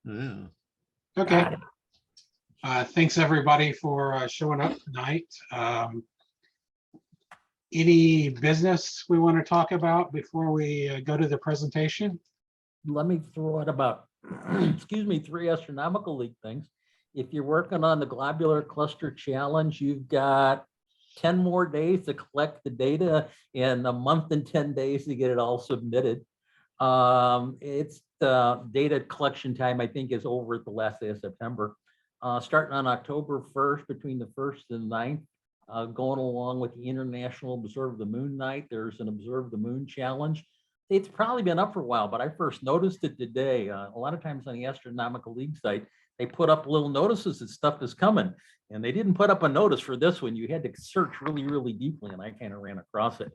Yeah. Okay. Thanks everybody for showing up tonight. Any business we want to talk about before we go to the presentation? Let me throw out about, excuse me, 3 astronomical league things. If you're working on the globular cluster challenge, you've got 10 more days to collect the data and a month and 10 days to get it all submitted. It's the data collection time, I think, is over at the last day of September. Starting on October 1st, between the 1st and 9th, going along with the International Observe the Moon Night, there's an Observe the Moon challenge. It's probably been up for a while, but I first noticed it today. A lot of times on the Astronomical League site, they put up little notices that stuff is coming, and they didn't put up a notice for this one. You had to search really, really deeply, and I kind of ran across it.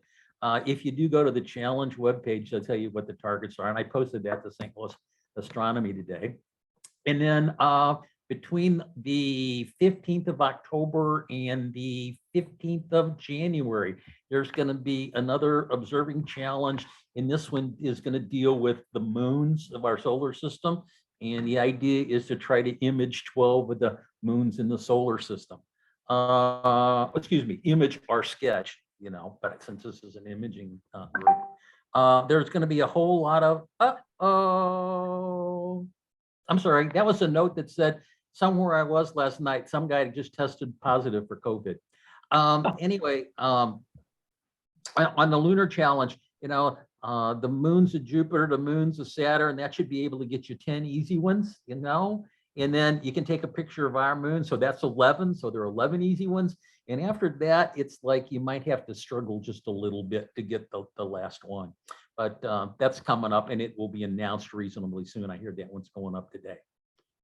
If you do go to the challenge webpage, they'll tell you what the targets are, and I posted that to St. Louis Astronomy today. And then between the 15th of October and the 15th of January, there's going to be another observing challenge. And this one is going to deal with the moons of our solar system. And the idea is to try to image 12 of the moons in the solar system. Excuse me, image our sketch, you know, but since this is an imaging group, there's going to be a whole lot of, I'm sorry, that was a note that said somewhere I was last night, some guy just tested positive for COVID. Anyway, on the lunar challenge, you know, the moons of Jupiter, the moons of Saturn, that should be able to get you 10 easy ones, you know, and then you can take a picture of our moon. So that's 11. So there are 11 easy ones. And after that, it's like you might have to struggle just a little bit to get the last one. But that's coming up and it will be announced reasonably soon. I hear that one's going up today.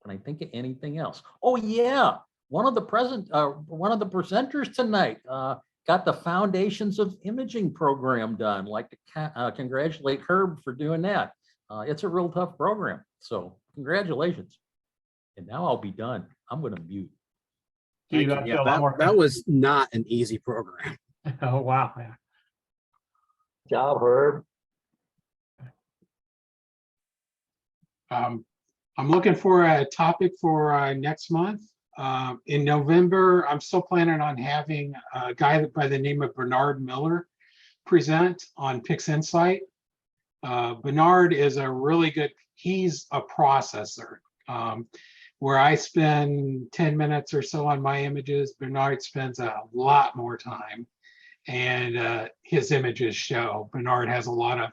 Can I think of anything else? Oh yeah, one of the presenters tonight got the Foundations of Imaging program done. I'd like to congratulate Herb for doing that. It's a real tough program, so congratulations. And now I'll be done. I'm going to mute. Yeah, that was not an easy program. Oh, wow. Yeah. Job, Herb. I'm looking for a topic for next month. In November, I'm still planning on having a guy by the name of Bernard Miller present on PixInsight. Bernard is a really good, he's a processor. Where I spend 10 minutes or so on my images, Bernard spends a lot more time, and his images show. Bernard has a lot of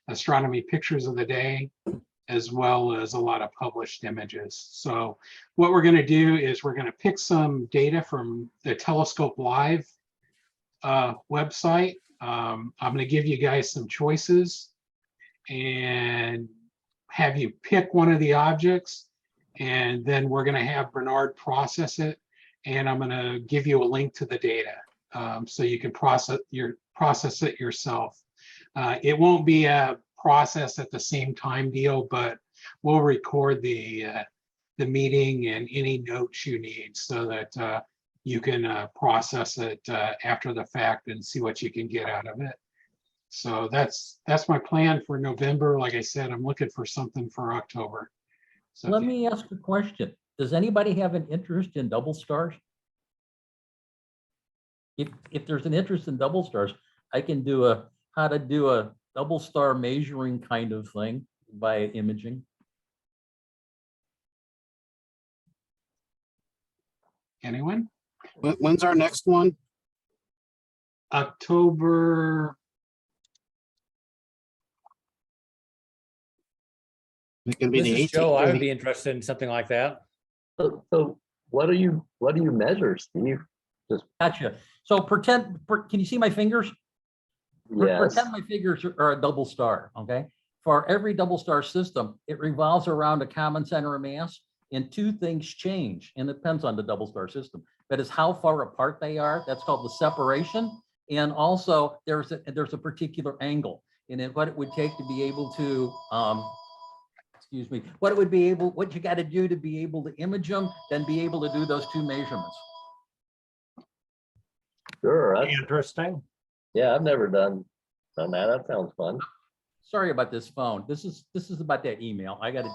astronomy pictures of the day, as well as a lot of published images. So what we're going to do is we're going to pick some data from the Telescope Live website. I'm going to give you guys some choices and have you pick one of the objects, and then we're going to have Bernard process it, and I'm going to give you a link to the data so you can process it yourself. It won't be a process at the same time deal, but we'll record the meeting and any notes you need so that you can process it after the fact and see what you can get out of it. So that's my plan for November. Like I said, I'm looking for something for October. So let me ask a question. Does anybody have an interest in double stars? If there's an interest in double stars, I can do how to do a double star measuring kind of thing by imaging. anyone? When's our next one? October. It can be This the is Joe. 18th. I would be interested in something like that. So what do you measure, Steve? Just Gotcha. So can you see my fingers? yes. Pretend my fingers are a double star, okay? For every double star system, it revolves around a common center of mass, and two things change, and it depends on the double star system. That is how far apart they are. That's called the separation. And also there's a particular angle, and what it would take to be able to, excuse me, what you got to do to be able to image them, then be able to do those two measurements. Sure. That's, Interesting. yeah, I've never done that. That sounds fun. Sorry about this phone. This is about that email. I got to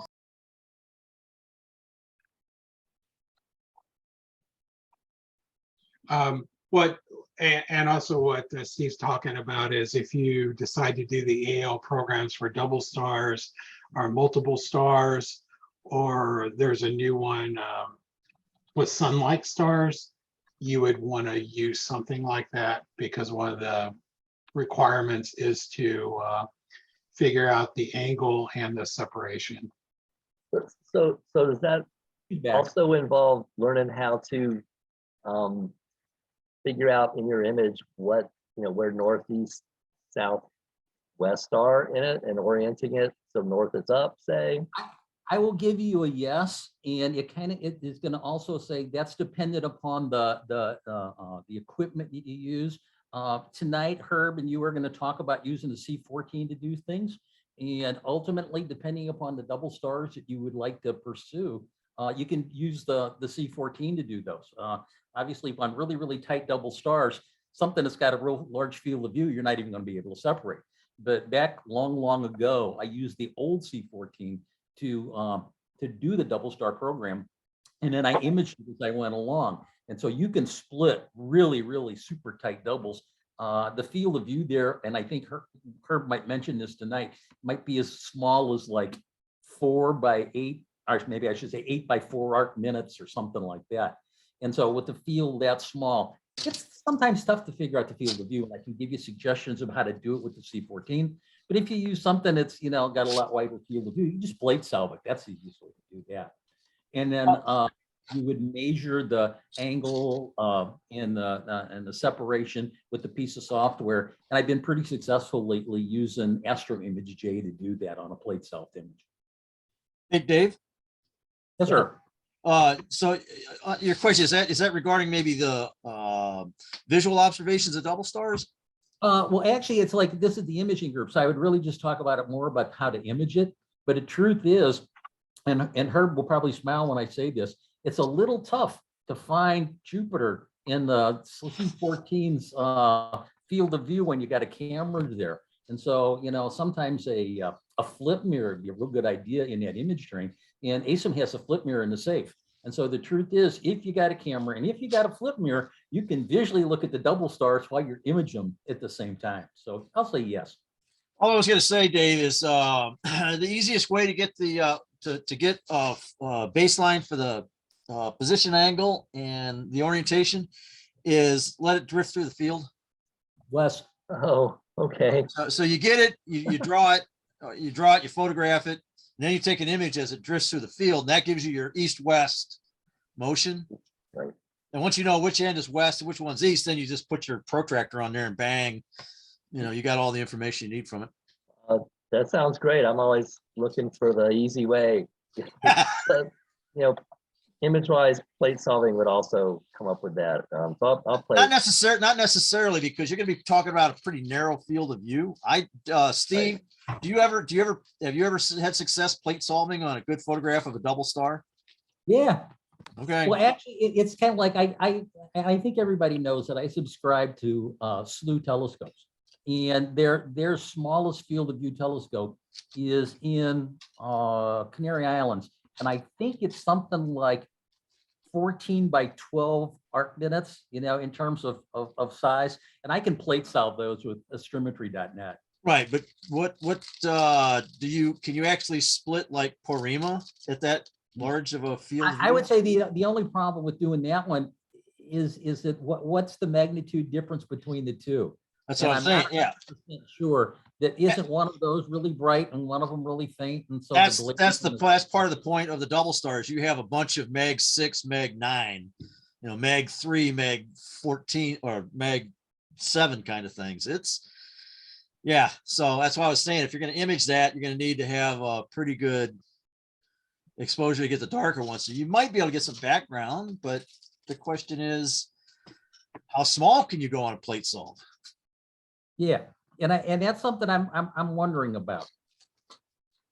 And also what Steve's talking about is if you decide to do the AL programs for double stars or multiple stars, or there's a new one with sun-like stars, you would want to use something like that because one of the requirements is to figure out the angle and the separation. So does that Feedback. also involve learning how to figure out in your image what, where northeast, south, west are in it and orienting it so north is up, say? I will give you a yes, and it is going to also say that's dependent upon the equipment that you use. Tonight, Herb and you are going to talk about using the C14 to do things, and ultimately, depending upon the double stars that you would like to pursue, you can use the C14 to do those. Obviously, on really tight double stars, something that's got a real large field of view, you're not even going to be able to separate. But back long ago, I used the old C14 to do the double star program, and then I imaged it as I went along. And so you can split really super tight doubles. The field of view there, and I think Herb might mention this tonight, might be as small as like 4x8, or maybe I should say 8x4 arc minutes or something like that. And so with the field that small, it's sometimes tough to figure out the field of view, and I can give you suggestions of how to do it with the C14. But if you use something that's got a lot wider field of view, you just blade salve it. That's the easiest way to do that. And then you would measure the angle and the separation with the piece of software. And I've been pretty successful lately using Astro Image J to do that on a plate self image. Hey, Dave. Yes, sir. So your question is that regarding maybe the visual observations of double stars? Well, actually, it's like this is the imaging group, so I would really just talk about it more about how to image it. But the truth is, and Herb will probably smile when I say this, it's a little tough to find Jupiter in the C14's field of view when you got a camera there. And so, sometimes a flip mirror would be a real good idea in that image train. And ASEM has a flip mirror in the safe. And so the truth is, if you got a camera and if you got a flip mirror, you can visually look at the double stars while you're imaging them at the same time. So I'll say yes. All I was going to say, Dave, is the easiest way to get the to get baseline for the position angle and the orientation is let it drift through the field. Wes. Oh, okay. So you get it, you draw it, you photograph it, and then you take an image as it drifts through the field, and that gives you your east-west motion. Right. And once you know which end is west and which one's east, then you just put your protractor on there and bang, you got all the information you need from it. That sounds great. I'm always looking for the easy way. But, image-wise, plate solving would also come up with that. So I'll play. Not necessarily, because you're going to be talking about a pretty narrow field of view. Steve, have you ever had success plate solving on a good photograph of a double star? Yeah. Okay. Well, actually, it's kind of like I think everybody knows that I subscribe to SLU telescopes, and their smallest field of view telescope is in Canary Islands, and I think it's something like 14x12 arc minutes, in terms of size, and I can plate solve those with astrometry.net. Right, but what can you actually split like Porrima at that large of a field? I would say the only problem with doing that one is that what's the magnitude difference between the two? That's what I'm saying. Yeah, sure. That isn't one of those really bright and one of them really faint, and so that's part of the point of the double stars. You have a bunch of Meg 6, Meg 9, Meg 3, Meg 14, or Meg 7 kind of things. Yeah, so that's why I was saying, if you're going to image that, you're going to need to have a pretty good exposure to get the darker ones. So you might be able to get some background, but the question is, how small can you go on a plate solve? Yeah, and that's something I'm wondering about.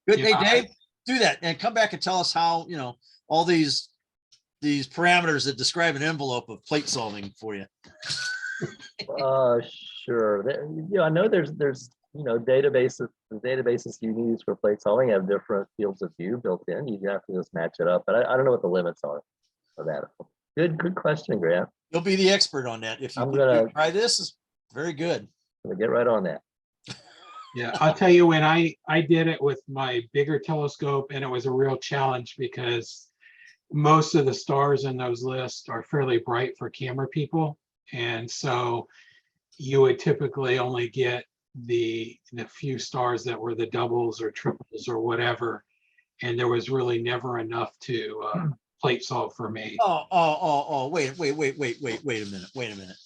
Good. Yeah, Hey, Dave, do that and come back and tell us how, all these parameters that describe an envelope of plate solving for you. Sure. I know there's databases. The databases you use for plate solving have different fields of view built in. You have to just match it up, but I don't know what the limits are for that. Good question, Grant. You'll be the expert on that. If you I'm gonna- try this, is very good. We'll get right on that. Yeah, I'll tell you, when I did it with my bigger telescope, and it was a real challenge because most of the stars in those lists are fairly bright for camera people. And so you would typically only get the few stars that were the doubles or triples or whatever. And there was really never enough to plate solve for me. Oh, wait a minute.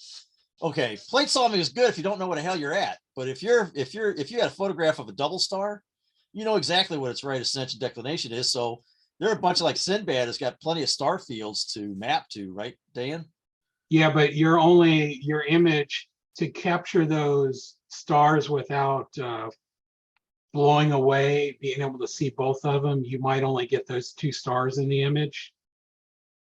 Okay, plate solving is good if you don't know what the hell you're at. But if you had a photograph of a double star, you know exactly what its right ascension declination is. So there are a bunch of, like Sinbad has got plenty of star fields to map to, right, Dan? Yeah, but your image to capture those stars without blowing away, being able to see both of them, you might only get those two stars in the image.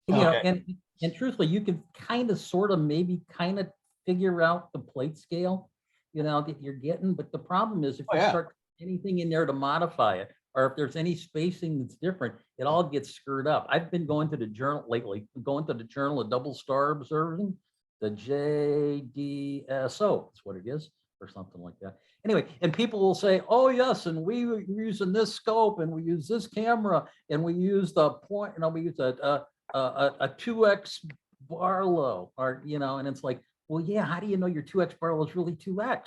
You know, Okay. and truthfully, you can kind of, sort of, maybe kind of figure out the plate scale, you know, that you're getting. But the problem is if you start anything in there to modify it, or if there's any spacing that's different, it all gets screwed up. I've been going to the journal lately, going to the Journal of Double Star Observing, the JDSO, that's what it is, or something like that. Anyway, and people will say, oh yes, and we were using this scope, and we use this camera, and we use the point, you know, we use a 2x Barlow, or, you know, and it's like, well, yeah, how do you know your 2x Barlow is really 2x?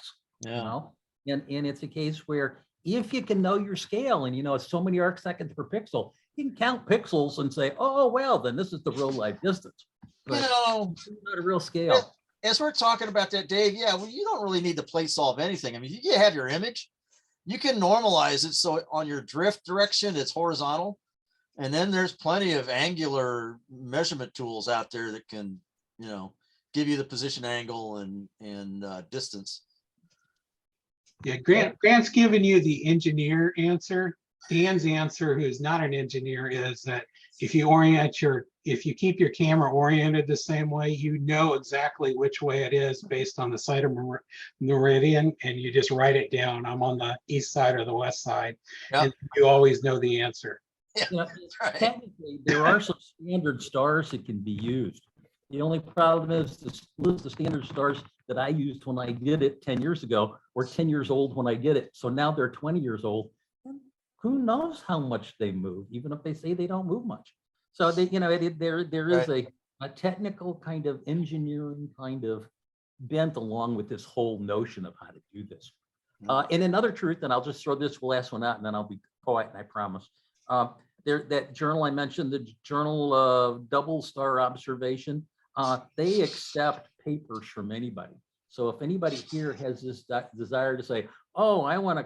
You know, and it's a case where if you can know your scale, and you know it's so many arc seconds per pixel, you can count pixels and say, oh well, then this is the real life distance. But You know, it's not a real scale. as we're talking about that, Dave, yeah, well, you don't really need to plate solve anything. I mean, you have your image, you can normalize it so on your drift direction it's horizontal, and then there's plenty of angular measurement tools out there that can, you know, give you the position, angle, and distance. Yeah, Grant's giving you the engineer answer. Dan's answer, who's not an engineer, is that if you keep your camera oriented the same way, you know exactly which way it is based on the side of meridian, and you just write it down. I'm on the east side or the west side, and you always know the answer. You know, technically, there are some standard stars that can be used. The only problem is the standard stars that I used when I did it 10 years ago were 10 years old when I did it. So now they're 20 years old. And who knows how much they move, even if they say they don't move much. So they, you know, there is a technical kind of engineering kind of bent along with this whole notion of how to do this. And another truth, and I'll just throw this last one out and then I'll be quiet, and I promise. That journal I mentioned, the Journal of Double Star Observation, they accept papers from anybody. So if anybody here has this desire to say, oh, I want to,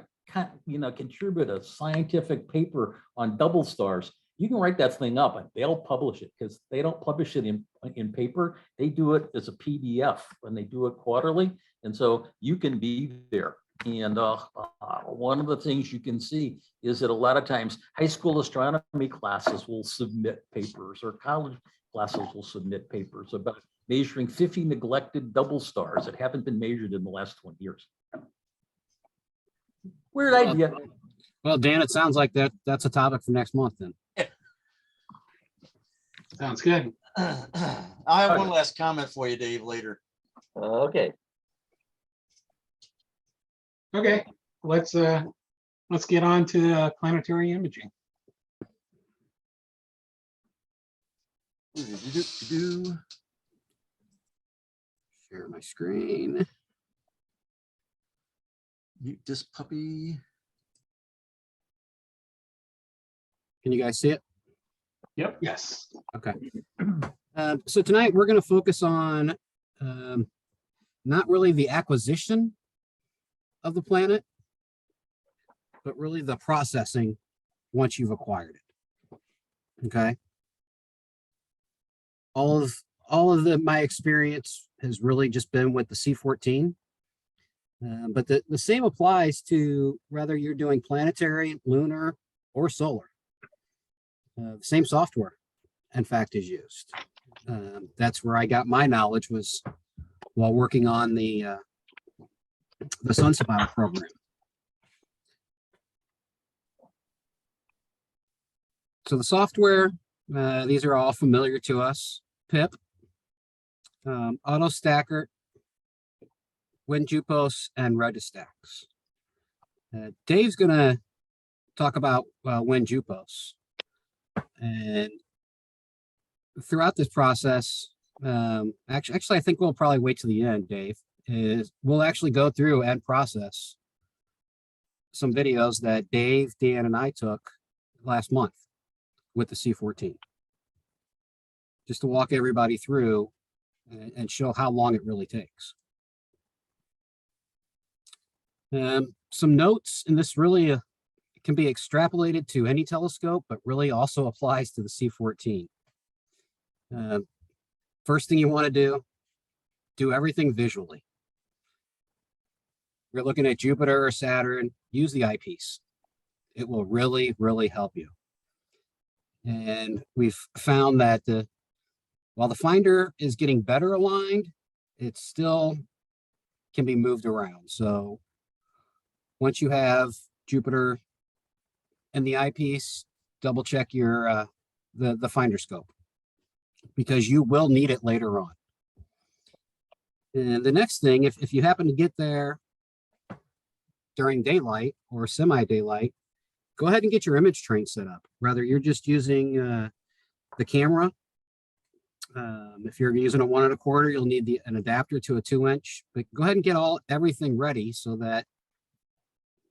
you know, contribute a scientific paper on double stars, you can write that thing up and they'll publish it, because they don't publish it in paper. They do it as a PDF and they do it quarterly. And so you can be there. And one of the things you can see is that a lot of times high school astronomy classes will submit papers, or college classes will submit papers about measuring 50 neglected double stars that haven't been measured in the last 20 years. Weird idea. Well, Dan, it sounds like that's a topic for next month then. Sounds good. I have one last comment for you, Dave, later. Okay. Okay, let's get on to planetary imaging. Share my screen. Mute this puppy. Can you guys see it? Yep. Yes. Okay. So tonight we're going to focus on not really the acquisition of the planet, but really the processing once you've acquired it. Okay. All of my experience has really just been with the C14. But the same applies to whether you're doing planetary, lunar, or solar. The same software, in fact, is used. That's where I got my knowledge, was while working on the Sunspot program. So the software, these are all familiar to us. PIP, auto stacker, WinJupos, and Registacks. Dave's gonna talk about WinJupos. And throughout this process, actually, I think we'll probably wait to the end, Dave, is we'll actually go through and process some videos that Dave, Dan, and I took last month with the C14, just to walk everybody through and show how long it really takes. Some notes, and this really can be extrapolated to any telescope, but really also applies to the C14. First thing you want to do everything visually. If you're looking at Jupiter or Saturn, use the eyepiece. It will really, really help you. And we've found that while the finder is getting better aligned, it still can be moved around. So once you have Jupiter in the eyepiece, double check your the finder scope, because you will need it later on. And the next thing, if you happen to get there during daylight or semi-daylight, go ahead and get your image train set up. Whether you're just using the camera, if you're using a 1 1/4, you'll need an adapter to a 2-inch. But go ahead and get everything ready so that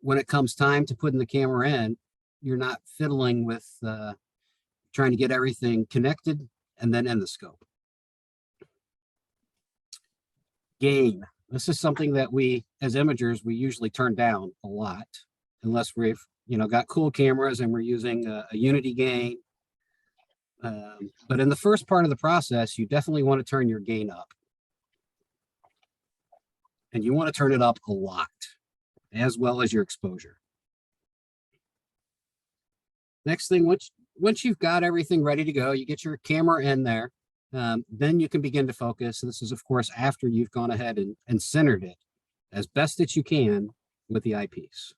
when it comes time to putting the camera in, you're not fiddling with trying to get everything connected and then in the scope. Gain. This is something that we, as imagers, we usually turn down a lot, unless we've got cool cameras and we're using a unity gain. But in the first part of the process, you definitely want to turn your gain up. And you want to turn it up a lot, as well as your exposure. Next thing, once you've got everything ready to go, you get your camera in there, then you can begin to focus. This is, of course, after you've gone ahead and centered it as best that you can with the eyepiece.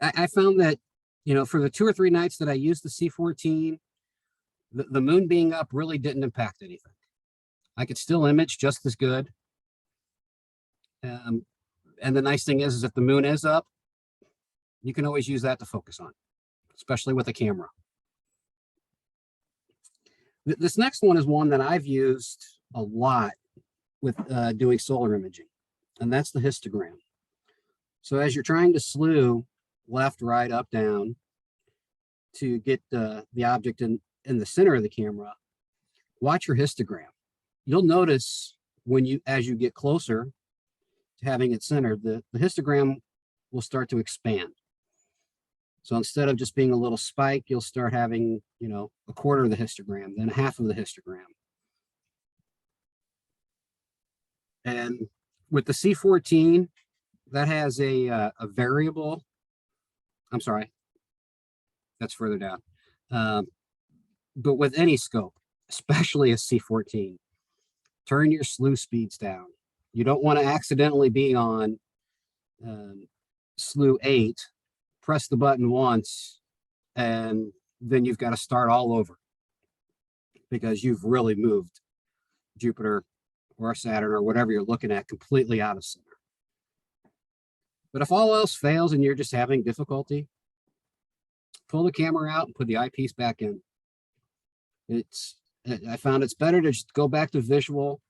I found that, for the 2 or 3 nights that I used the C14, the moon being up really didn't impact anything. I could still image just as good. And the nice thing is if the moon is up, you can always use that to focus on, especially with a camera. This next one is one that I've used a lot with doing solar imaging, and that's the histogram. So as you're trying to slew left, right, up, down to get the object in the center of the camera, watch your histogram. You'll notice as you get closer to having it centered, the histogram will start to expand. So instead of just being a little spike, you'll start having, a quarter of the histogram, then half of the histogram. And with the C14, that has a variable. I'm sorry, that's further down. But with any scope, especially a C14, turn your slew speeds down. You don't want to accidentally be on slew 8, press the button once, and then you've got to start all over because you've really moved Jupiter or Saturn or whatever you're looking at completely out of center. But if all else fails and you're just having difficulty, pull the camera out and put the eyepiece back in. I found it's better to just go back to visual,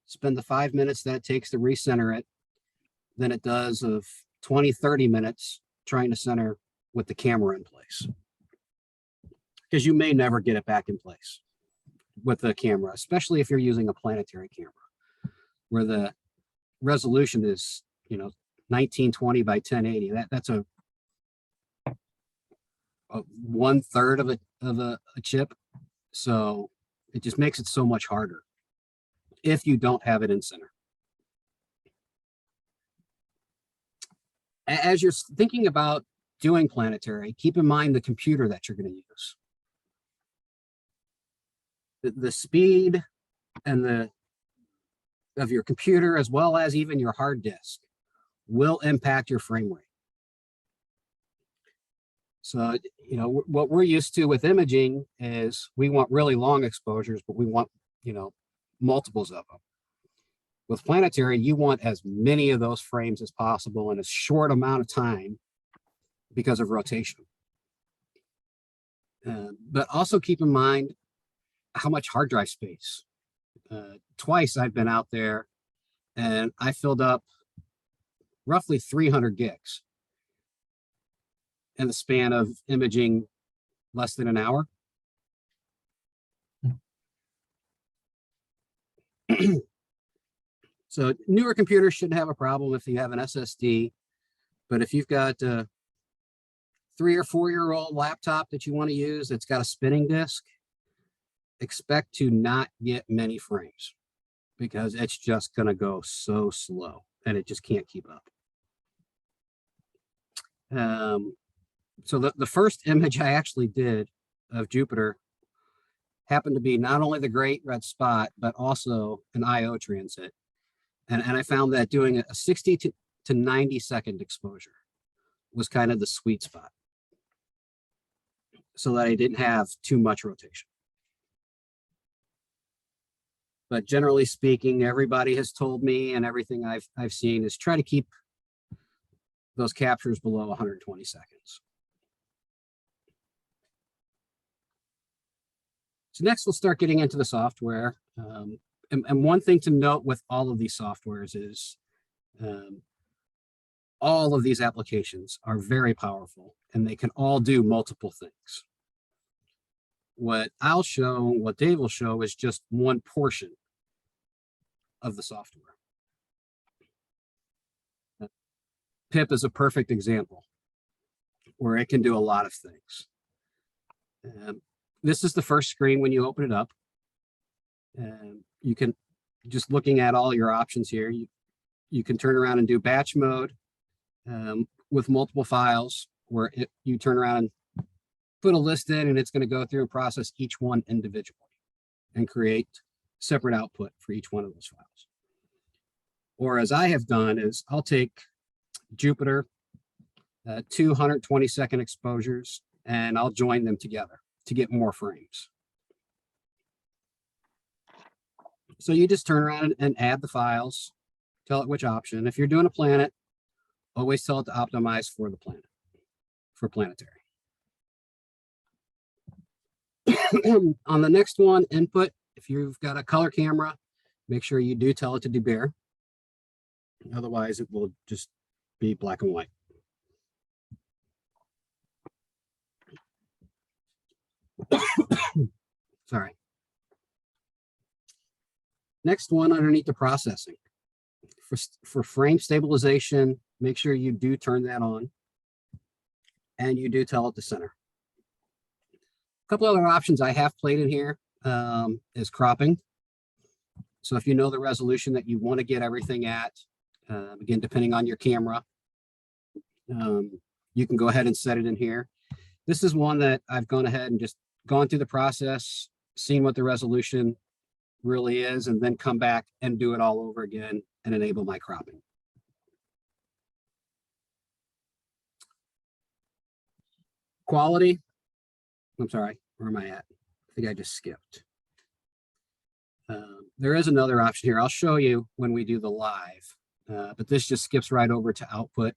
spend the 5 minutes that it takes to recenter it, than it does of 20, 30 minutes trying to center with the camera in place. Because you may never get it back in place with the camera, especially if you're using a planetary camera, where the resolution is, 1920 by 1080. That's a 1/3 of a chip. So it just makes it so much harder if you don't have it in center. As you're thinking about doing planetary, keep in mind the computer that you're going to use. The speed and of your computer, as well as even your hard disk, will impact your frame rate. So, you know, what we're used to with imaging is we want really long exposures, but we want, you know, multiples of them. With planetary, you want as many of those frames as possible in a short amount of time because of rotation. But also keep in mind how much hard drive space. Twice I've been out there and I filled up roughly 300 gigs in the span of imaging less than an hour. So newer computers shouldn't have a problem if you have an SSD, but if you've got a 3 or 4 year old laptop that you want to use that's got a spinning disk, expect to not get many frames because it's just going to go so slow and it just can't keep up. So the first image I actually did of Jupiter happened to be not only the great red spot, but also an IO transit. And I found that doing a 60 to 90 second exposure was kind of the sweet spot so that I didn't have too much rotation. But generally speaking, everybody has told me and everything I've seen is try to keep those captures below 120 seconds. So next we'll start getting into the software. And one thing to note with all of these softwares is all of these applications are very powerful and they can all do multiple things. What I'll show, what Dave will show is just one portion of the software. PIP is a perfect example where it can do a lot of things. This is the first screen when you open it up. You can, just looking at all your options here, you can turn around and do batch mode with multiple files where you turn around and put a list in and it's going to go through and process each one individually and create separate output for each one of those files. Or as I have done is I'll take Jupiter, 220 second exposures, and I'll join them together to get more frames. So you just turn around and add the files, tell it which option. If you're doing a planet, always tell it to optimize for the planet, for planetary. On the next one, input, if you've got a color camera, make sure you do tell it to debear. Otherwise, it will just be black and white. Sorry. Next one underneath the processing. For frame stabilization, make sure you do turn that on and you do tell it to center. A couple other options I have played in here is cropping. So if you know the resolution that you want to get everything at, again, depending on your camera, you can go ahead and set it in here. This is one that I've gone ahead and just gone through the process, seen what the resolution really is, and then come back and do it all over again and enable my cropping. Quality, I'm sorry, where am I at? I think I just skipped. There is another option here. I'll show you when we do the live, but this just skips right over to output.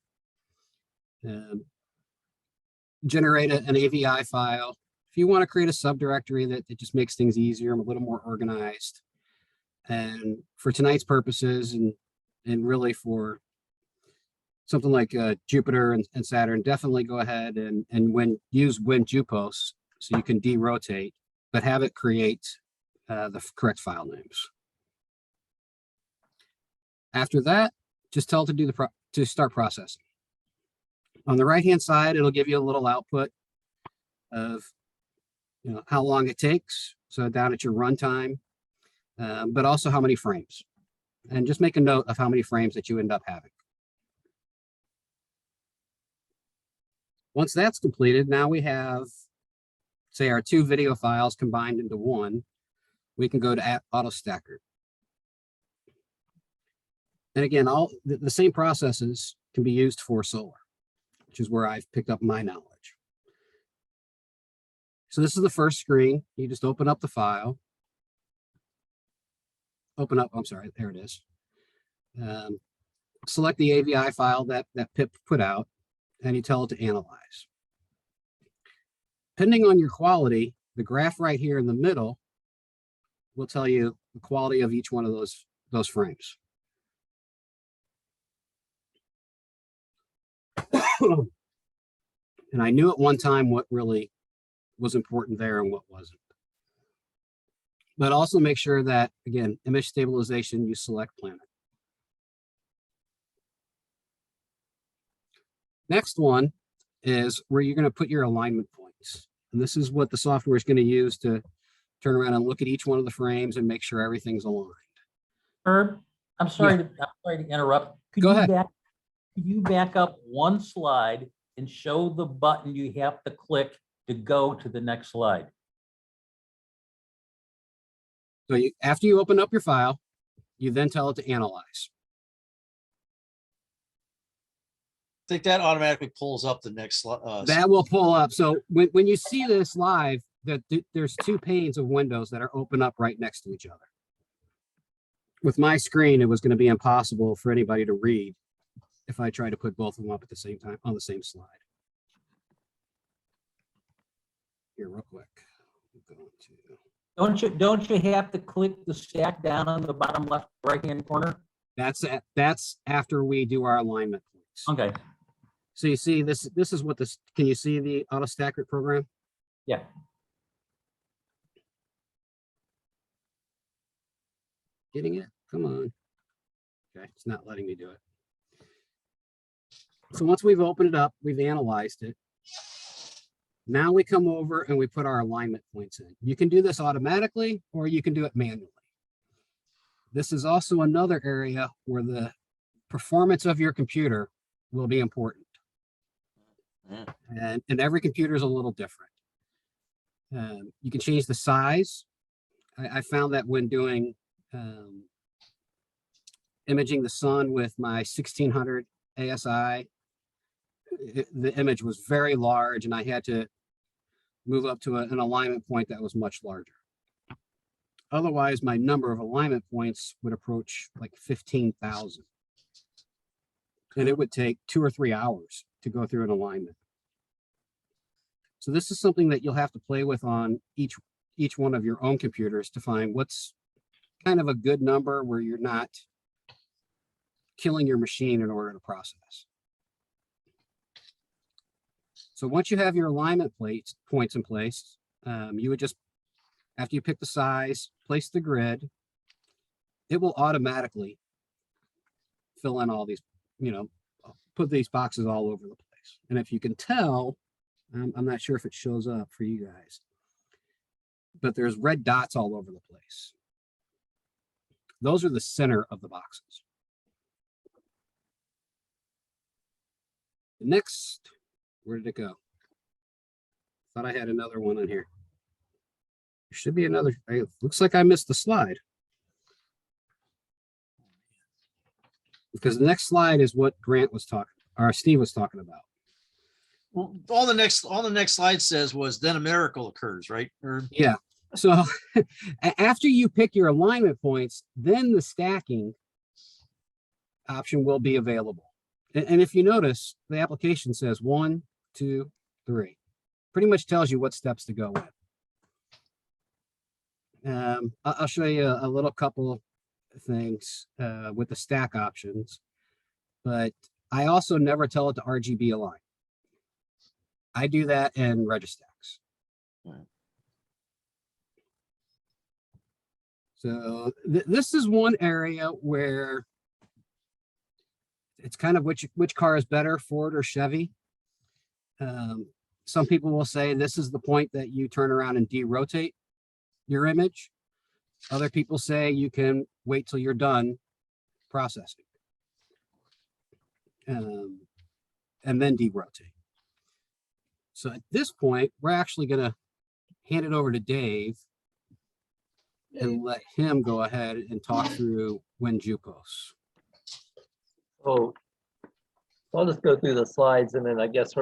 Generate an AVI file. If you want to create a subdirectory that just makes things easier, I'm a little more organized. And for tonight's purposes and really for something like Jupiter and Saturn, definitely go ahead and use WinJupos so you can derotate, but have it create the correct file names. After that, just tell it to start processing. On the right-hand side, it'll give you a little output of how long it takes. So down at your runtime, but also how many frames. And just make a note of how many frames that you end up having. Once that's completed, now we have, say, our 2 video files combined into one. We can go to Auto Stacker. And again, all the same processes can be used for solar, which is where I've picked up my knowledge. So this is the first screen. You just open up the file. Open up, I'm sorry, there it is. Select the AVI file that PIP put out, and you tell it to analyze. Depending on your quality, the graph right here in the middle will tell you the quality of each one of those frames. And I knew at one time what really was important there and what wasn't. But also make sure that, again, image stabilization, you select planet. Next one is where you're going to put your alignment points. And this is what the software is going to use to turn around and look at each one of the frames and make sure everything's aligned. Herb, I'm sorry to interrupt. Go ahead. Could you back up one slide and show the button you have to click to go to the next slide? So after you open up your file, you then tell it to analyze. I think that automatically pulls up the next slide. That will pull up. So when you see this live, there's two panes of windows that are open up right next to each other. With my screen, it was going to be impossible for anybody to read if I tried to put both of them up at the same time on the same slide. Here, real quick. Don't you have to click the stack down on the bottom left right-hand corner? That's after we do our alignment points. Okay. So you see this is what this, can you see the auto stack it program? Yeah. Getting it? Come on. Okay, it's not letting me do it. So once we've opened it up, we've analyzed it. Now we come over and we put our alignment points in. You can do this automatically or you can do it manually. This is also another area where the performance of your computer will be important. And every computer is a little different. You can change the size. I found that when doing imaging the sun with my 1600 ASI, the image was very large and I had to move up to an alignment point that was much larger. Otherwise, my number of alignment points would approach like 15,000. And it would take 2 or 3 hours to go through an alignment. So this is something that you'll have to play with on each one of your own computers to find what's kind of a good number where you're not killing your machine in order to process. So once you have your alignment points in place, you would just, after you pick the size, place the grid, it will automatically fill in all these, put these boxes all over the place. And if you can tell, I'm not sure if it shows up for you guys, but there's red dots all over the place. Those are the center of the boxes. The next, where did it go? Thought I had another one on here. There should be another. It looks like I missed the slide. Because the next slide is what Grant was talking, or Steve was talking about. Well, all the next slide says was then a miracle occurs, right? Yeah. So after you pick your alignment points, then the stacking option will be available. And if you notice, the application says 1, 2, 3. Pretty much tells you what steps to go with. I'll show you a little couple things with the stack options, but I also never tell it to RGB align. I do that in Registacks. Right. So this is one area where it's kind of which car is better, Ford or Chevy. Some people will say this is the point that you turn around and de-rotate your image. Other people say you can wait till you're done processing and then de-rotate. So at this point, we're actually going to hand it over to Dave and let him go ahead and talk through WinJucos. Oh, I'll just go through the slides and then I guess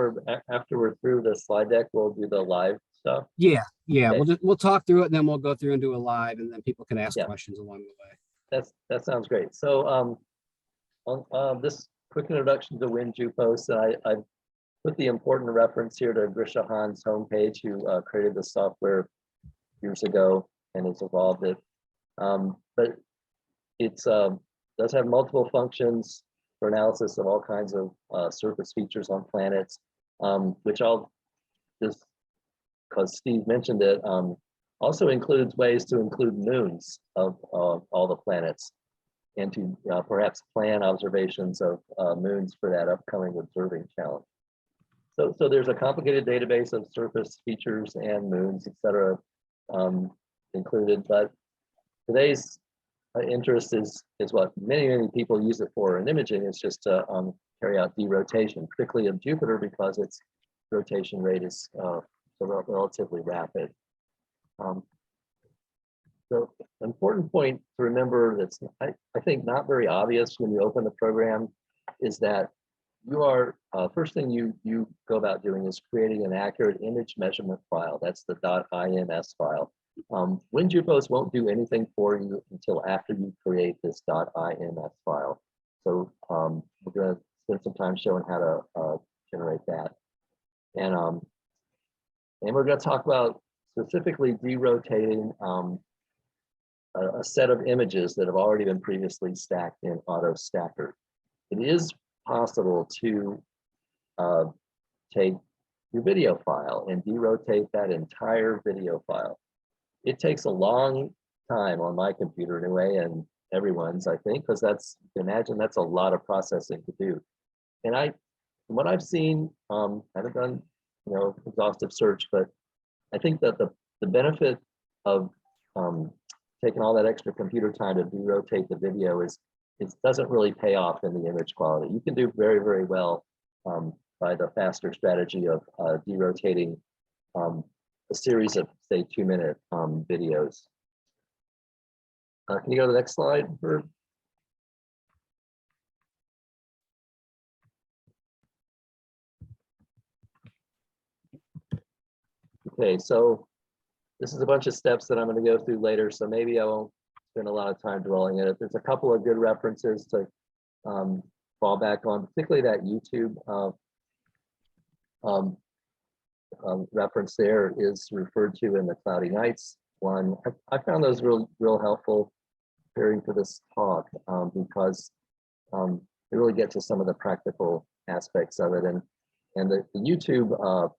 after we're through the slide deck, we'll do the live stuff? Yeah, Okay. we'll talk through it, and then we'll go through and do a live, and then people can ask Yeah. questions along the way. That sounds great. So on this quick introduction to WinJupos, I put the important reference here to Grisha Han's homepage, who created the software years ago and has evolved it. But it's does have multiple functions for analysis of all kinds of surface features on planets, which I'll just, because Steve mentioned it, also includes ways to include moons of all the planets, and to perhaps plan observations of moons for that upcoming observing challenge. So there's a complicated database of surface features and moons, et cetera, included, but today's interest is what many people use it for in imaging. It's just to carry out derotation, particularly of Jupiter, because its rotation rate is relatively rapid. So an important point to remember that's I think not very obvious when you open the program is that you are first thing you go about doing is creating an accurate image measurement file. That's the .ims file. WinJupos won't do anything for you until after you create this .ims file. So we're going to spend some time showing how to generate that, and we're going to talk about specifically derotating a set of images that have already been previously stacked in AutoStacker. It is possible to take your video file and derotate that entire video file. It takes a long time on my computer anyway, and everyone's, I think, because that's, imagine that's a lot of processing to do. And from what I've seen, I haven't done, exhaustive search, but I think that the benefit of taking all that extra computer time to derotate the video is it doesn't really pay off in the image quality. You can do very, very well by the faster strategy of derotating a series of, say, 2-minute videos. Can you go to the next slide, Herb? Okay, so this is a bunch of steps that I'm going to go through later, so maybe I won't spend a lot of time dwelling in it. There's a couple of good references to fall back on, particularly that YouTube reference there is referred to in the Cloudy Nights one. I found those real helpful preparing for this talk because they really get to some of the practical aspects of it, and the YouTube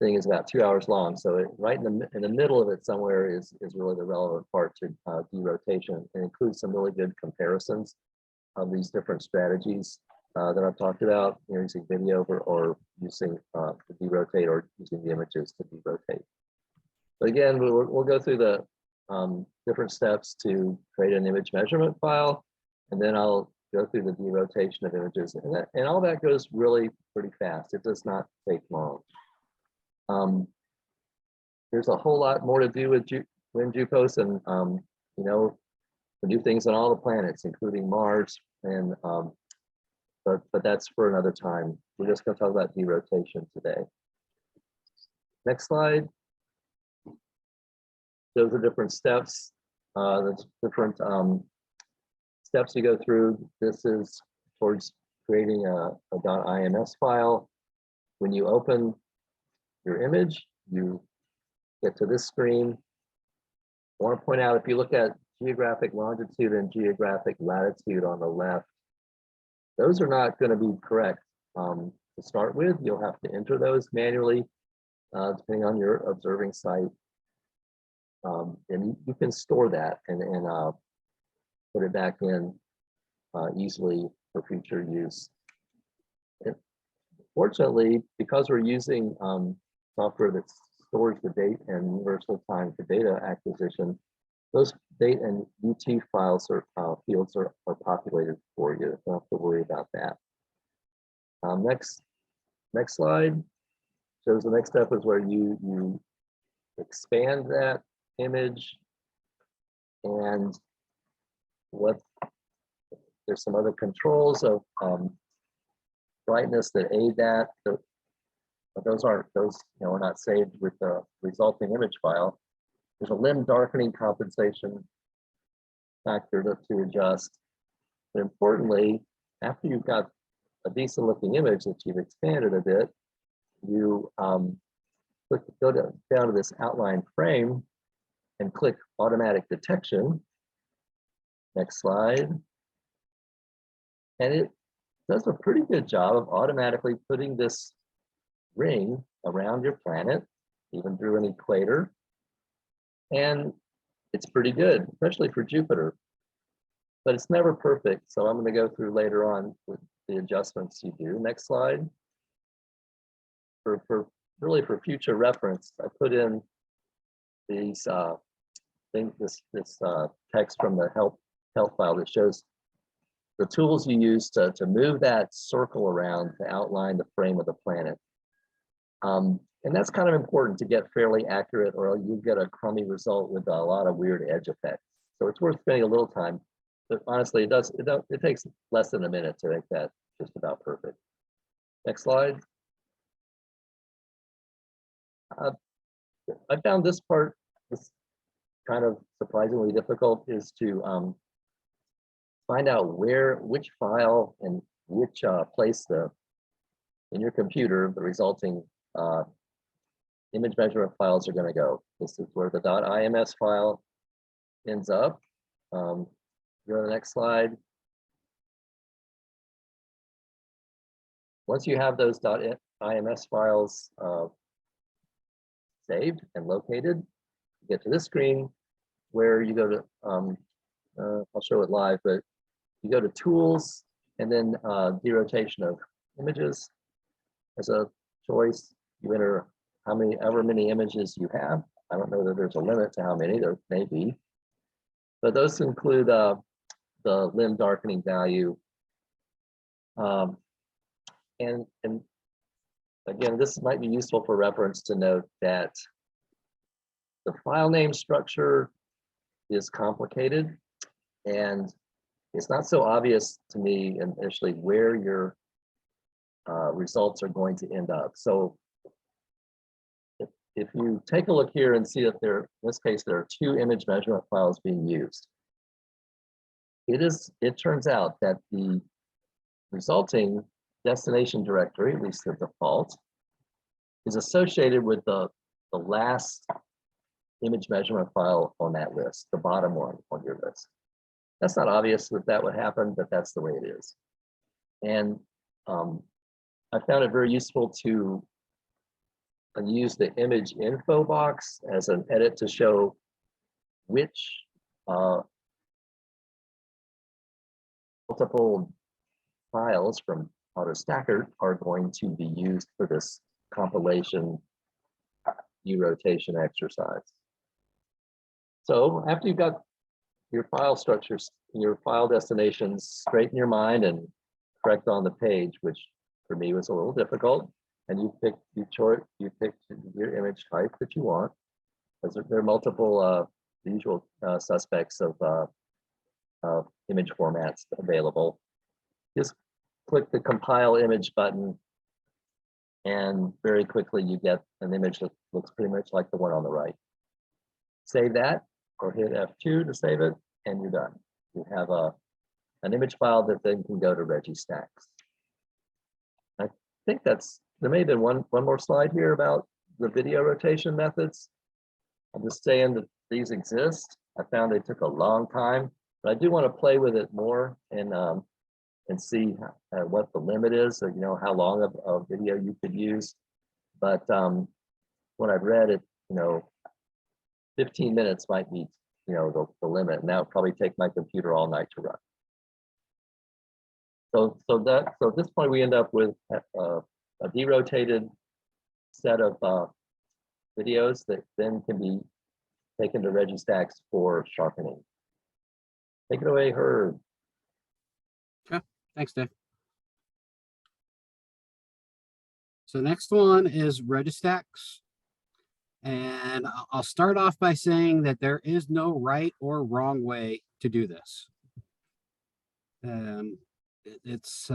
thing is about 2 hours long, so right in the middle of it somewhere is really the relevant part to derotation. It includes some really good comparisons of these different strategies that I've talked about, using video or using to derotate, or using the images to derotate. But again, we'll go through the different steps to create an image measurement file, and then I'll go through the derotation of images, and all that goes really pretty fast. It does not take long. There's a whole lot more to do with WinJupos, and we do things on all the planets, including Mars, and but that's for another time. We're just going to talk about derotation today. Next slide. Those are different steps. There's different steps you go through. This is towards creating a .ims file. When you open your image, you get to this screen. I want to point out, if you look at geographic longitude and geographic latitude on the left, those are not going to be correct to start with. You'll have to enter those manually, depending on your observing site. And you can store that and put it back in easily for future use. Fortunately, because we're using software that stores the date and universal time for data acquisition, those date and UT files or fields are populated for you. Don't have to worry about that. Next slide shows the next step is where you expand that image, and there's some other controls of brightness that aid that. but those are not saved with the resulting image file. There's a limb darkening compensation factor to adjust. But importantly, after you've got a decent looking image that you've expanded a bit, you go down to this outline frame and click automatic detection. Next slide. And it does a pretty good job of automatically putting this ring around your planet, even through an equator. And it's pretty good, especially for Jupiter. But it's never perfect. So I'm going to go through later on with the adjustments you do. Next slide. For future reference, I put in these this text from the help file that shows the tools you use to move that circle around to outline the frame of the planet. And that's kind of important to get fairly accurate, or you get a crummy result with a lot of weird edge effects. So it's worth spending a little time. But honestly, it takes less than a minute to make that just about perfect. Next slide. I found this part kind of surprisingly difficult, is to find out which file and which place in your computer the resulting image measurement files are going to go. This is where the .ims file ends up. Go to the next slide. Once you have those .ims files saved and located, you get to this screen where you go to, I'll show it live, but you go to Tools and then derotation of images as a choice. You enter however many images you have. I don't know that there's a limit to how many, there may be. But those include the limb darkening value. And again, this might be useful for reference to note that the file name structure is complicated, and it's not so obvious to me initially where your results are going to end up. So if you take a look here and see that in this case, there are two image measurement files being used. It turns out that the resulting destination directory, at least the default, is associated with the last image measurement file on that list, the bottom one on your list. That's not obvious that would happen, but that's the way it is. And I found it very useful to use the image info box as an edit to show which multiple files from AutoStacker are going to be used for this compilation derotation exercise. So after you've got your file structures, your file destinations straight in your mind and correct on the page, which for me was a little difficult, and you picked your image type that you want, because there are multiple usual suspects of image formats available. Just click the compile image button, and very quickly you get an image that looks pretty much like the one on the right. Save that, or hit F2 to save it, and you're done. You have an image file that then can go to RegiStacks. I think there may have been one more slide here about the video rotation methods. I'm just saying that these exist. I found they took a long time, but I do want to play with it more and see what the limit is, so you know how long of video you could use. But when I've read it, 15 minutes might be the limit, and that would probably take my computer all night to run. So at this point we end up with a derotated set of videos that then can be taken to RegiStacks for sharpening. Take it away, Herb. Thanks, Dave. So the next one is RegiStacks. And I'll start off by saying that there is no right or wrong way to do this. It's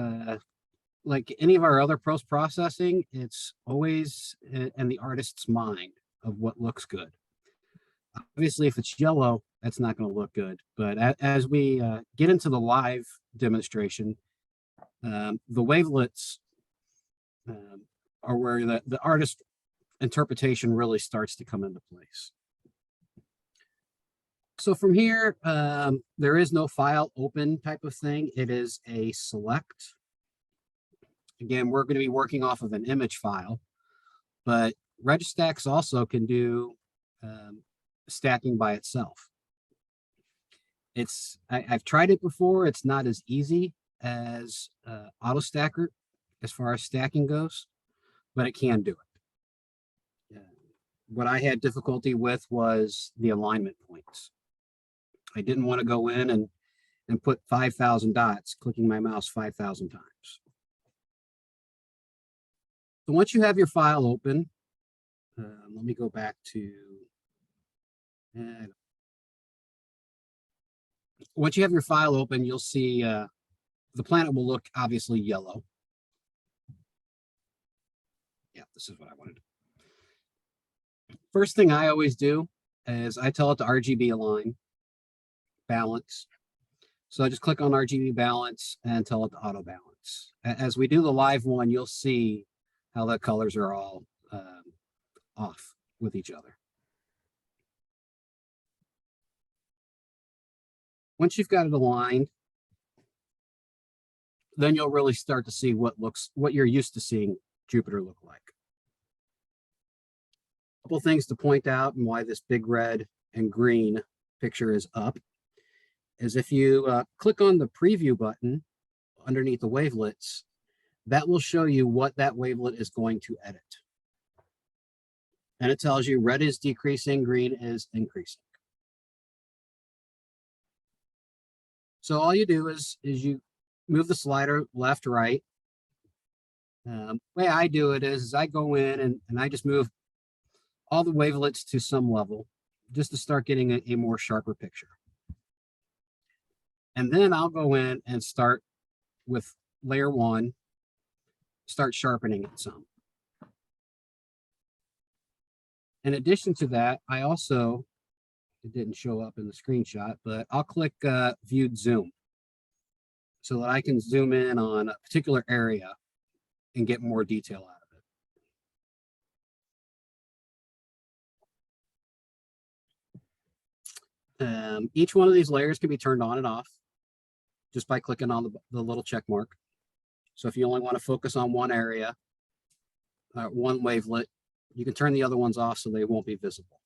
like any of our other post processing, it's always in the artist's mind of what looks good. Obviously, if it's yellow, that's not going to look good. But as we get into the live demonstration, the wavelets are where the artist interpretation really starts to come into place. So from here, there is no file open type of thing. It is a select. Again, we're going to be working off of an image file, but Registacks also can do stacking by itself. I've tried it before. It's not as easy as AutoStacker as far as stacking goes, but it can do it. What I had difficulty with was the alignment points. I didn't want to go in and put 5,000 dots, clicking my mouse 5,000 times. So once you have your file open, let me go back to, once you have your file open, you'll see the planet will look obviously yellow. Yeah, this is what I wanted. First thing I always do is I tell it to RGB align, balance. So I just click on RGB balance and tell it to auto balance. As we do the live one, you'll see how the colors are all off with each other. Once you've got it aligned, then you'll really start to see what you're used to seeing Jupiter look like. A couple things to point out and why this big red and green picture is up is if you click on the preview button underneath the wavelets, that will show you what that wavelet is going to edit. And it tells you red is decreasing, green is increasing. So all you do is you move the slider left, right. Way I do it is I go in and I just move all the wavelets to some level just to start getting a more sharper picture. And then I'll go in and start with layer one, start sharpening it some. In addition to that, I also, it didn't show up in the screenshot, but I'll click viewed zoom so that I can zoom in on a particular area and get more detail out of it. Each one of these layers can be turned on and off just by clicking on the little check mark. So if you only want to focus on one area, one wavelet, you can turn the other ones off so they won't be visible.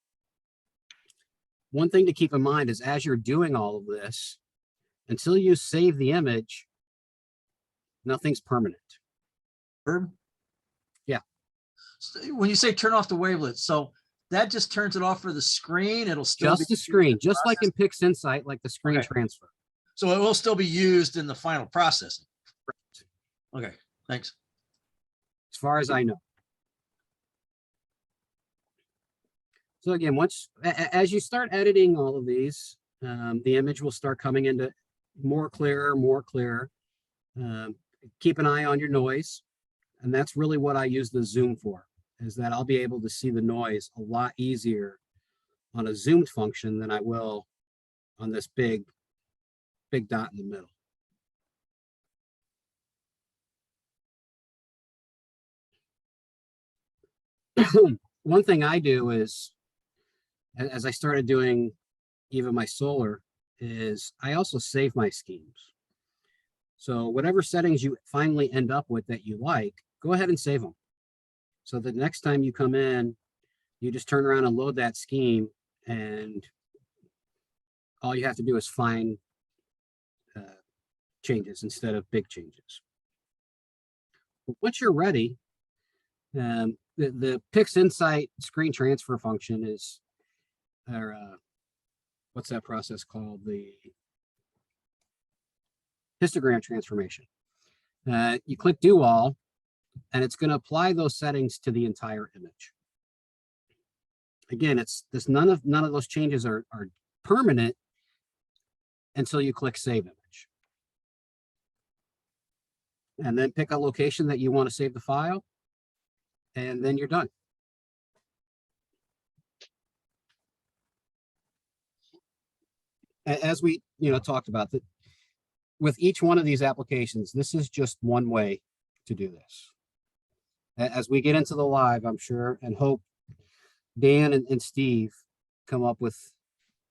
One thing to keep in mind is as you're doing all of this, until you save the image, nothing's permanent. Herb? Yeah. So when you say turn off the wavelet, so that just turns it off for the screen. It'll still Just the screen, just like in PixInsight, like the screen Okay. transfer. So it will still be used in the final processing. Okay, thanks. As far as I know. So again, as you start editing all of these, the image will start coming into more clearer. Keep an eye on your noise. And that's really what I use the zoom for, is that I'll be able to see the noise a lot easier on a zoomed function than I will on this big dot in the middle. One thing I do is, as I started doing even my solar, is I also save my schemes. So whatever settings you finally end up with that you like, go ahead and save them. So the next time you come in, you just turn around and load that scheme, and all you have to do is find changes instead of big changes. But once you're ready, the PixInsight screen transfer function is, or what's that process called? The histogram transformation. You click do all, and it's going to apply those settings to the entire image. Again, it's this none of those changes are permanent until you click save image. and then pick a location that you want to save the file, and then you're done. As we, talked about that, with each one of these applications, this is just one way to do this. As we get into the live, I'm sure and hope Dan and Steve come up with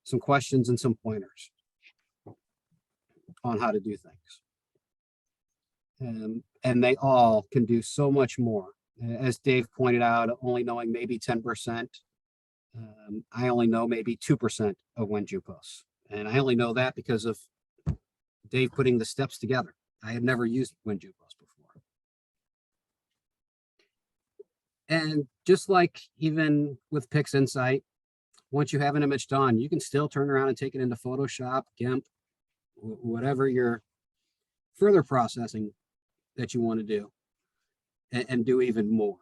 some questions and some pointers on how to do things. And they all can do so much more. As Dave pointed out, only knowing maybe 10%. I only know maybe 2% of WinJupos. And I only know that because of Dave putting the steps together. I had never used WinJupos before. And just like even with Pix Insight, once you have an image done, you can still turn around and take it into Photoshop, GIMP, whatever your further processing that you want to do, and do even more.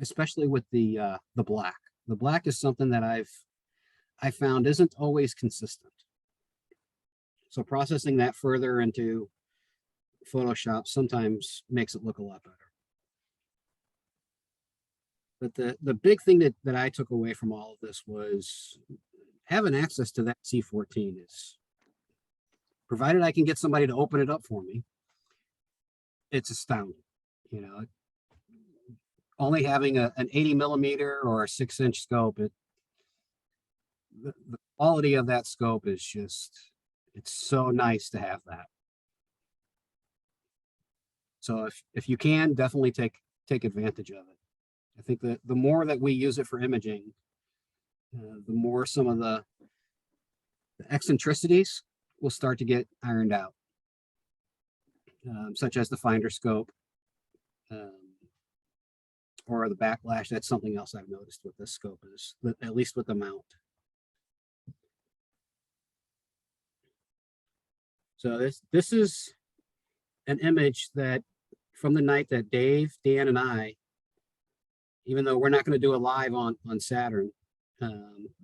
Especially with the black. The black is something that I found isn't always consistent. So processing that further into Photoshop sometimes makes it look a lot better. But the big thing that I took away from all of this was having access to that C14 is, provided I can get somebody to open it up for me, it's astounding. Only having an 80 millimeter or a 6-inch scope, the quality of that scope is just, it's so nice to have that. So if you can, definitely take advantage of it. I think that the more that we use it for imaging, the more some of the eccentricities will start to get ironed out, such as the finder scope or the backlash. That's something else I've noticed with this scope, is at least with the mount. So this is an image that from the night that Dave, Dan, and I, even though we're not going to do a live on Saturn,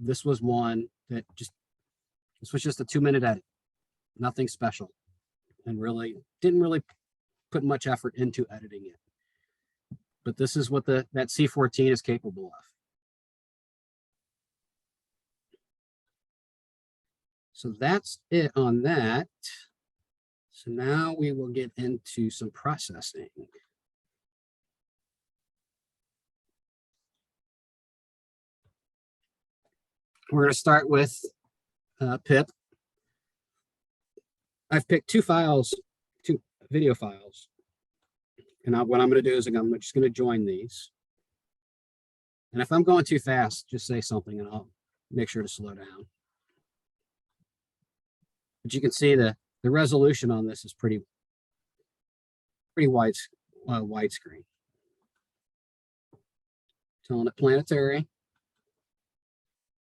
this was one that this was just a 2-minute edit, nothing special, and really didn't really put much effort into editing it. But this is what that C14 is capable of. So that's it on that. So now we will get into some processing. We're going to start with pip. I've picked two video files. And what I'm going to do is I'm just going to join these. And if I'm going too fast, just say something and I'll make sure to slow down. But you can see the resolution on this is pretty widescreen. Telling it planetary.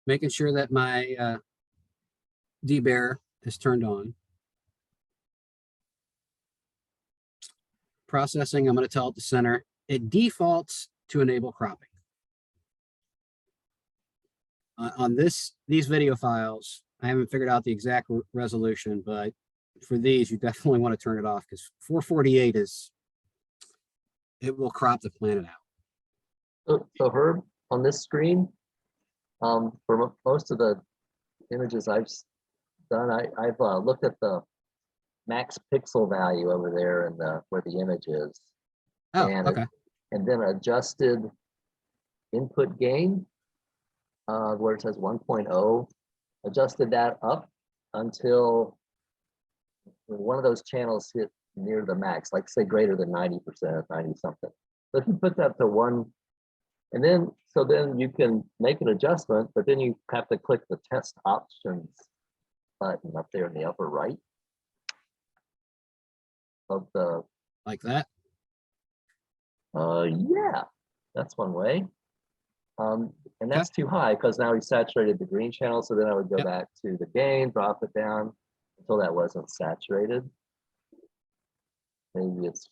Making sure that my debear is turned on. Processing, I'm going to tell it to center. It defaults to enable cropping. On these video files, I haven't figured out the exact resolution, but for these, you definitely want to turn it off because 448 it will crop the planet out. So Herb, on this screen, for most of the images I've done, I've looked at the max pixel value over there and where the image is. Oh, and okay. And then adjusted input gain, where it says 1.0, adjusted that up until one of those channels hit near the max, like say greater than 90%, 90 something. So if you put that to 1, and then you can make an adjustment, but then you have to click the test options button up there in the upper right of the, Like that. yeah, that's one way. And that's too high because now we saturated the green channel. So then I would go back to the gain, drop it down until that wasn't saturated. Maybe it's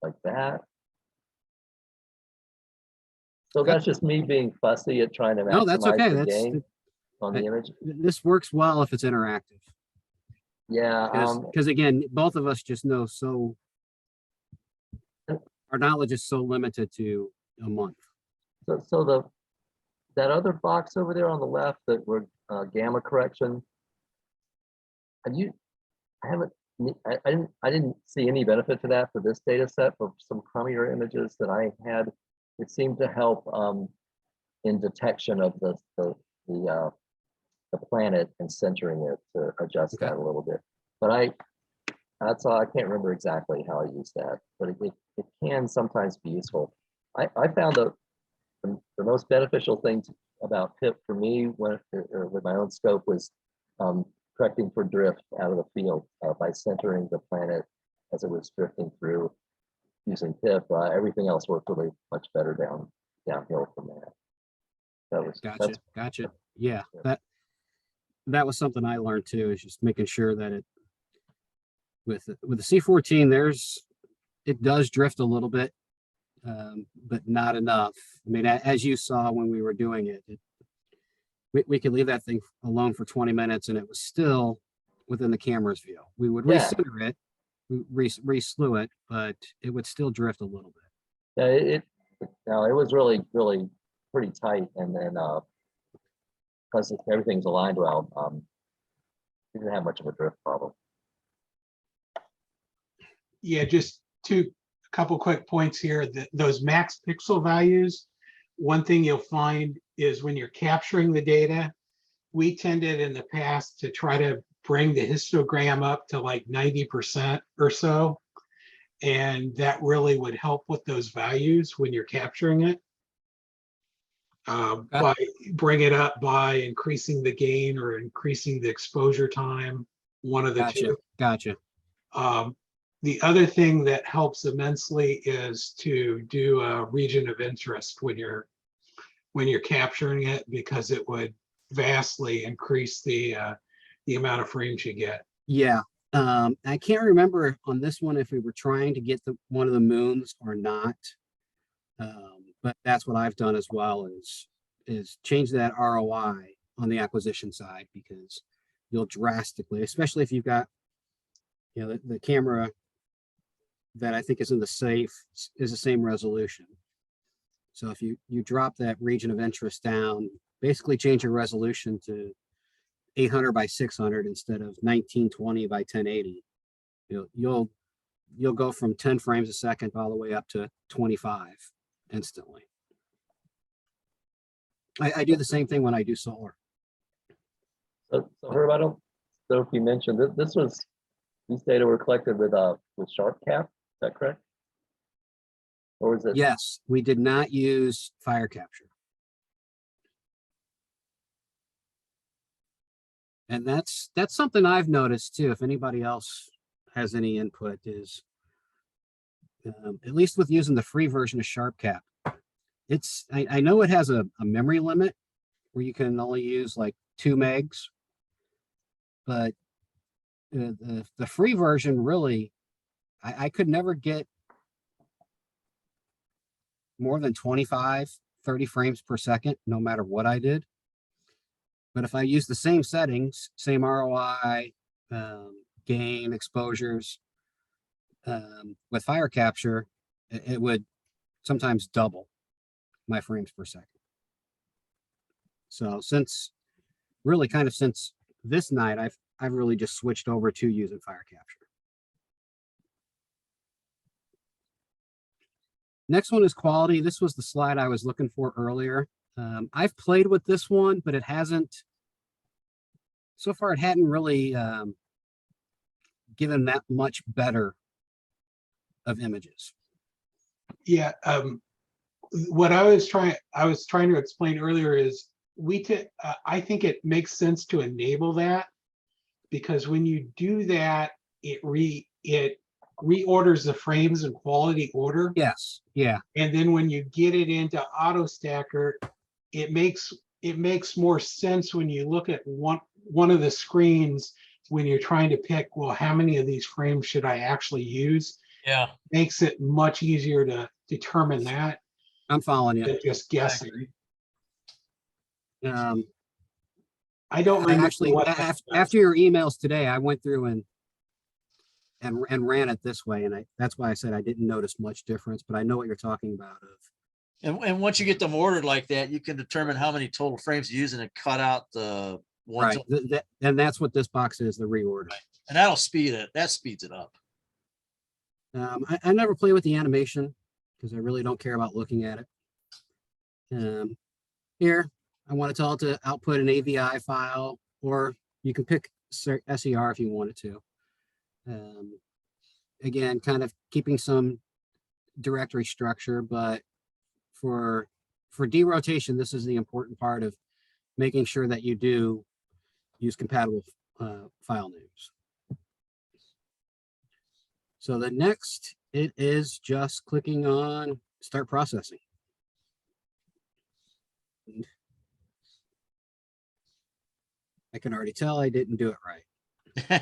like that. So that's just me being fussy at trying to maximize No, that's okay. the gain on the image. This works well if it's interactive. Yeah, Because again, both of us just know so, our knowledge is so limited to a month. so that other box over there on the left that were gamma correction. Have you, I haven't, I didn't see any benefit to that for this data set. For some crummier images that I had, it seemed to help in detection of the planet and centering it to adjust Okay. that a little bit. But that's all. I can't remember exactly how I used that, but it can sometimes be useful. I found the most beneficial thing about PIP for me with my own scope was correcting for drift out of the field by centering the planet as it was drifting through using PIP. Everything else worked really much better downhill from that. Gotcha. Yeah, that was something I learned too, is just making sure that it, with the C14, it does drift a little bit, but not enough. I mean, as you saw when we were doing it, we could leave that thing alone for 20 minutes and it was still within the camera's view. We would Yeah. recenter it, re-slew it, but it would still drift a little bit. Yeah, it was really pretty tight, and then because everything's aligned well, we didn't have much of a drift problem. Yeah, just a couple quick points here. Those max pixel values, one thing you'll find is when you're capturing the data, we tended in the past to try to bring the histogram up to like 90% or so. And that really would help with those values when you're capturing it. By bring it up by increasing the gain or increasing the exposure time, one of the two. Gotcha. The other thing that helps immensely is to do a region of interest when you're capturing it, because it would vastly increase the amount of frames you get. Yeah. I can't remember on this one if we were trying to get one of the moons or not. But that's what I've done as well, is change that ROI on the acquisition side, because you'll drastically, especially if you've got, the camera that I think is in the safe is the same resolution. So if you drop that region of interest down, basically change your resolution to 800 by 600 instead of 1920 by 1080, you'll go from 10 frames a second all the way up to 25 instantly. I do the same thing when I do solar. So Herb, I don't know if you mentioned that these data were collected with sharp cap. Is that correct? Or was it? Yes, we did not use fire capture. And that's something I've noticed too. If anybody else has any input, is at least with using the free version of SharpCap, I know it has a memory limit where you can only use like 2 megs, but the free version really, I could never get more than 25, 30 frames per second, no matter what I did. But if I use the same settings, same ROI, gain, exposures, with fire capture, it would sometimes double my frames per second. So since this night, I've really just switched over to using fire capture. Next one is quality. This was the slide I was looking for earlier. I've played with this one, but so far it hadn't really given that much better of images. Yeah, what I was trying to explain earlier is I think it makes sense to enable that, because when you do that, it reorders the frames in quality order. Yes, yeah. And then when you get it into auto stacker, it makes more sense when you look at one of the screens, when you're trying to pick, well, how many of these frames should I actually use? Yeah. Makes it much easier to determine that I'm following you. than just guessing. I don't I remember actually, what that was. after your emails today, I went through and ran it this way. And that's why I said I didn't notice much difference, but I know what you're talking about of. And once you get them ordered like that, you can determine how many total frames you're using and cut out the ones. Right. And that's what this box is, the reorder. And that'll speed it. That speeds it up. I never play with the animation because I really don't care about looking at it. Here, I want to tell it to output an AVI file, or you can pick SER if you wanted to. Again, kind of keeping some directory structure, but for derotation, this is the important part of making sure that you do use compatible file names. So the next, it is just clicking on start processing. I can already tell I didn't do it right.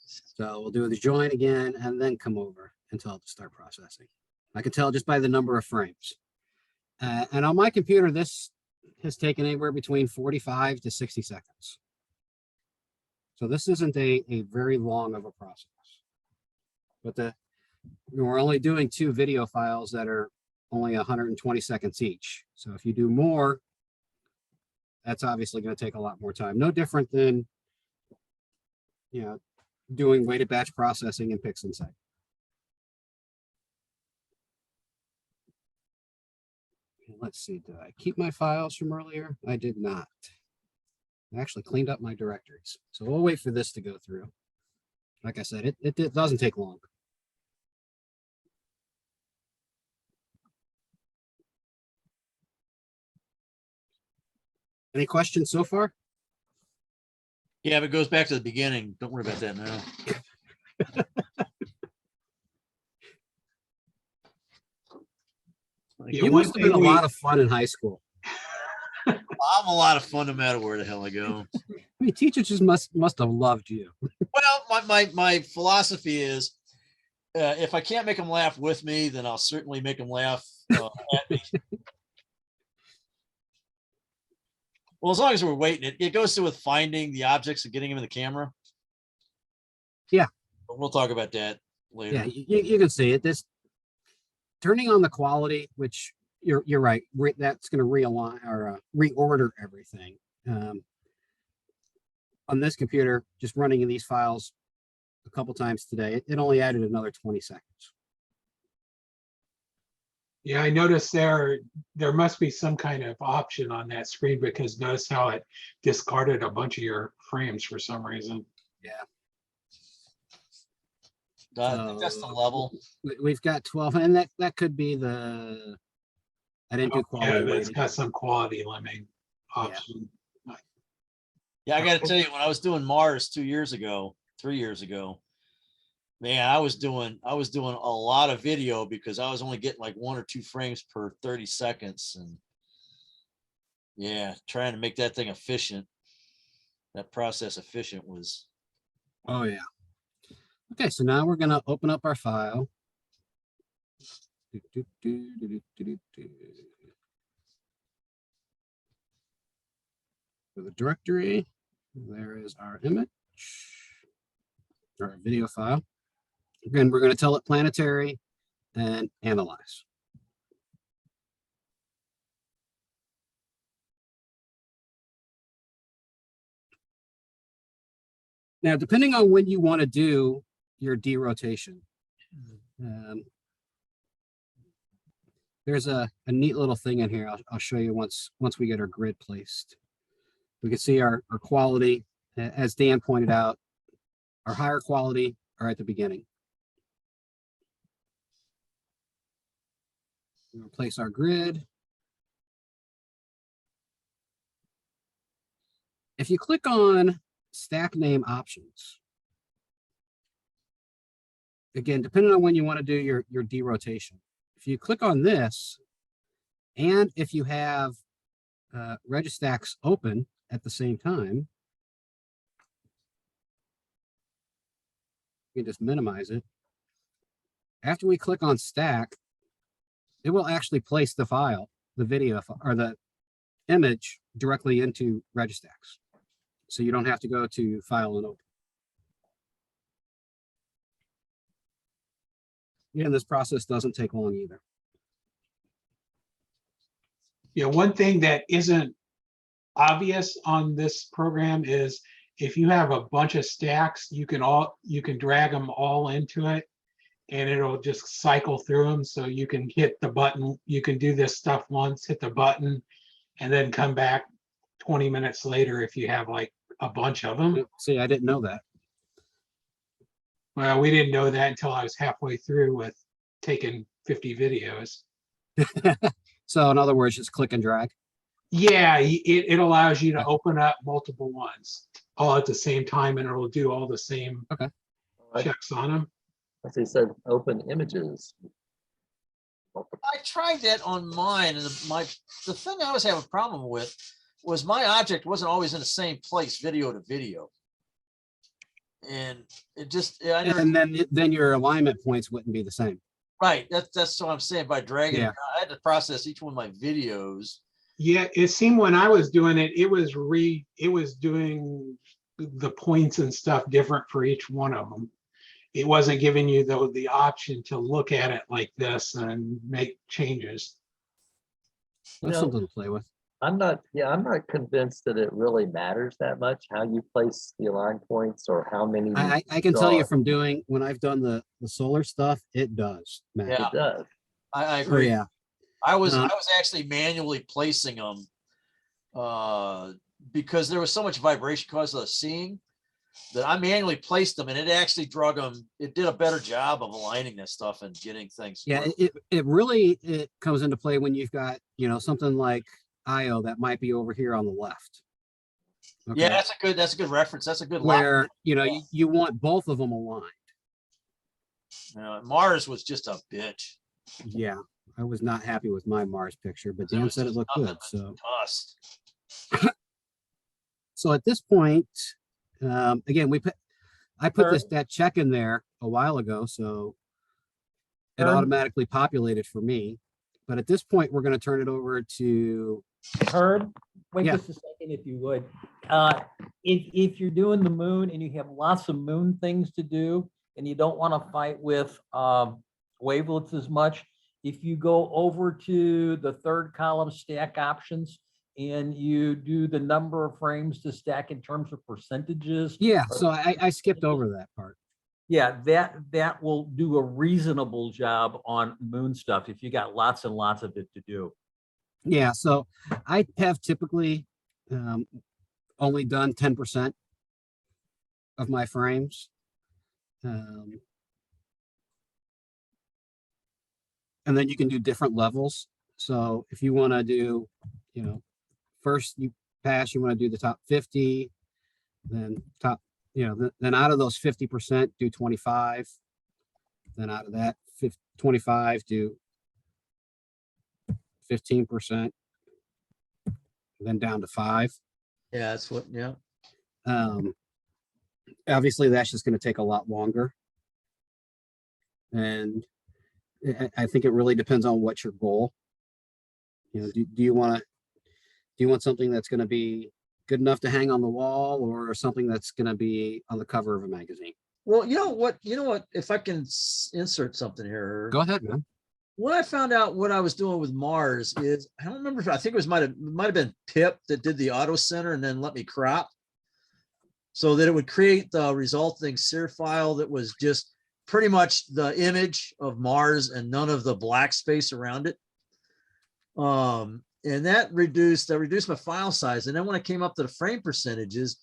So we'll do the join again and then come over and tell it to start processing. I can tell just by the number of frames. And on my computer, this has taken anywhere between 45 to 60 seconds. So this isn't a very long of a process. But we're only doing 2 video files that are only 120 seconds each. So if you do more, that's obviously going to take a lot more time. No different than, doing weighted batch processing in PixInsight. Let's see, did I keep my files from earlier? I did not. I actually cleaned up my directories. So we'll wait for this to go through. Like I said, it doesn't take long. Any questions so far? Yeah, if it goes back to the beginning, don't worry about that now. Yeah, You one must have been a thing lot of fun in high school. I'm a lot of fun no matter where the hell I go. I mean, teachers just must have loved you. Well, my philosophy is, if I can't make them laugh with me, then I'll certainly make them laugh at me. Well, as long as we're waiting, it goes through with finding the objects and getting them in the camera. Yeah. But we'll talk about that later. Yeah, you can see it. This turning on the quality, which you're right. That's going to realign or reorder everything. On this computer, just running in these files a couple times today, it only added another 20 seconds. Yeah, I noticed there must be some kind of option on that screen, because notice how it discarded a bunch of your frames for some reason. Yeah. I think that's the level. We've got 12, and that could be I didn't do quality. Yeah, it's weighting. got some quality limiting option. Yeah, I got to tell you, when I was doing Mars 3 years ago, man, I was doing a lot of video because I was only getting like 1 or 2 frames per 30 seconds, and yeah, trying to make that thing efficient, that process efficient was. Oh yeah. Okay, so now we're going to open up our file. For the directory, there is our image, our video file. Again, we're going to tell it planetary and analyze. Now, depending on when you want to do your derotation, there's a neat little thing in here. I'll show you once we get our grid placed. We can see our quality, as Dan pointed out, our higher quality are at the beginning. We'll place our grid. If you click on stack name options, again, depending on when you want to do your derotation, if you click on this, and if you have Registacks open at the same time, you can just minimize it. After we click on stack, it will actually place the file, the video or the image directly into Registax. So you don't have to go to File and Open. And this process doesn't take long either. Yeah, one thing that isn't obvious on this program is if you have a bunch of stacks, you can drag them all into it and it'll just cycle through them. So you can hit the button, you can do this stuff once, hit the button, and then come back 20 minutes later if you have like a bunch of them. See, I didn't know that. Well, we didn't know that until I was halfway through with taking 50 videos. So in other words, just click and drag. Yeah, it allows you to open up multiple ones all at the same time, and it'll do all the same I checks on them. As they said, open images. I tried that on mine, and the thing I always have a problem with was my object wasn't always in the same place, video to video. And it just, I never, And then your alignment points wouldn't be the same. right, that's what I'm saying, by dragging, Yeah. it, I had to process each one of my videos. Yeah, it seemed when I was doing it, it was doing the points and stuff different for each one of them. It wasn't giving you the option to look at it like this and make changes. You That's know, something to play with. I'm not convinced that it really matters that much, how you place the align points or how many. I can tell you draw. from doing, when I've done the solar stuff, it does matter. Yeah. It does. I Oh, agree. yeah. I was Um, actually manually placing them because there was so much vibration caused of the seeing that I manually placed them, and it actually drug them. It did a better job of aligning that stuff and getting things. Yeah, working. it really, it comes into play when you've got, something like IO that might be over here on the left. Yeah, Okay? that's a good reference. That's a good line. Where, you want both of them aligned. Mars was just a bitch. Yeah, I was not happy with my Mars picture, but It Dan was said it just looked nothing good. but So, dust. so at this point, again, I put Sure. that check in there a while ago, so it Sure. automatically populated for me. But at this point, we're going to turn it over to, Herb, wait Yeah. just a second if you would. If you're doing the moon and you have lots of moon things to do and you don't want to fight with wavelets as much, if you go over to the third column stack options and you do the number of frames to stack in terms of percentages. yeah, so I skipped over that part. Yeah, that will do a reasonable job on moon stuff if you got lots and lots of it to do. Yeah, so I have typically only done 10% of my frames. And then you can do different levels. So if you want to do, first you pass, you want to do the top 50, then then out of those 50%, do 25. Then out of that 25, do 15%, then down to 5. Yeah, that's what. Yeah. Obviously, that's just going to take a lot longer. And I think it really depends on what's your goal. Do you want something that's going to be good enough to hang on the wall, or something that's going to be on the cover of a magazine? Well, you know what? If I can insert something here. Go ahead, man. When I found out what I was doing with Mars is, I don't remember. I think it might have been Pip that did the auto center and then let me crop, so that it would create the resulting SIR file that was just pretty much the image of Mars and none of the black space around it. And that reduced my file size. And then when I came up to the frame percentages,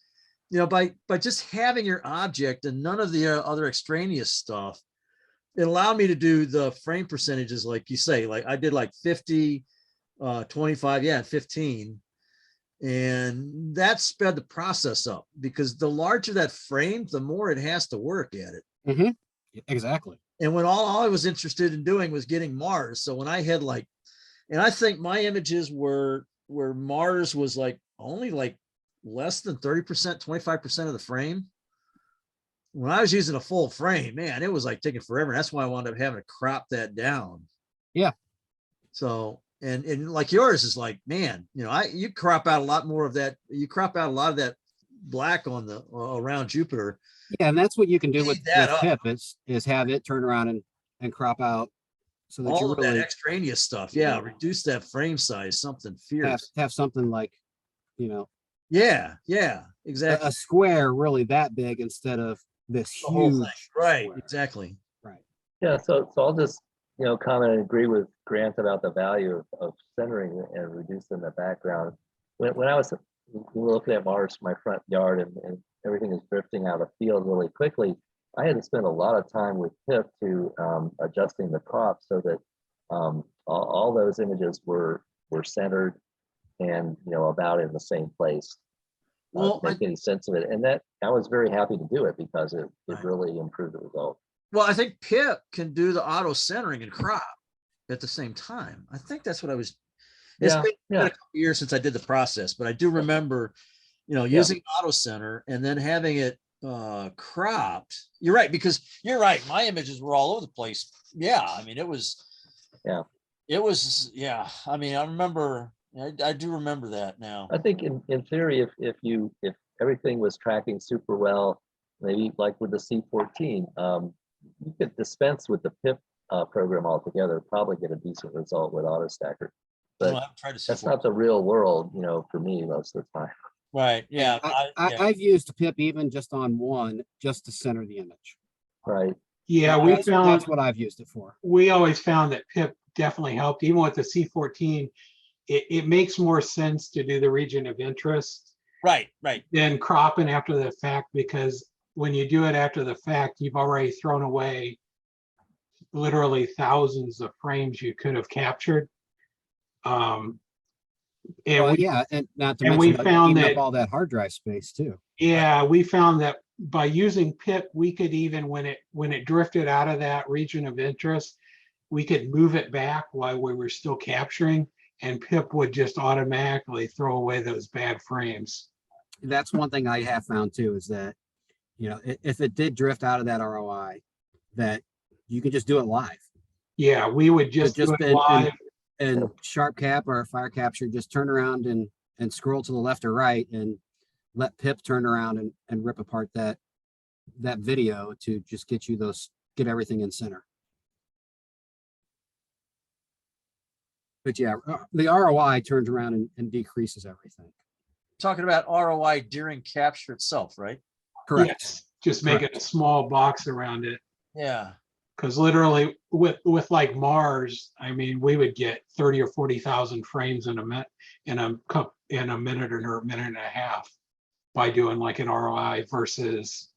by just having your object and none of the other extraneous stuff, it allowed me to do the frame percentages, like you say, like I did like 50, 25, yeah, 15. And that sped the process up, because the larger that frame, the more it has to work at it. Mm-hmm. Exactly. And when all I was interested in doing was getting Mars. So when I had and I think my images were where Mars was only less than 30%, 25% of the frame. When I was using a full frame, man, it was taking forever. And that's why I wound up having to crop that down. Yeah. So And like yours is like, man, you crop out a lot more of that. You crop out a lot of that black on the around Jupiter. Yeah, and that's what you can do with Speed that up. PIP is have it turn around and crop out so that All you of that really extraneous stuff. Yeah. Reduce that frame size, something fierce. have something like, Yeah. Yeah. a Exactly. square really that big instead of this The whole thing. huge Right. square. Exactly. Right. Yeah, so I'll just, comment and agree with Grant about the value of centering and reducing the background. When I was looking at Mars, my front yard, and everything is drifting out of field really quickly, I had to spend a lot of time with PIP to adjusting the crop so that all those images were centered and about in the same place. Well, Make any sense of it, and that I was very happy to do it because it Right. really improved the result. Well, I think Pip can do the auto centering and crop at the same time. I think that's what I was. It's Yeah, been yeah. a couple years since I did the process, but I do remember, using auto center and then having it cropped. You're right, because you're right. My images were all over the place. Yeah, I mean, it was. Yeah. It was. Yeah, I mean, I remember. I do remember that now. I think in theory, if everything was tracking super well, maybe like with the C14, you could dispense with the PIP program altogether, probably get a decent result with AutoStacker. But I've tried to that's not the real world, for me most of the time. Right. Yeah. I've used PIP even just on one, just to center the image. Right. Yeah, That's what I've used it for. we always found that PIP definitely helped, even with the C14. It makes more sense to do the region of interest Right. Right. than cropping after the fact, because when you do it after the fact, you've already thrown away literally thousands of frames you could have captured. And Yeah, and not to and we mention found eating up that- all that hard drive space too. yeah, we found that by using PIP, we could even, when it drifted out of that region of interest, we could move it back while we were still capturing, and PIP would just automatically throw away those bad frames. That's one thing I have found too, is that, if it did drift out of that ROI, that you can just do it live. Yeah, we would just do it live. And Sharp Cap or Fire Capture, just turn around and scroll to the left or right and let PIP turn around and rip apart that video to just get everything in center. But yeah, the ROI turns around and decreases everything. Talking about ROI during capture itself, right? Correct. Yes, just make it a small box around it. Yeah. Because literally with like Mars, I mean, we would get 30 or 40,000 frames in a minute or a minute and a half by doing like an ROI versus.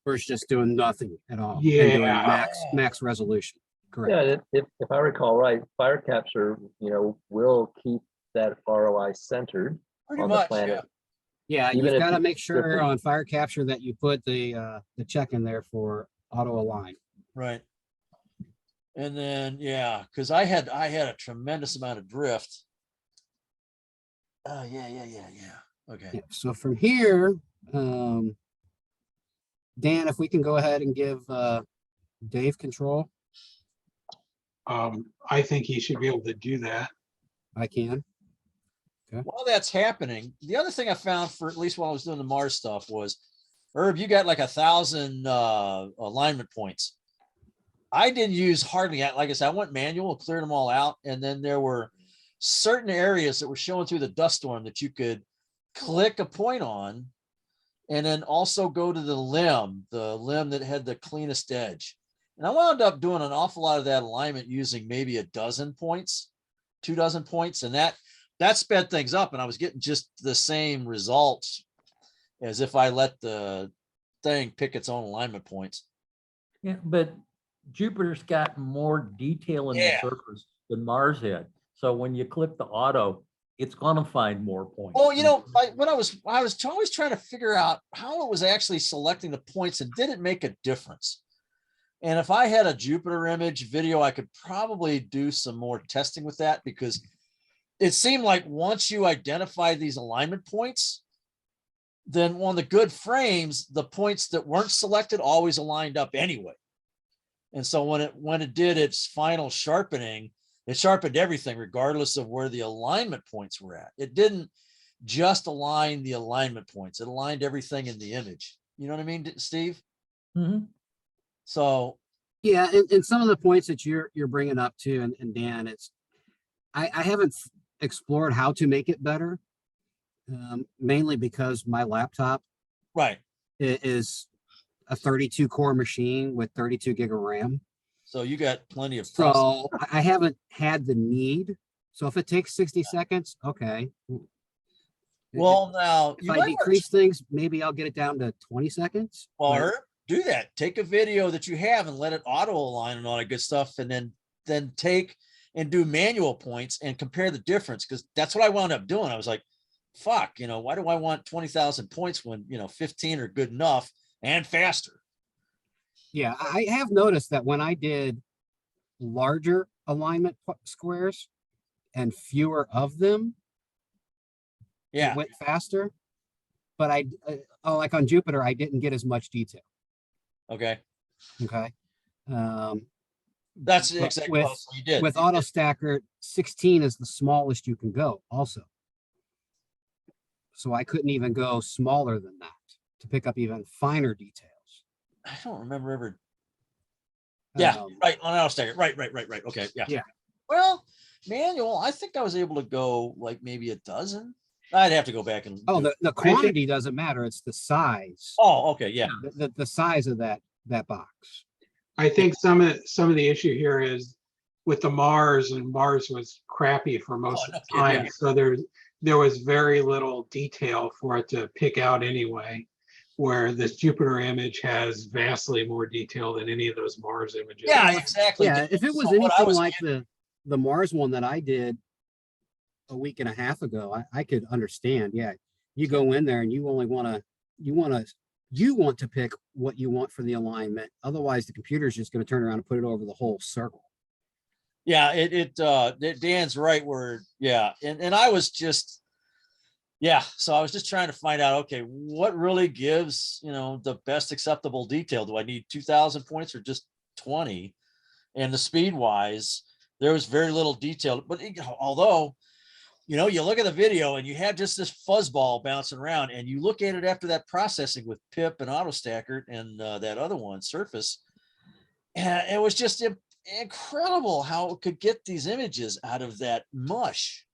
Versus just doing nothing at all. Yeah. And doing max resolution. Correct. Yeah, if I recall right, Fire Capture, will keep that ROI centered Pretty on much. the planet. Yeah, Even you've if got to it's make sure different. on Fire Capture that you put the check in there for auto align. Right. And then, yeah, because I had a tremendous amount of drift. Oh, yeah. Okay. Yeah, so from here, Dan, if we can go ahead and give Dave control, I think he should be able to do that. I can. While that's happening, the other thing I found, for at least while I was doing the Mars stuff, was, Herb, you got like 1,000 alignment points. I didn't use hardly, like I said, I went manual and cleared them all out. And then there were certain areas that were showing through the dust storm that you could click a point on, and then also go to the limb that had the cleanest edge. And I wound up doing an awful lot of that alignment using maybe 24 points, and that sped things up, and I was getting just the same results as if I let the thing pick its own alignment points. Yeah, but Jupiter's got more detail in the surface than Mars had. So when you click the auto, it's going to find more points. Well, I was always trying to figure out how it was actually selecting the points, and did it make a difference? And if I had a Jupiter image video, I could probably do some more testing with that, because it seemed like once you identify these alignment points, then on the good frames, the points that weren't selected always aligned up anyway. And so when it did its final sharpening, It sharpened everything regardless of where the alignment points were at. It didn't just align the alignment points. It aligned everything in the image. You know what I mean, Steve? Mhm. So Yeah, and some of the points that you're bringing up too, and Dan, it's I haven't explored how to make it better, mainly because my laptop right. is a 32 core machine with 32 gig of RAM. So you got plenty of process. So I haven't had the need. So if it takes 60 seconds, okay. Well, now If you I might want to decrease things, maybe I'll get it down to 20 seconds. but- or do that. Take a video that you have and let it auto align and all that good stuff, and then take and do manual points and compare the difference, because that's what I wound up doing. I was like, fuck, why do I want 20,000 points when 15 are good enough and faster? Yeah, I have noticed that when I did larger alignment squares and fewer of them, Yeah. it went faster. But like on Jupiter, I didn't get as much detail. Okay. Okay. That's But exactly what you did. with Auto Stacker, 16 is the smallest you can go also. So I couldn't even go smaller than that to pick up even finer details. I don't remember ever. Yeah, Um, right. On Auto Stacker. Right. Okay. Yeah. Yeah. Well, manual, I think I was able to go like maybe a dozen. I'd have to go back and Oh, do- the quantity doesn't matter. It's the size. Oh, okay, yeah. The size of that box. I think some of the issue here is with the Mars, and Mars was crappy for most no of the kidding, time. yeah. So there was very little detail for it to pick out anyway, where this Jupiter image has vastly more detail than any of those Mars images. Yeah, exactly. Yeah, if it was So what I anything was like the Mars one that I did a week and a half ago, I could understand. Yeah, you go in there and you only want to pick what you want for the alignment. Otherwise, the computer is just going to turn around and put it over the whole circle. Yeah, Dan's right where, yeah. And I was just, yeah. So I was just trying to find out, okay, what really gives, the best acceptable detail? Do I need 2,000 points or just 20? And the speed wise, there was very little detail, but although, you look at the video and you have just this fuzzball bouncing around, and you look at it after that processing with Pip and Auto Stacker and that other one, Surface, and it was just incredible how it could get these images out of that mush.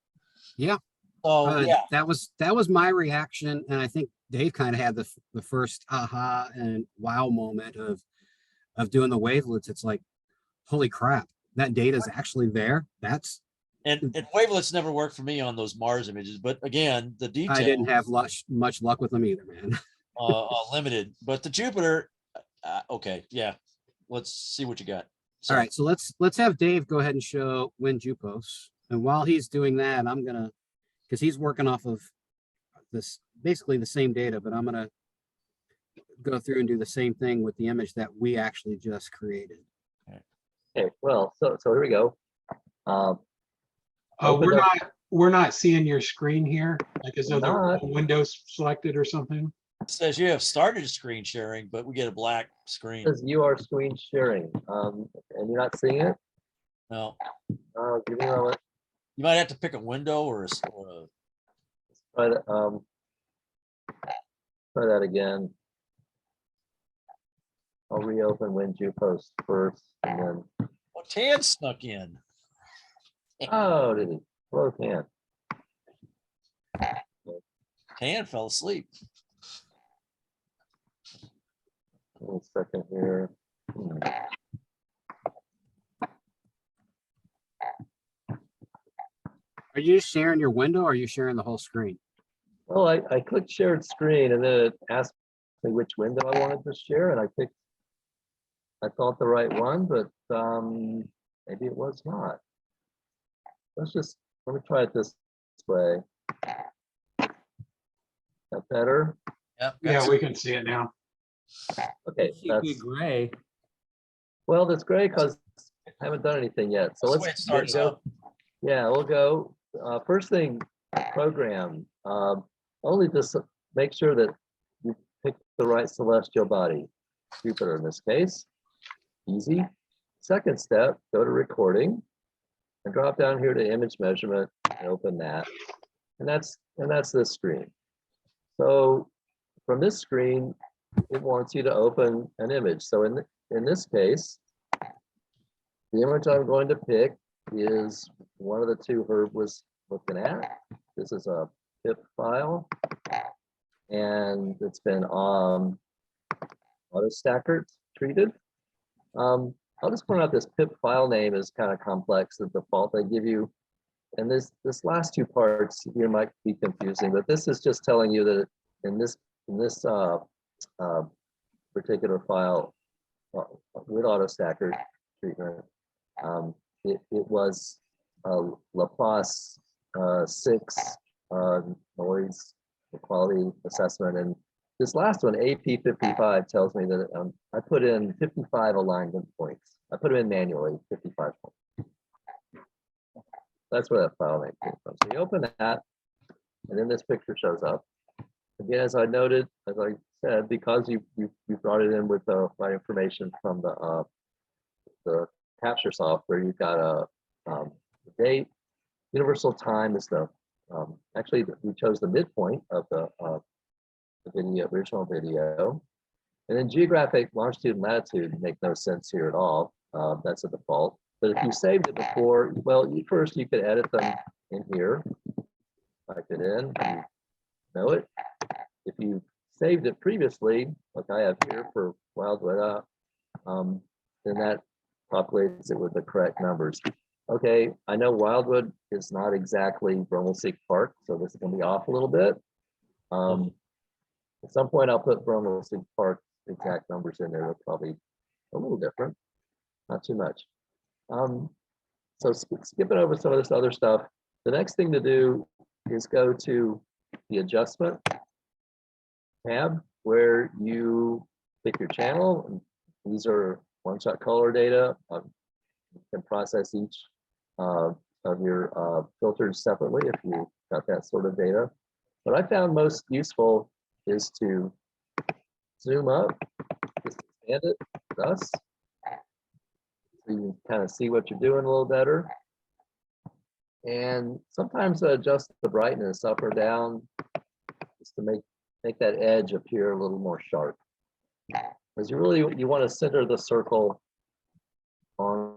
Yeah. Oh, yeah. That was my reaction, and I think Dave kind of had the first aha and wow moment of doing the wavelets. It's like, holy crap, that data is actually there. And wavelets never worked for me on those Mars images, but again, the detail I didn't have much luck with them either, man. limited. But the Jupiter, okay, yeah. Let's see what you got. All right, so let's have Dave go ahead and show WinJupos, and while he's doing that, I'm gonna, because he's working off of this basically the same data, but I'm gonna go through and do the same thing with the image that we actually just created. Okay, well, so here we go. We're Open up- we're not seeing your screen here, like is there Not. Windows selected or something? It says you have started screen sharing, but we get a black screen. Says you are screen sharing, and you're not seeing it. No, Give me a moment. you might have to pick a window or a Try that. Try that again. I'll reopen WinJupos first, and then. oh, Tan snuck in. Oh, did he? Hello, Tan. Tan fell asleep. 1 second here. Are you sharing your window, or are you sharing the whole screen? Well, I clicked shared screen, and then it asked me which window I wanted to share, and I thought the right one, but maybe it was not. Let me try it this way. That better? Yep. Yeah, we can see it now. Okay, See good gray. well, that's great because I haven't done anything yet. So That's the way it let's starts go. out. Yeah, we'll go. First thing, program. Only just make sure that you pick the right celestial body. Jupiter in this case. Easy. Second step, go to recording. and drop down here to image measurement and open that. And that's this screen. So from this screen, it wants you to open an image. So in this case, the image I'm going to pick is one of the two Herb was looking at. This is a PIP file, and it's been auto stacker treated. I'll just point out this PIP file name is kind of complex. The default they give you, and this last two parts here might be confusing, but this is just telling you that in this particular file with auto stacker treatment, it was Laplace 6 noise quality assessment, and this last one, AP55, tells me that I put in 55 alignment points. I put them in manually, 55 points. That's where that file name came from. So you open that, and then this picture shows up. Again, as I noted, as I said, because you brought it in with the right information from the capture software, you've got a date. Universal time is the actually we chose the midpoint of the video, original video, and then geographic longitude and latitude make no sense here at all. That's a default. But if you saved it before, well, first you could edit them in here, type it in, you know it. If you saved it previously, like I have here for Wildwood, then that populates it with the correct numbers. Okay, I know Wildwood is not exactly Bromley Park, so this is going to be off a little bit. At some point, I'll put Bromley Park exact numbers in there. They're probably a little different, not too much. So skipping over some of this other stuff, the next thing to do is go to the adjustment tab where you pick your channel. These are one-shot color data. You can process each of your filters separately if you got that sort of data. What I found most useful is to zoom up, just expand it, thus, so you can kind of see what you're doing a little better. And sometimes adjust the brightness up or down just to make that edge appear a little more sharp. Because you want to center the circle on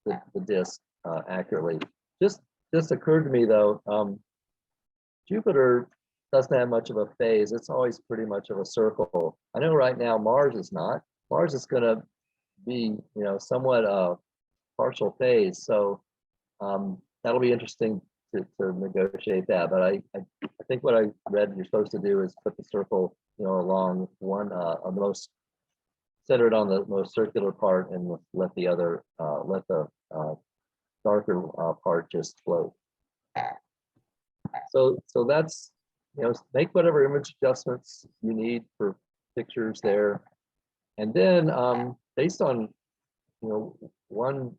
the disc accurately. This occurred to me though, Jupiter doesn't have much of a phase. It's always pretty much of a circle. I know right now Mars is not. Mars is going to be, somewhat partial phase. So that'll be interesting to negotiate that. But I think what I read you're supposed to do is put the circle, along one on the most centered on the most circular part, and let the other let the darker part just float. So that's, make whatever image adjustments you need for pictures there, and then based on one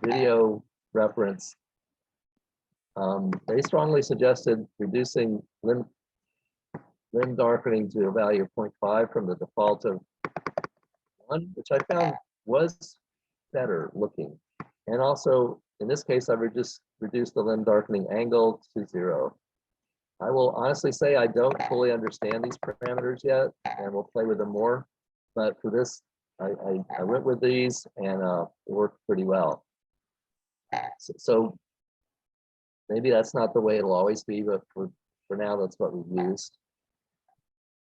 video reference, they strongly suggested reducing limb darkening to a value of 0.5 from the default of 1, which I found was better looking. And also, in this case, I've just reduced the limb darkening angle to 0. I will honestly say I don't fully understand these parameters yet, and we'll play with them more. But for this, I went with these, and it worked pretty well. So maybe that's not the way it'll always be, but for now, that's what we've used.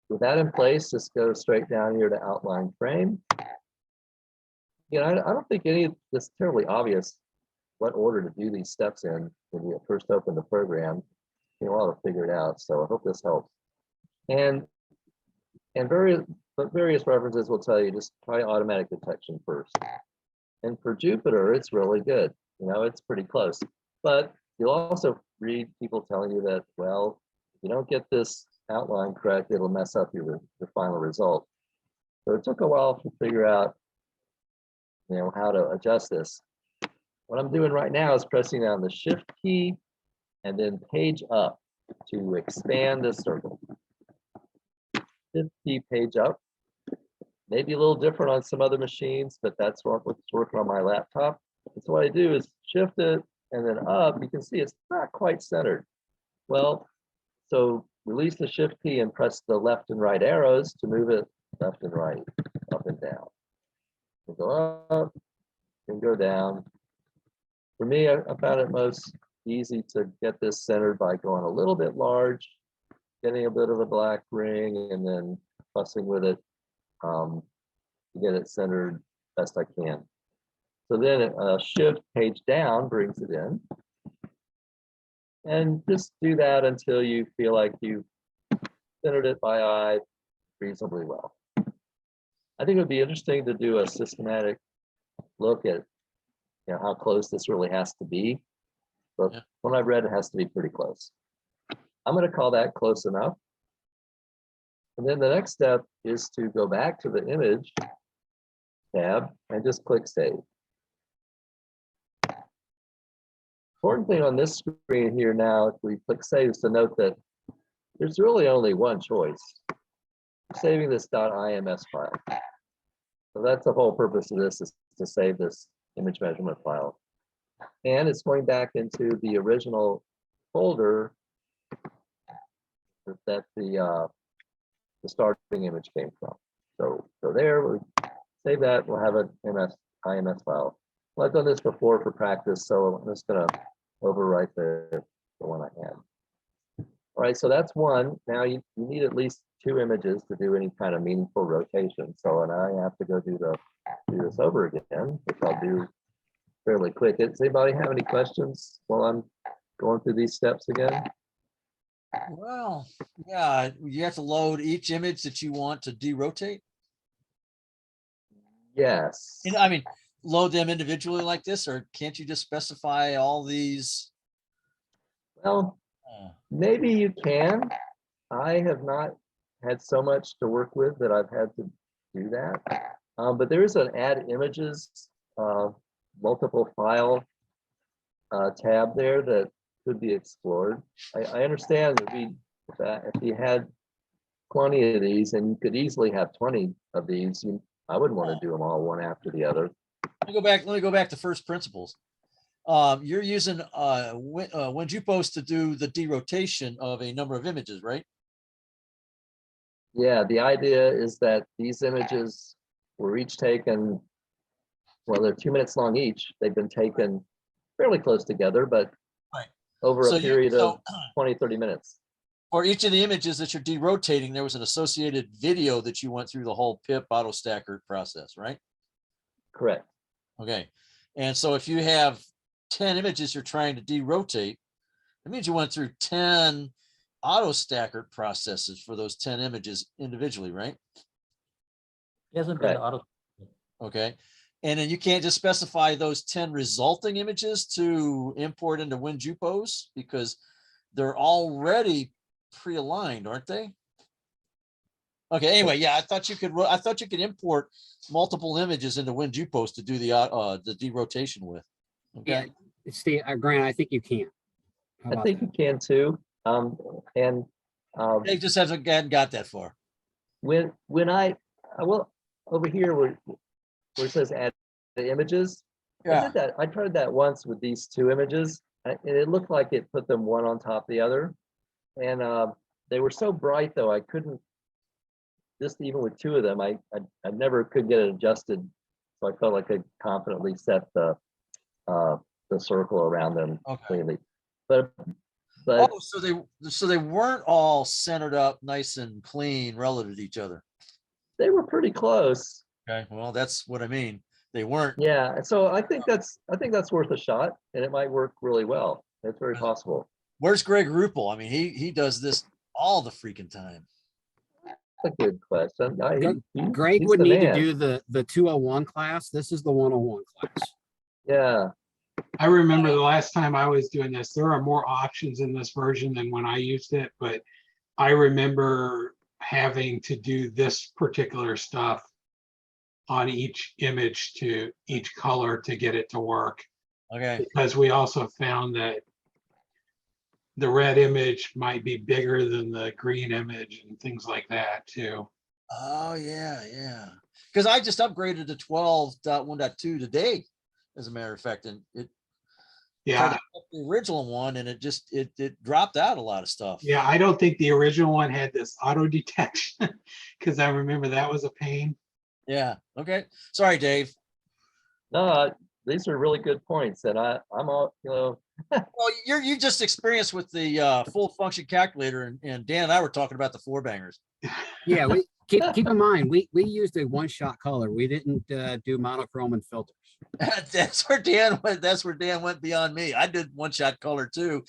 With that in place, just go straight down here to outline frame. I don't think any of this is terribly obvious what order to do these steps in when you first open the program. You'll all have to figure it out. So I hope this helps. And various references will tell you just try automatic detection first. And for Jupiter, it's really good. It's pretty close. But you'll also read people telling you that, well, if you don't get this outline correct, it'll mess up your final result. So it took a while to figure out, how to adjust this. What I'm doing right now is pressing down the Shift key and then page up to expand the circle. Shift key, page up. Maybe a little different on some other machines, but that's what's working on my laptop. It's So what I do is shift it and then up. You can see it's not quite centered. Well, so release the shift key and press the left and right arrows to move it left and right, up and down. We'll go up and go down. For me, I found it most easy to get this centered by going a little bit large, getting a bit of a black ring, and then fussing with it to get it centered best I can. So then shift page down brings it in. And just do that until you feel like you've centered it by eye reasonably well. I think it would be interesting to do a systematic look at how close this really has to be. But Yeah. when I read, it has to be pretty close. I'm going to call that close enough. And then the next step is to go back to the image tab and just click save. Important thing on this screen here now, if we click save, is to note that there's really only one choice. Saving this .ims file. So that's the whole purpose of this, is to save this image measurement file. And it's going back into the original folder that the starting image came from. So there, we save that, we'll have an IMS file. Well, I've done this before for practice, so I'm just gonna overwrite the one I had. All right, so that's one. Now you need at least 2 images to do any kind of meaningful rotation. So, and I have to go do this over again, which I'll do fairly quick. Does anybody have any questions while I'm going through these steps again? Well, yeah, you have to load each image that you want to derotate. Yes. I mean, load them individually like this, or can't you just specify all these? Well, maybe you can. I have not had so much to work with that I've had to do that. But there is an add images multiple file tab there that could be explored. I understand that if you had 20 of these, and you could easily have 20 of these, I wouldn't want to do them all one after the other. Let me go back to first principles. You're using WinJupos to do the derotation of a number of images, right? Yeah, the idea is that these images were each taken, well, they're 2 minutes long each. They've been taken fairly close together, but Right. over So a period so of 20, 30 minutes. for each of the images that you're derotating, there was an associated video that you went through the whole pip auto stacker process, right? Correct. Okay. And so if you have 10 images you're trying to derotate, it means you went through 10 auto stacker processes for those 10 images individually, right? It hasn't been Correct. auto. Okay. And then you can't just specify those 10 resulting images to import into WinJupos because they're already pre-aligned, aren't they? Okay, anyway, yeah, I thought you could import multiple images into WinJupos to do the derotation with. Yeah, Okay. Steve, Grant, I think you can. How I about think that? you can too. They just haven't got that far. When I will over here where it says add the images, I Yeah. did that. I tried that once with these 2 images, and it looked like it put them one on top of the other. And they were so bright though, I couldn't, just even with 2 of them, I never could get it adjusted. So I felt like I confidently set the circle around them Okay. cleanly. But Oh, so they weren't all centered up nice and clean relative to each other. they were pretty close. Okay. Well, that's what I mean. They weren't. Yeah, and so I think that's worth a shot, and it might work really well. It's very possible. Where's Greg Ruppel? I mean, he does this all the freaking time. That's a good question. Greg He's would the need to man. do the 201 class. This is the 101 class. Yeah, I remember the last time I was doing this, there are more options in this version than when I used it, but I remember having to do this particular stuff on each image to each color to get it to work. Okay. Because we also found that the red image might be bigger than the green image and things like that too. Oh yeah, yeah. Because I just upgraded to 12.1.2 today, as a matter of fact, and it Yeah, tried to pick the original one, and it dropped out a lot of stuff. yeah, I don't think the original one had this auto detection because I remember that was a pain. Yeah. Okay. Sorry, Dave. No, these are really good points, and I'm all, Well, you just experienced with the full function calculator, and Dan and I were talking about the four bangers. Yeah, we keep in mind, we used a one-shot color. We didn't do monochrome and filters. That's where Dan went. That's where Dan went beyond me. I did one shot color too.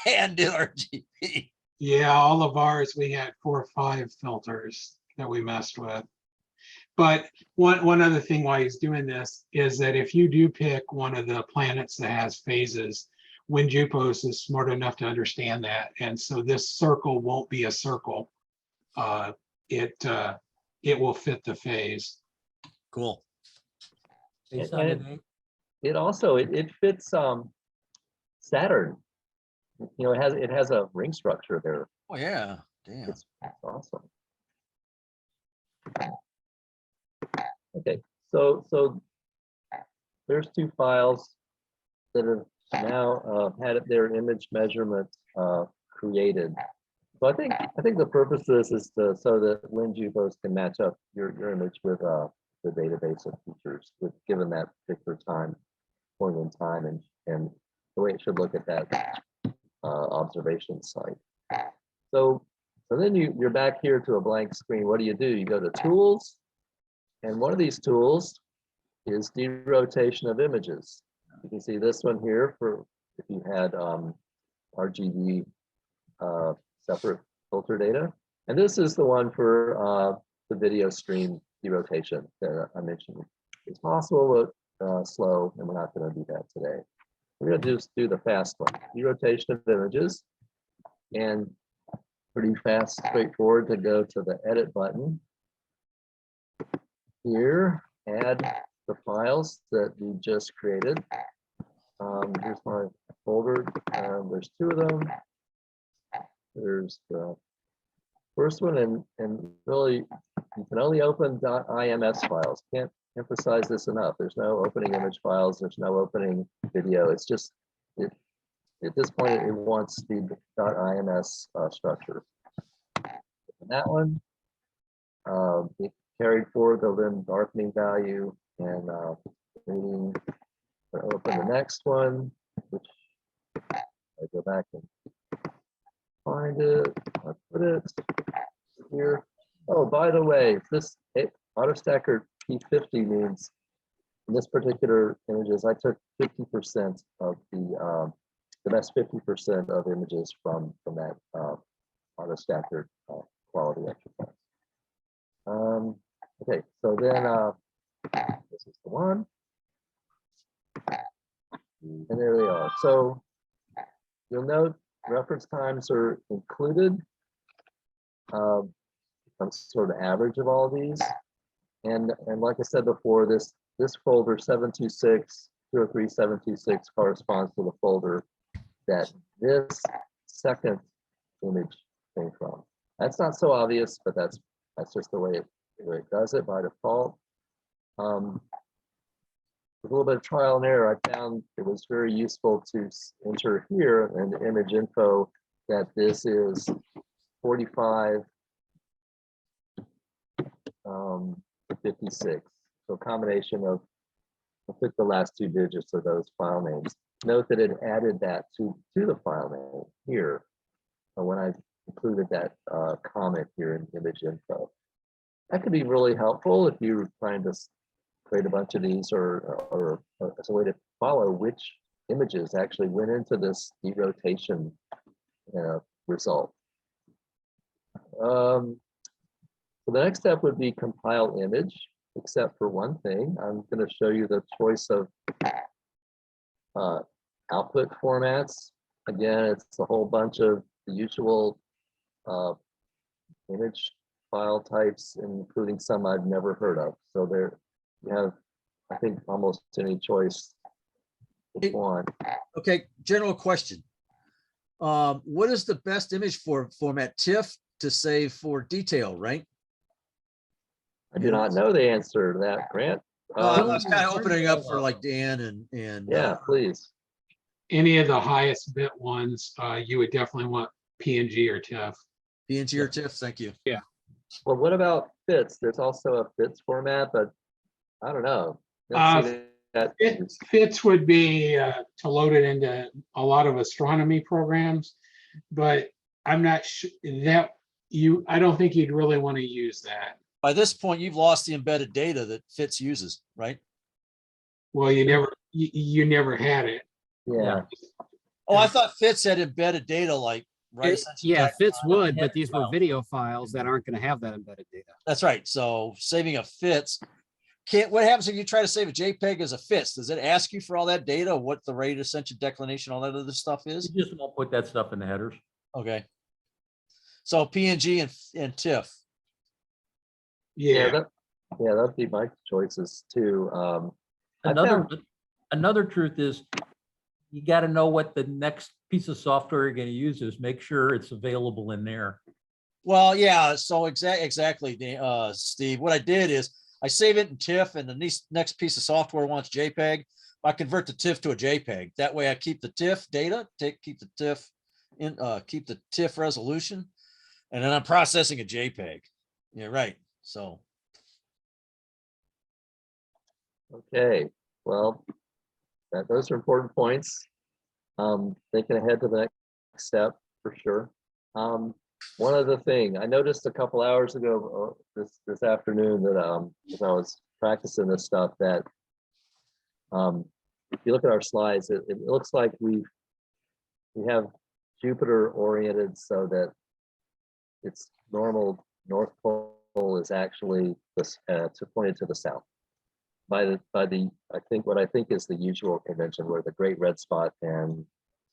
Dan did RGB. Yeah, all of ours, we had 4 or 5 filters that we messed with. But one other thing while he's doing this is that if you do pick one of the planets that has phases, WinJupos is smart enough to understand that. And so this circle won't be a circle. It will fit the phase. Cool. Based on the And date. it also, it fits Saturn. It has a ring structure there. Oh yeah. Damn. It's awesome. Okay, so there's 2 files that have now had their image measurement created. So I think the purpose of this is so that WinJupos can match up your image with the database of features given that particular point in time and the way it should look at that observation site. So then you're back here to a blank screen. What do? You go to Tools, and one of these tools is derotation of images. You can see this one here for if you had RGB separate filter data. And this is the one for the video stream derotation that I mentioned. It's possible, but slow, and we're not going to do that today. We're going to just do the fast one, derotation of images. And pretty fast, straightforward to go to the edit button. Here, add the files that we just created. Here's my folder. There's 2 of them. There's the first one, and really, you can only open .ims files. Can't emphasize this enough. There's no opening image files. There's no opening video. It's just, at this point, it wants the .ims structure. And that one, it carried forward the limb darkening value, and open the next one, which I go back and find it. I put it here. Oh, by the way, this AutoStacker P50 means in this particular images, I took 50% of the best 50% of images from that AutoStacker quality exercise. Okay, so then this is the one. And there they are. So you'll note reference times are included. Some sort of average of all these. And like I said before, this folder 726.03.726 corresponds to the folder that this second image came from. That's not so obvious, but that's just the way it does it by default. With a little bit of trial and error, I found it was very useful to enter here in the image info that this is 45 56. So a combination of, I'll pick the last 2 digits of those file names. Note that it added that to the file name here when I included that comment here in image info. That could be really helpful if you're trying to create a bunch of these or as a way to follow which images actually went into this derotation result. So the next step would be compile image, except for one thing. I'm going to show you the choice of output formats. Again, it's a whole bunch of the usual image file types, including some I've never heard of. So there you have, I think, almost any choice if you want. Okay, general question. What is the best image format, TIFF, to save for detail, right? I do not know the answer to that, Grant. I Um, was kind of opening up for like Dan and Yeah, please. Any of the highest bit ones, you would definitely want PNG or TIFF. PNG or TIFF. Thank you. Well, what about FITS? There's also a FITS format, but I don't know. Don't see that. Fits would be to load it into a lot of astronomy programs, but I'm not sure that I don't think you'd really want to use that. By this point, you've lost the embedded data that FITS uses, right? Well, you never had it. Yeah, Oh, I thought FITS had embedded data like right. ascension Yeah, tech. fits would, but these were video files that aren't going to have that embedded data. That's right. So saving a FITS. What happens if you try to save a JPEG as a FITS? Does it ask you for all that data, what the rate, ascension, declination, all that other stuff is? You just won't put that stuff in the headers. Okay. So PNG and TIFF. Yeah. that'd be my choices too. I Another truth is you got to know what the next piece of software you're going to use is. Make sure it's available in there. Well, yeah. So exactly, Steve. What I did is I save it in TIFF, and the next piece of software wants JPEG. I convert the TIFF to a JPEG. That way, I keep the TIFF data, keep the TIFF resolution, and then I'm processing a JPEG. Yeah, right. So Okay, well, those are important points. Thinking ahead to the next step for sure. One other thing, I noticed a couple hours ago, this afternoon, that as I was practicing this stuff, that if you look at our slides, it looks like we have Jupiter oriented so that its normal North Pole is actually pointed to the south. By the what I think is the usual convention, where the Great Red Spot and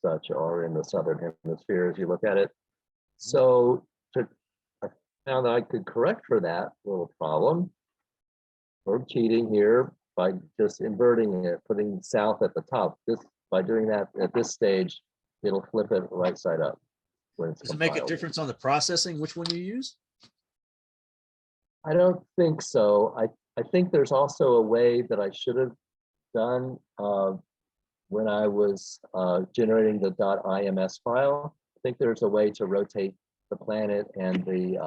such are in the southern hemisphere as you look at it. So I found that I could correct for that little problem or cheating here by just inverting it, putting south at the top. By doing that at this stage, it'll flip it right side up when it's does it make a compiled. difference on the processing? Which one you use? I don't think so. I think there's also a way that I should have done when I was generating the .ims file. I think there's a way to rotate the planet and the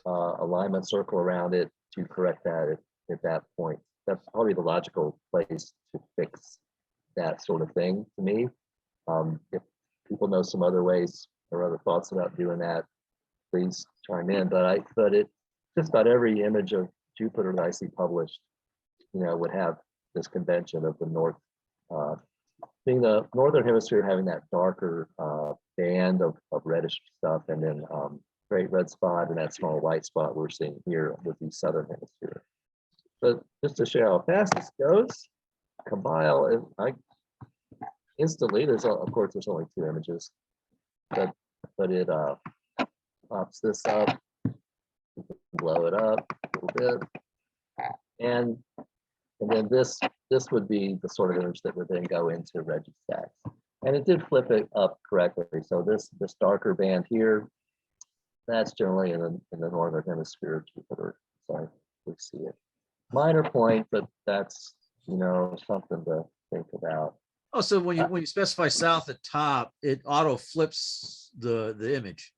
alignment circle around it to correct that at that point. That's probably the logical place to fix that sort of thing to me. If people know some other ways or other thoughts about doing that, please chime in. But just about every image of Jupiter that I see published, would have this convention of the north, being the northern hemisphere having that darker band of reddish stuff, and then Great Red Spot and that small white spot we're seeing here with the southern hemisphere. But just to show how fast this goes, compile, instantly, of course there's only 2 images, but it pops this up, blow it up a little bit, and then this would be the sort of image that would then go into Registax, and it did flip it up correctly. So this darker band here, that's generally in the northern hemisphere of Jupiter. So we see it. Minor point, but that's something to think about. Oh, so when you specify south at top, it auto flips the image.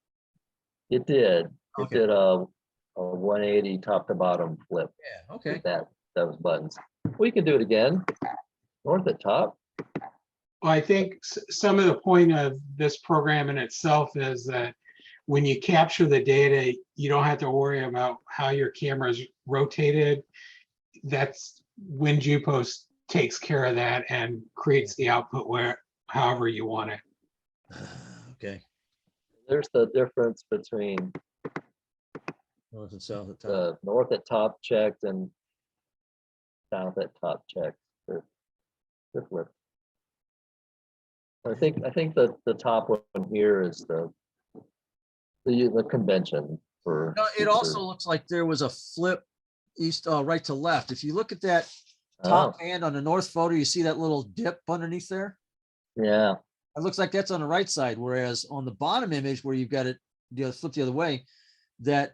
It did. Okay. It did a 180 top to bottom flip. Yeah. Okay. With those buttons. We can do it again. North at top. Well, I think some of the point of this program in itself is that when you capture the data, you don't have to worry about how your camera is rotated. That's WinJupos takes care of that and creates the output however you want it. Okay. There's the difference between North and south at top. the north at top checked and south at top checked. They're flipped. I think the top one here is the convention for. No, it also looks like there was a flip east, right to left. If you look at that top band on the north photo, you see that little dip underneath there. Yeah. It looks like that's on the right side, whereas on the bottom image where you've got it flipped the other way, that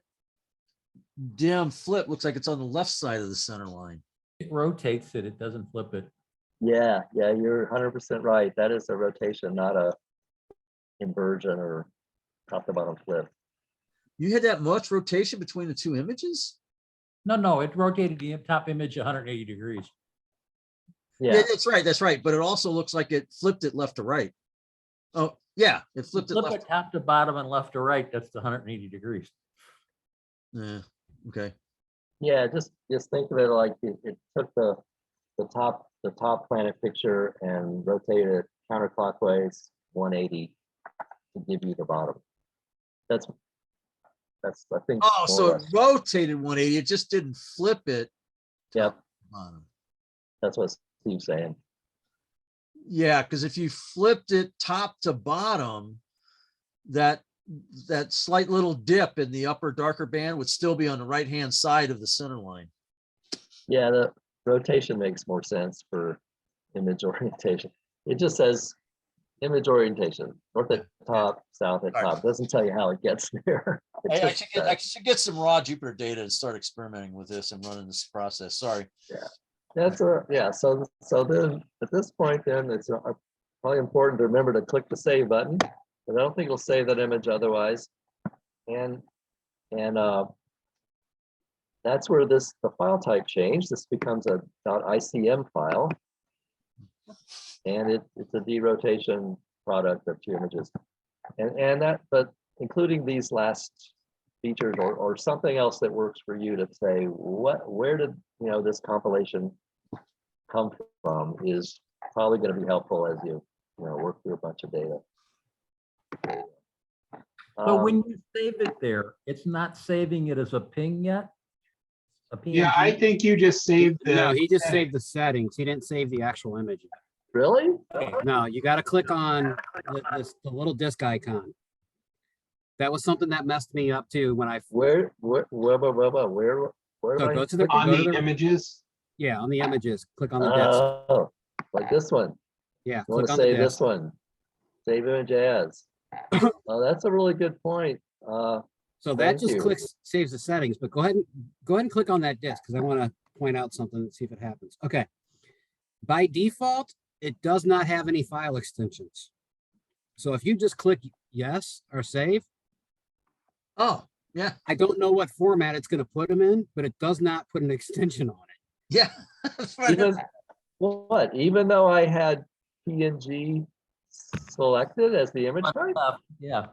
dim flip looks like it's on the left side of the center line. It rotates it, it doesn't flip it. Yeah, you're 100% right. That is a rotation, not a inversion or top to bottom flip. You had that much rotation between the two images? No, it rotated the top image 180 degrees. Yeah, That's right. But it also looks like it flipped it left to right. Oh, yeah, it flipped it Flip left. it top to bottom and left to right, that's the 180 degrees. Yeah, okay. yeah. Just think of it like it took the top planet picture and rotated it counterclockwise 180 to give you the bottom. That's I think. Oh, more so or it less. rotated 180. It just didn't flip it. Yep, Bottom. that's what Steve's saying. Yeah, because if you flipped it top to bottom, that slight little dip in the upper darker band would still be on the right-hand side of the center line. Yeah, the rotation makes more sense for image orientation. It just says image orientation, north at top, south at All right. top. Doesn't tell you how it gets there. It I just should get some raw Jupyter data and start experimenting with this and running this process. Sorry. yeah. So then at this point, then it's probably important to remember to click the save button. But I don't think it'll save that image otherwise. And that's where the file type changed. This becomes a .icm file, and it's a derotation product of two images. But including these last features or something else that works for you to say where did this compilation come from is probably going to be helpful as you work through a bunch of data. So when you save it there, it's not saving it as a ping yet? A PNG? Yeah, I think you just saved the. No, he just saved the settings. He didn't save the actual image. Really? No, you got to click on the little disk icon. That was something that messed me up too when I Where so am I go to the On go to the the images. yeah on the images. Click on the disk. Oh, like this one. Yeah, You want click to on the save disk. this one. Save image as. Oh, that's a really good point. So that Thank just you. saves the settings. But go ahead and click on that disk because I want to point out something and see if it happens. Okay. By default, it does not have any file extensions. So if you just click yes or save, Oh, yeah, I don't know what format it's going to put them in, but it does not put an extension on it. yeah. Even though I had PNG selected as the image type? Yeah.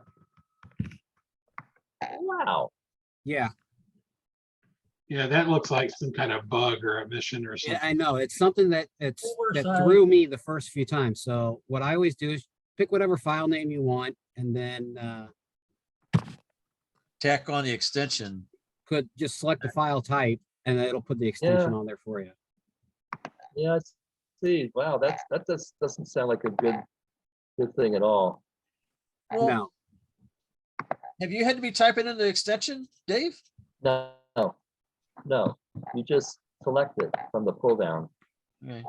Wow. Yeah, Yeah, that looks like some kind of bug or omission or yeah, something. I know. It's something that Oversight. threw me the first few times. So what I always do is pick whatever file name you want and then Tack on the extension. could just select the file type and then it'll put the extension on there for you. Yeah, I see. Wow, that just doesn't sound like a good thing at all. Well, No, have you had to be typing in the extension, Dave? No. You just select it from the pull down. Okay.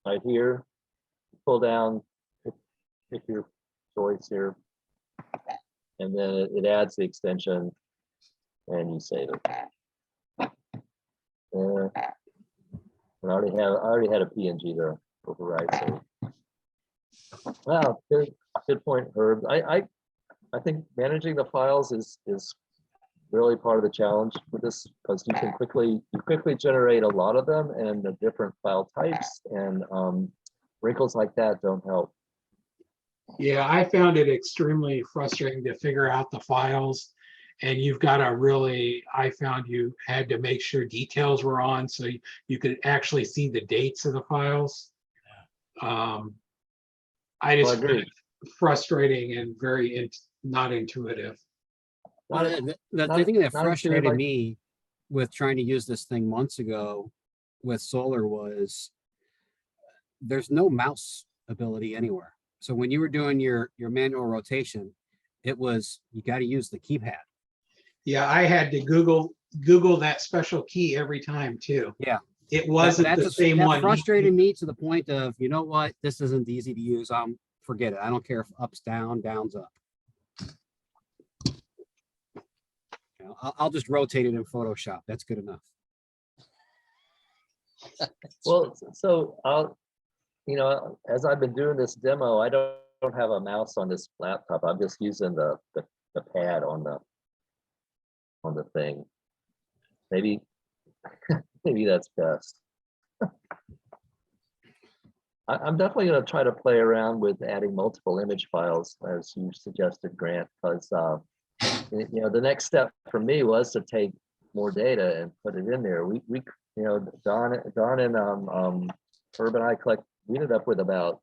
Right here, pull down, pick your choice here. And then it adds the extension and you save it. I already had a PNG to override. So, wow, good point, Herb. I think managing the files is really part of the challenge with this because you quickly generate a lot of them and the different file types and wrinkles like that don't help. Yeah, I found it extremely frustrating to figure out the files. And you've got to really, I found you had to make sure details were on so you could actually see the dates of the files. I just Well, I agree. found it frustrating and very not intuitive. well, the not- thing that not sure frustrated like- me with trying to use this thing months ago with solar was there's no mouse ability anywhere. So when you were doing your manual rotation, it was you got to use the keypad. Yeah, I had to Google that special key every time too. Yeah. It wasn't the same that one. frustrated me to the point of, you know what, this isn't easy to use. Forget it. I don't care if up's down, down's up. I'll just rotate it in Photoshop. That's good enough. Well, so I'll, as I've been doing this demo, I don't have a mouse on this laptop. I'm just using the pad on the thing. Maybe maybe that's best. I'm definitely going to try to play around with adding multiple image files, as you suggested, Grant, because the next step for me was to take more data and put it in there. We Don and Herb and I we ended up with about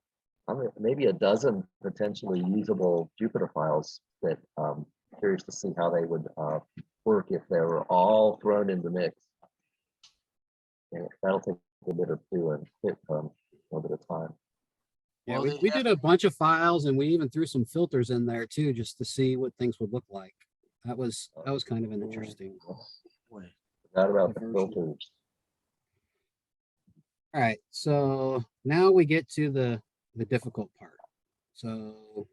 maybe a dozen potentially usable Jupyter files that curious to see how they would work if they were all thrown in the mix. And that'll take a bit or two and hit a little bit of time. Yeah, Well, we did a bunch of files and we even threw some filters in there too, just to see what things would look like. That was kind of an interesting. Forgot about the Diversion. filters. All right, so now we get to the difficult part. So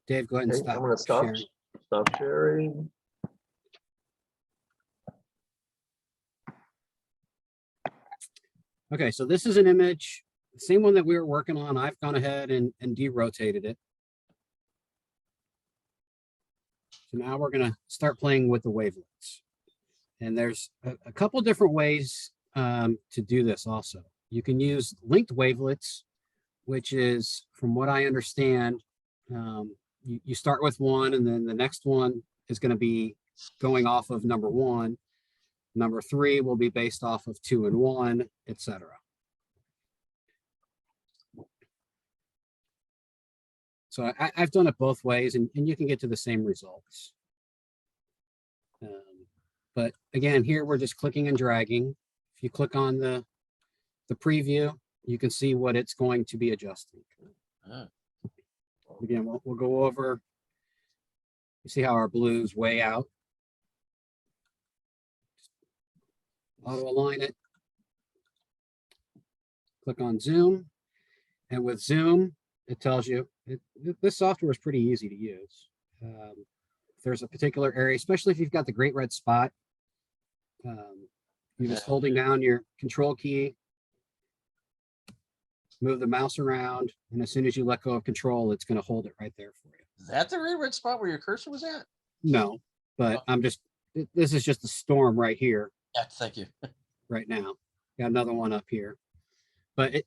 Dave, go ahead and Okay, stop. I'm going to stop sharing. stop sharing. Okay, so this is an image, the same one that we were working on. I've gone ahead and derotated it. So now we're gonna start playing with the wavelets. And there's a couple different ways to do this also. You can use linked wavelets, which is, from what I understand, you start with one and then the next one is gonna be going off of number one. Number three will be based off of 2 and 1, etc. So I've done it both ways, and you can get to the same results. But again, here we're just clicking and dragging. If you click on the preview, you can see what it's going to be adjusting. Again, we'll go over. You see how our blues way out. Auto align it. Click on zoom. And with zoom, it tells you, this software is pretty easy to use. If there's a particular area, especially if you've got the great red spot, you're just holding down your control key, move the mouse around, and as soon as you let go of control, it's going to hold it right there for you. Is that the red spot where your cursor was at? No, but this is just a storm right here. Yeah, thank you. Right now. Got another one up here. But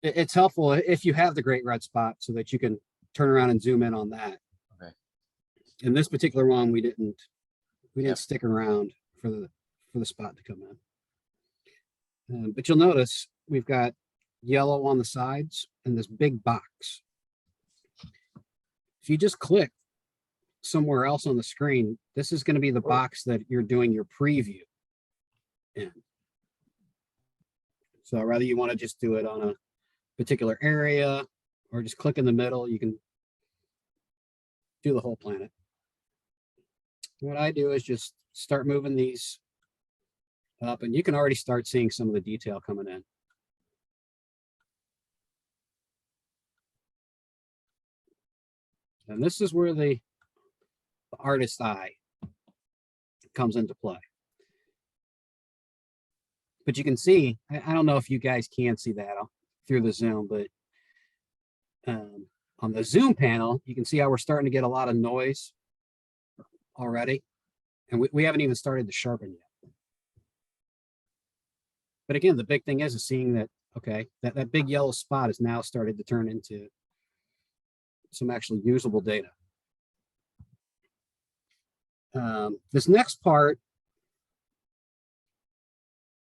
it's helpful if you have the great red spot so that you can turn around and zoom in on that. Okay. In this particular one, we didn't stick around for the spot to come in. But you'll notice we've got yellow on the sides and this big box. If you just click somewhere else on the screen, this is going to be the box that you're doing your preview in. So whether you want to just do it on a particular area or just click in the middle, you can do the whole planet. What I do is just start moving these up, and you can already start seeing some of the detail coming in. And this is where the artist's eye comes into play. But you can see, I don't know if you guys can see that through the zoom, but on the zoom panel, you can see how we're starting to get a lot of noise already. And we haven't even started to sharpen yet. But again, the big thing is seeing that, okay, that big yellow spot is now started to turn into some actually usable data. This next part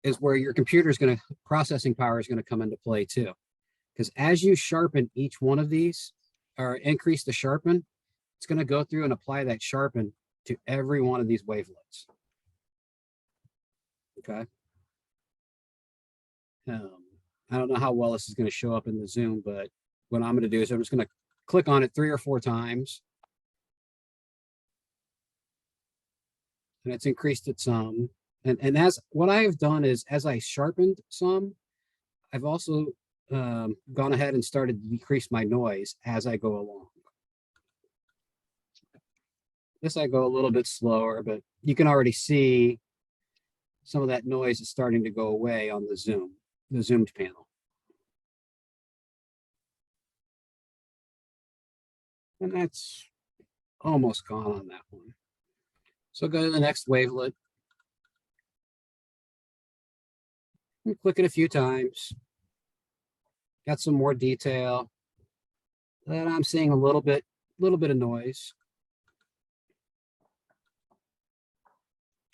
is where your computer's processing power is going to come into play too. Because as you sharpen each one of these, or increase the sharpen, it's going to go through and apply that sharpen to every one of these wavelets. Okay. I don't know how well this is going to show up in the zoom, but what I'm going to do is I'm just going to click on it 3 or 4 times. And it's increased it some. And as what I have done is, as I sharpened some, I've also gone ahead and started to decrease my noise as I go along. This I go a little bit slower, but you can already see some of that noise is starting to go away on the zoomed panel. And that's almost gone on that one. So go to the next wavelet. And click it a few times. Got some more detail. Then I'm seeing a little bit of noise.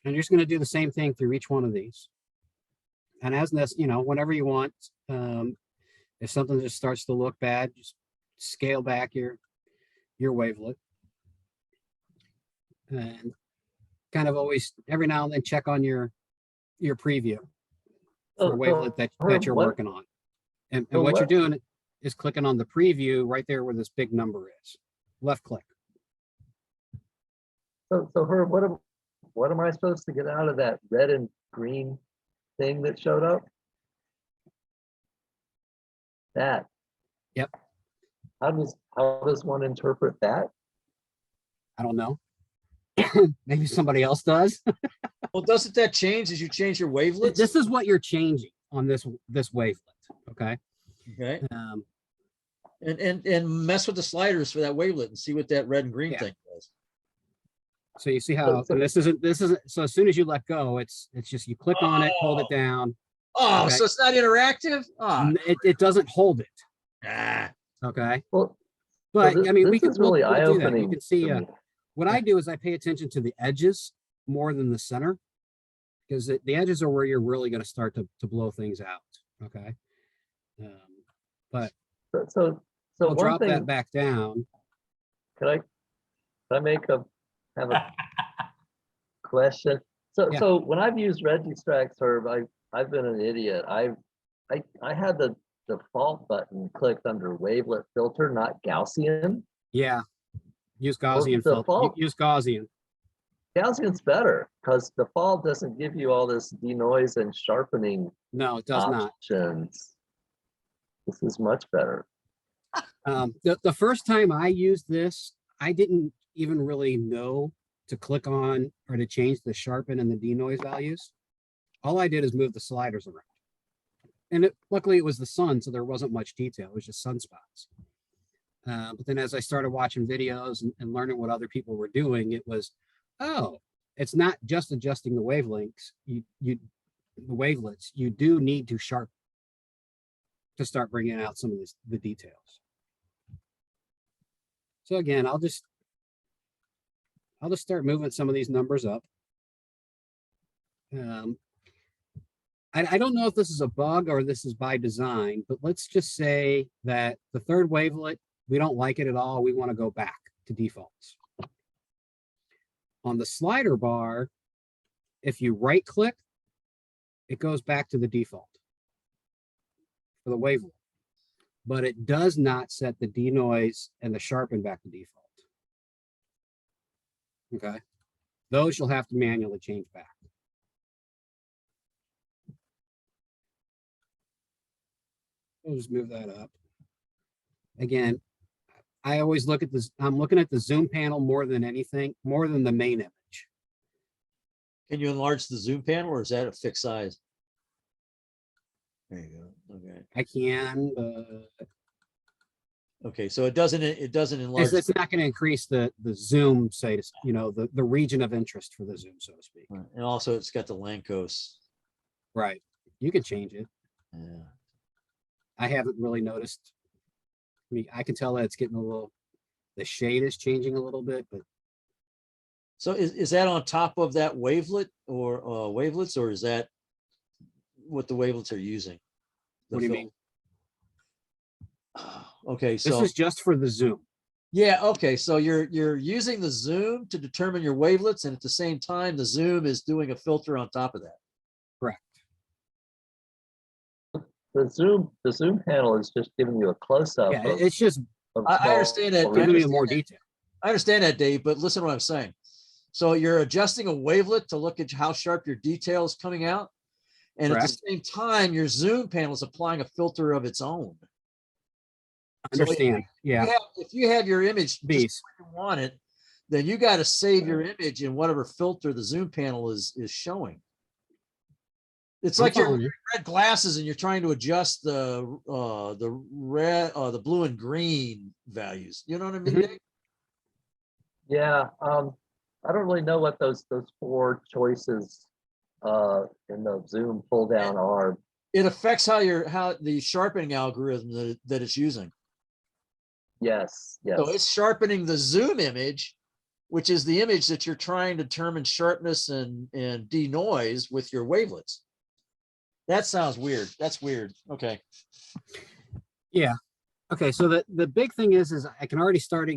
And you're just going to do the same thing through each one of these. And as this, whenever you want, if something just starts to look bad, just scale back your wavelet. And kind of always, every now and then, check on your preview for a wavelet that you're working on. And what you're doing is clicking on the preview right there where this big number is. Left click. So Herb, what am I supposed to get out of that red and green thing that showed up? That. Yep. How does one interpret that? I don't know. Maybe somebody else does. Well, doesn't that change as you change your wavelets? This is what you're changing on this wavelet. Okay. Okay. Um, And mess with the sliders for that wavelet and see what that red and green Yeah. thing does. so you see how So- this isn't. So as soon as you let go, it's just you click on it, hold it down. Oh, Okay. so it's not interactive? Oh, It doesn't hold it. ah. Okay. Well, But this, I mean, this we can is really we'll do that. You eye-opening. can see to me. what I do is I pay attention to the edges more than the center, because the edges are where you're really going to start to blow things out. Okay. But So I'll one drop thing, that back down. can I have a question? Yeah. So when I've used Registrax, Herb, I've been an idiot. I had the default button clicked under wavelet filter, not Gaussian. Yeah. Use Well, Gaussian the filter. fault- Use Gaussian. Gaussian's better because default doesn't give you all this denoise and sharpening No, it does not. options. This is much better. The first time I used this, I didn't even really know to click on or to change the sharpen and the denoise values. All I did is move the sliders around. And luckily it was the sun, so there wasn't much detail. It was just sunspots. But then as I started watching videos and learning what other people were doing, it was, oh, it's not just adjusting the wavelengths. The wavelets, you do need to sharpen to start bringing out some of the details. So again, I'll just start moving some of these numbers up. I don't know if this is a bug or this is by design, but let's just say that the third wavelet, we don't like it at all. We want to go back to defaults. On the slider bar, if you right click, it goes back to the default for the wavelet, but it does not set the denoise and the sharpen back to default. Okay, those you'll have to manually change back. We'll just move that up. Again, I always look at this, I'm looking at the zoom panel more than anything, more than the main image. Can you enlarge the zoom panel or is that a fixed size? There you go. Okay. I can, Okay. So it doesn't enlarge. it's not going to increase the zoom, say, the region of interest for the zoom, so to speak. Right. And also it's got the Lancos. Right. You can change it. Yeah. I haven't really noticed. I mean, I can tell that it's getting the shade is changing a little bit, but So is that on top of that wavelet or wavelets, or is that what the wavelets are using? what do you mean? Okay, This so is just for the zoom. yeah, okay, so you're using the zoom to determine your wavelets, and at the same time, the zoom is doing a filter on top of that. Correct. The zoom panel is just giving you a close-up. Yeah, it's just I understand that. giving you more detail. I understand that, Dave, but listen to what I'm saying. So you're adjusting a wavelet to look at how sharp your detail is coming out. And at the Correct. same time, your zoom panel is applying a filter of its own. So Understand? Yeah, if you have your image just beast. where you want it, then you got to save your image in whatever filter the zoom panel is showing. It's I'm like you're following you. red glasses and you're trying to adjust the red, the blue and green values. You know what I mean? Mhm. Nick? Yeah, I don't really know what those four choices in the zoom pull down are. It affects how the sharpening algorithm that it's using. Yes, yes. So it's sharpening the zoom image, which is the image that you're trying to determine sharpness and denoise with your wavelets. That sounds weird. That's weird. Okay. Yeah. Okay. So the big thing is I can already start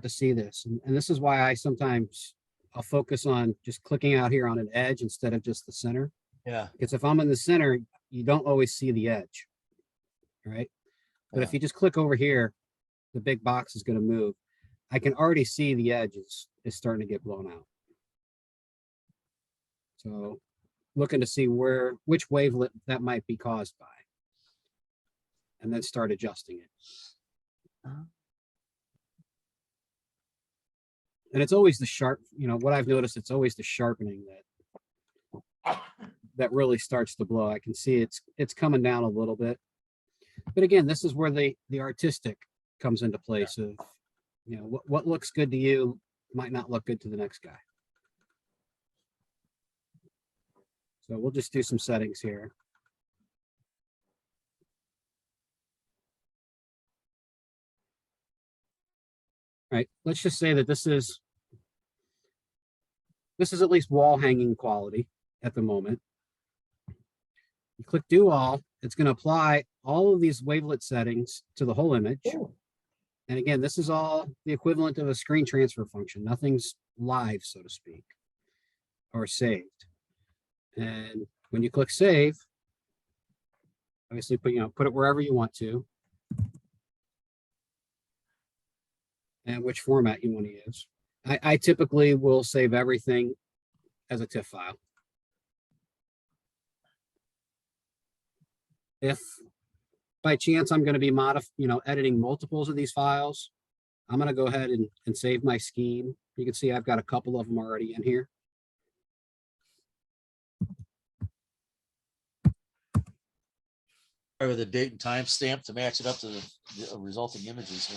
to see this. And this is why I sometimes I'll focus on just clicking out here on an edge instead of just the center. Yeah. Because if I'm in the center, you don't always see the edge. Right. But if Yeah. you just click over here, the big box is going to move. I can already see the edge is starting to get blown out. So looking to see which wavelet that might be caused by, and then start adjusting it. And it's always the sharp, what I've noticed, it's always the sharpening that really starts to blow. I can see it's coming down a little bit. But again, this is where the artistic comes into place of, what looks good to you might not look good to the next guy. So we'll just do some settings here. All right, let's just say that this is at least wall hanging quality at the moment. You click do all, it's going to apply all of these wavelet settings to the whole image. Ooh. And again, this is all the equivalent of a screen transfer function. Nothing's live, so to speak, or saved. And when you click save, obviously put it wherever you want to, and which format you want to use. I typically will save everything as a TIFF file. If by chance I'm going to be editing multiples of these files, I'm going to go ahead and save my scheme. You can see I've got a couple of them already in here. With a date and time stamp to match it up to the resulting images.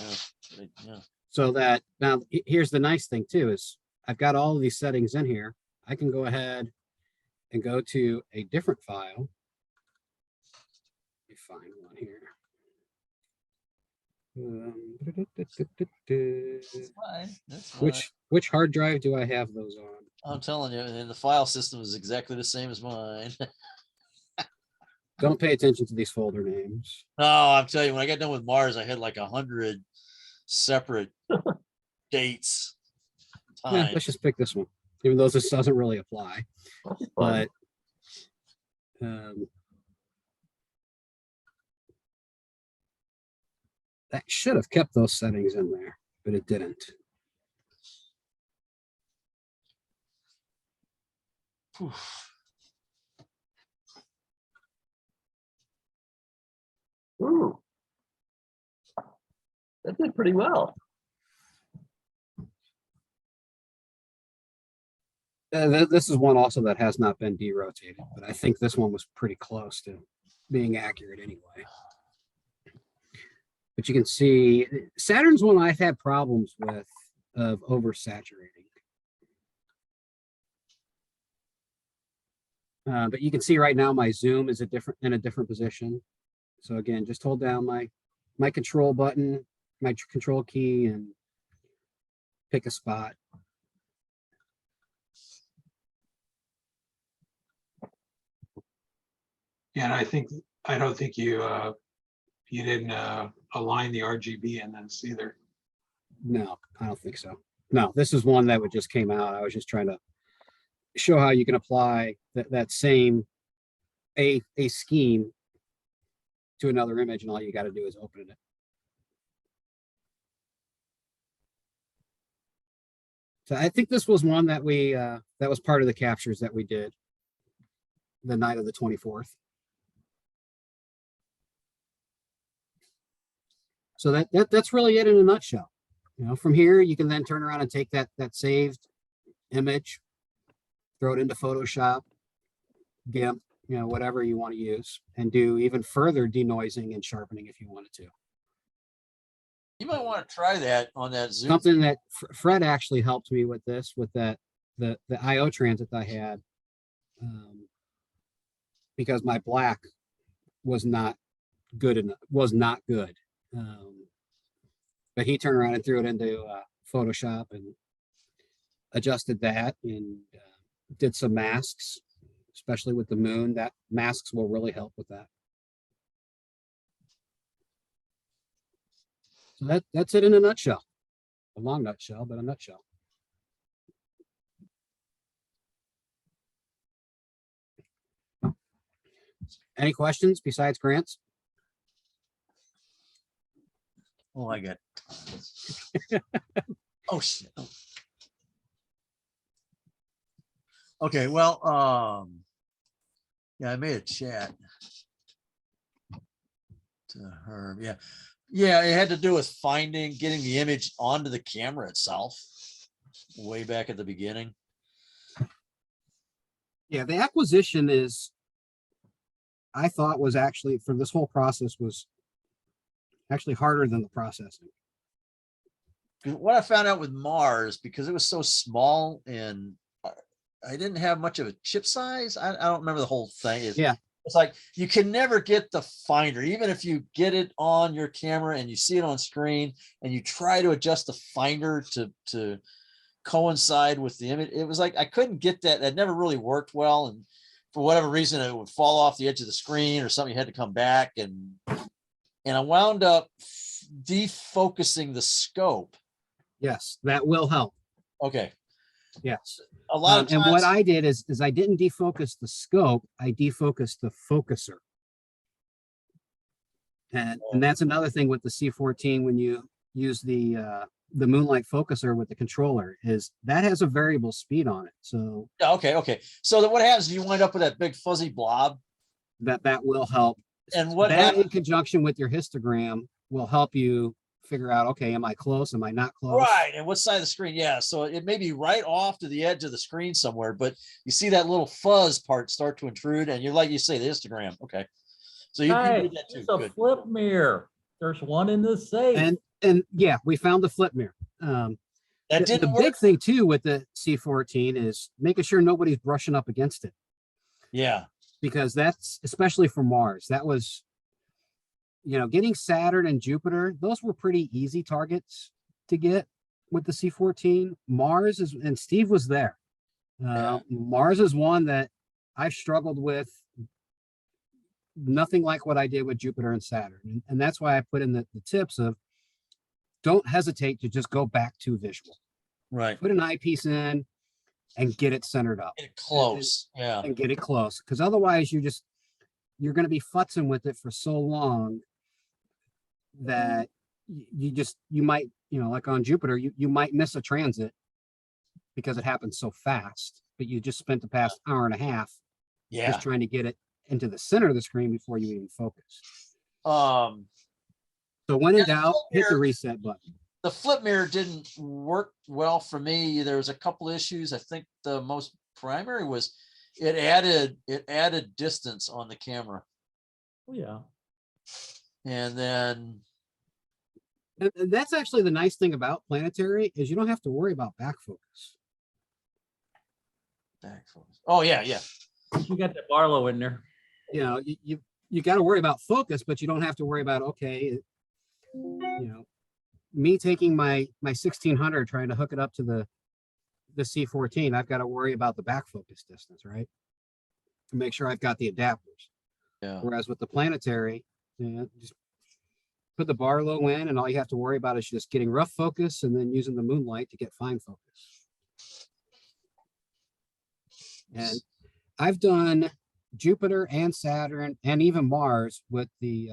Yeah. Yeah. So that now here's the nice thing too, is I've got all of these settings in here. I can go ahead and go to a different file. Let me find one here. That's fine. That's fine. Which hard drive do I have those on? I'm telling you, and the file system is exactly the same as mine. Don't pay attention to these folder names. No, I'm telling you, when I got done with Mars, I had like 100 separate dates. Yeah, let's just pick this one, even though this doesn't really apply. That's fun. But that should have kept those settings in there, but it didn't. Ooh. That did pretty well. This is one also that has not been derotated, but I think this one was pretty close to being accurate anyway. But you can see Saturn's one I've had problems with of oversaturating. But you can see right now my zoom is in a different position. So again, just hold down my control button, my control key, and pick a spot. And I don't think you didn't align the RGB in this either. No, I don't think so. No, this is one that just came out. I was just trying to show how you can apply that same a scheme to another image, and all you got to do is open it. So I think this was one that we that was part of the captures that we did the night of the 24th. So that's really it in a nutshell. From here you can then turn around and take that saved image, throw it into Photoshop, GIMP, you know, whatever you want to use, and do even further denoising and sharpening if you wanted to. You might want to try that on that Zoom. Something that Fred actually helped me with this, with that, the IO transit I had, because my black was not good enough, was not good. But he turned around and threw it into Photoshop and adjusted that, and did some masks, especially with the moon. That masks will really help with that. So that's it in a nutshell. A long nutshell, but a nutshell. Any questions besides Grant's? Oh, I got. Oh, shit. Okay, well, yeah, I made a chat to her. Yeah. Yeah, it had to do with getting the image onto the camera itself way back at the beginning. Yeah, the acquisition is, I thought was actually, for this whole process, was actually harder than the processing. What I found out with Mars, because it was so small and I didn't have much of a chip size. I don't remember the whole thing. Yeah. It's like you can never get the finder, even if you get it on your camera and you see it on screen and you try to adjust the finder to coincide with the image. It was like I couldn't get that. That never really worked well. And for whatever reason, it would fall off the edge of the screen or something. You had to come back, and I wound up defocusing the scope. Yes, that will help. Okay. Yes. A lot of times, and what I did is I didn't defocus the scope, I defocused the focuser. And that's another thing with the C14 when you use the Moonlight focuser with the controller, is that has a variable speed on it. So yeah, okay. So then what happens if you wind up with that big fuzzy blob? that will help. And what that happens in conjunction with your histogram will help you figure out, okay, am I close? Am I not close? right, and what side of the screen? Yeah, so it may be right off to the edge of the screen somewhere, but you see that little fuzz part start to intrude, and you're like you say, the histogram. Okay, so you Hey, did that too. it's a Good. flip mirror. There's one in the safe. And yeah, we found the flip mirror. That The didn't big work. thing too with the C14 is making sure nobody's brushing up against it, Yeah, because that's, especially for Mars, that was, you know, getting Saturn and Jupiter, those were pretty easy targets to get with the C14. Mars is, and Steve was there. Yeah. Mars is one that I've struggled with, nothing like what I did with Jupiter and Saturn. And that's why I put in the tips of, don't hesitate to just go back to visual. right. Put an eyepiece in and get it centered up. Get it close. Yeah, And get it close. Because otherwise you're going to be futzing with it for so long that you might, you know, like on Jupiter, you might miss a transit because it happens so fast, but you just spent the past hour and a half yeah. just trying to get it into the center of the screen before you even focus. So when in Yeah, doubt, hit the here- reset button. The flip mirror didn't work well for me. There was a couple issues. I think the most primary was it added distance on the camera, Oh, yeah. and then And that's actually the nice thing about planetary, is you don't have to worry about back focus. back focus. Oh yeah. You got that Barlow in there. You know, you got to worry about focus, but you don't have to worry about, okay, you know, me taking my 1600 trying to hook it up to the C14, I've got to worry about the back focus distance, right? To make sure I've got the adapters. Yeah. Whereas with the planetary, you know, just put the Barlow in, and all you have to worry about is just getting rough focus and then using the Moonlight to get fine focus. And I've done Jupiter and Saturn and even Mars with the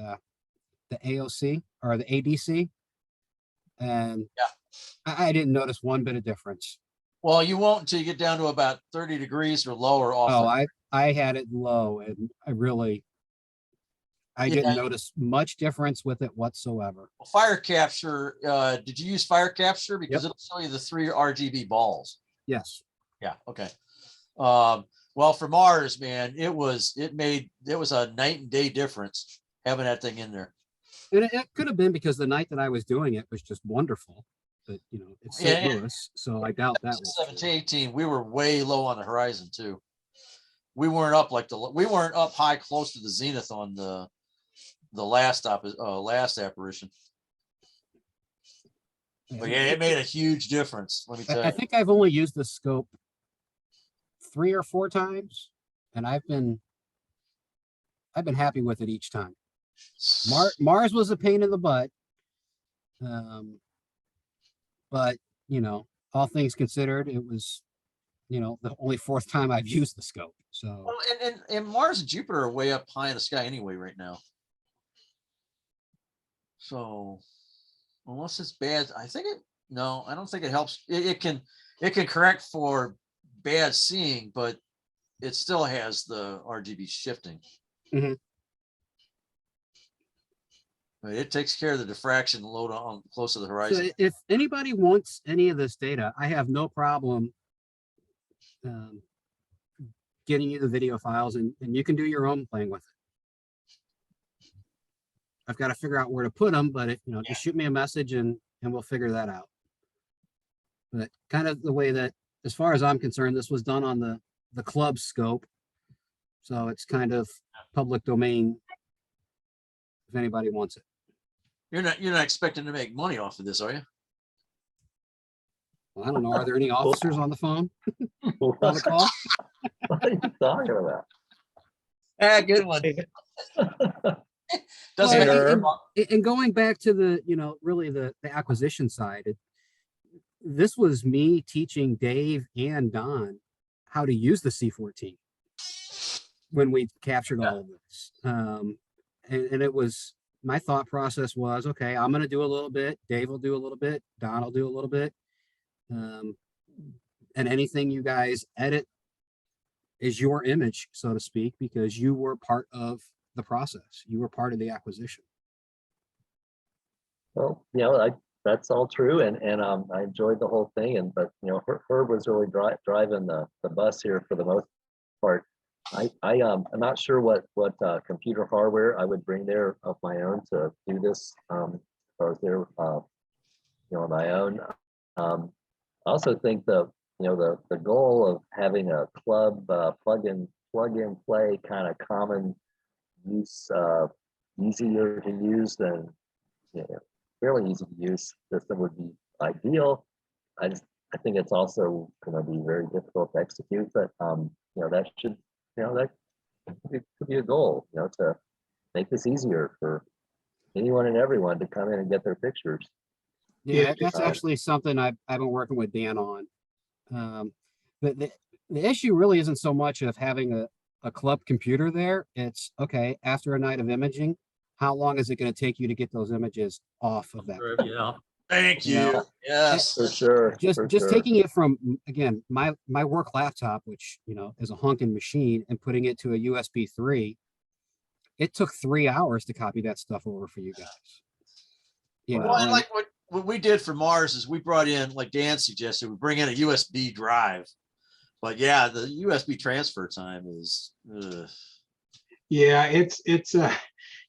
AOC or the ADC. And Yeah. I didn't notice one bit of difference. Well, you won't until you get down to about 30 degrees or lower off. Oh, the- I had it low, and I didn't Yeah. notice much difference with it whatsoever. Fire capture. Did you use fire capture? Because it'll show you the 3 RGB balls. Yes. Yeah. Okay. Well, for Mars, man, it was a night and day difference having that thing in there. And it could have been because the night that I was doing it was just wonderful. But you know, it's St. Yeah. Louis, so I doubt that was true. 17, 18, we were way low on the horizon too. We weren't up we weren't up high close to the zenith on the last apparition. But yeah, it made a huge difference. Let me tell I you. think I've only used the scope 3 or 4 times, and I've been happy with it each time. Mars was a pain in the butt, but you know, all things considered, it was, you know, the only 4th time I've used the scope. So Well, and Mars and Jupiter are way up high in the sky anyway right now. So unless it's bad, I don't think it helps. It can correct for bad seeing, but it still has the RGB shifting. Mhm. But it takes care of the diffraction load on close to the So horizon. if anybody wants any of this data, I have no problem getting you the video files, and you can do your own playing with it. I've got to figure out where to put them, but you know, just shoot me a message and we'll figure that out. But kind of the way that, as far as I'm concerned, this was done on the club scope. So it's kind of public domain if anybody wants it. You're not expecting to make money off of this, are you? Well, I don't know. Are there any officers on the phone? On What the call? are you talking about? Good one. Doesn't Well, make and going back to the, you know, really the acquisition side, this was me teaching Dave and Don how to use the C14 when we captured all of this. And it was, my thought process was, okay, I'm going to do a little bit. Dave will do a little bit. Don will do a little bit. And anything you guys edit is your image, so to speak, because you were part of the process. You were part of the acquisition. Well, you know, that's all true, and I enjoyed the whole thing, but you know, Herb was really driving the bus here for the most part. I'm not sure what computer hardware I would bring there of my own to do this. If I was there, you know, on my own. I also think the goal of having a club plug in play kind of common use, easier to use than, you know, fairly easy to use system would be ideal. I think it's also going to be very difficult to execute, but you know, that should, you know, that could be a goal, you know, to make this easier for anyone and everyone to come in and get their pictures. Yeah, that's actually something I've been working with Dan on. But the issue really isn't so much of having a club computer there. It's okay, after a night of imaging, how long is it going to take you to get those images off of that? Yeah. Thank you. Yeah. Yes. For sure. Just sure. taking it from, again, my work laptop, which, you know, is a honking machine, and putting it to a USB 3, it took 3 hours to copy that stuff over for you guys. You know, Well, and and- like what we did for Mars is we brought in, like Dan suggested, we bring in a USB drive. But yeah, the USB transfer time is. Yeah, it's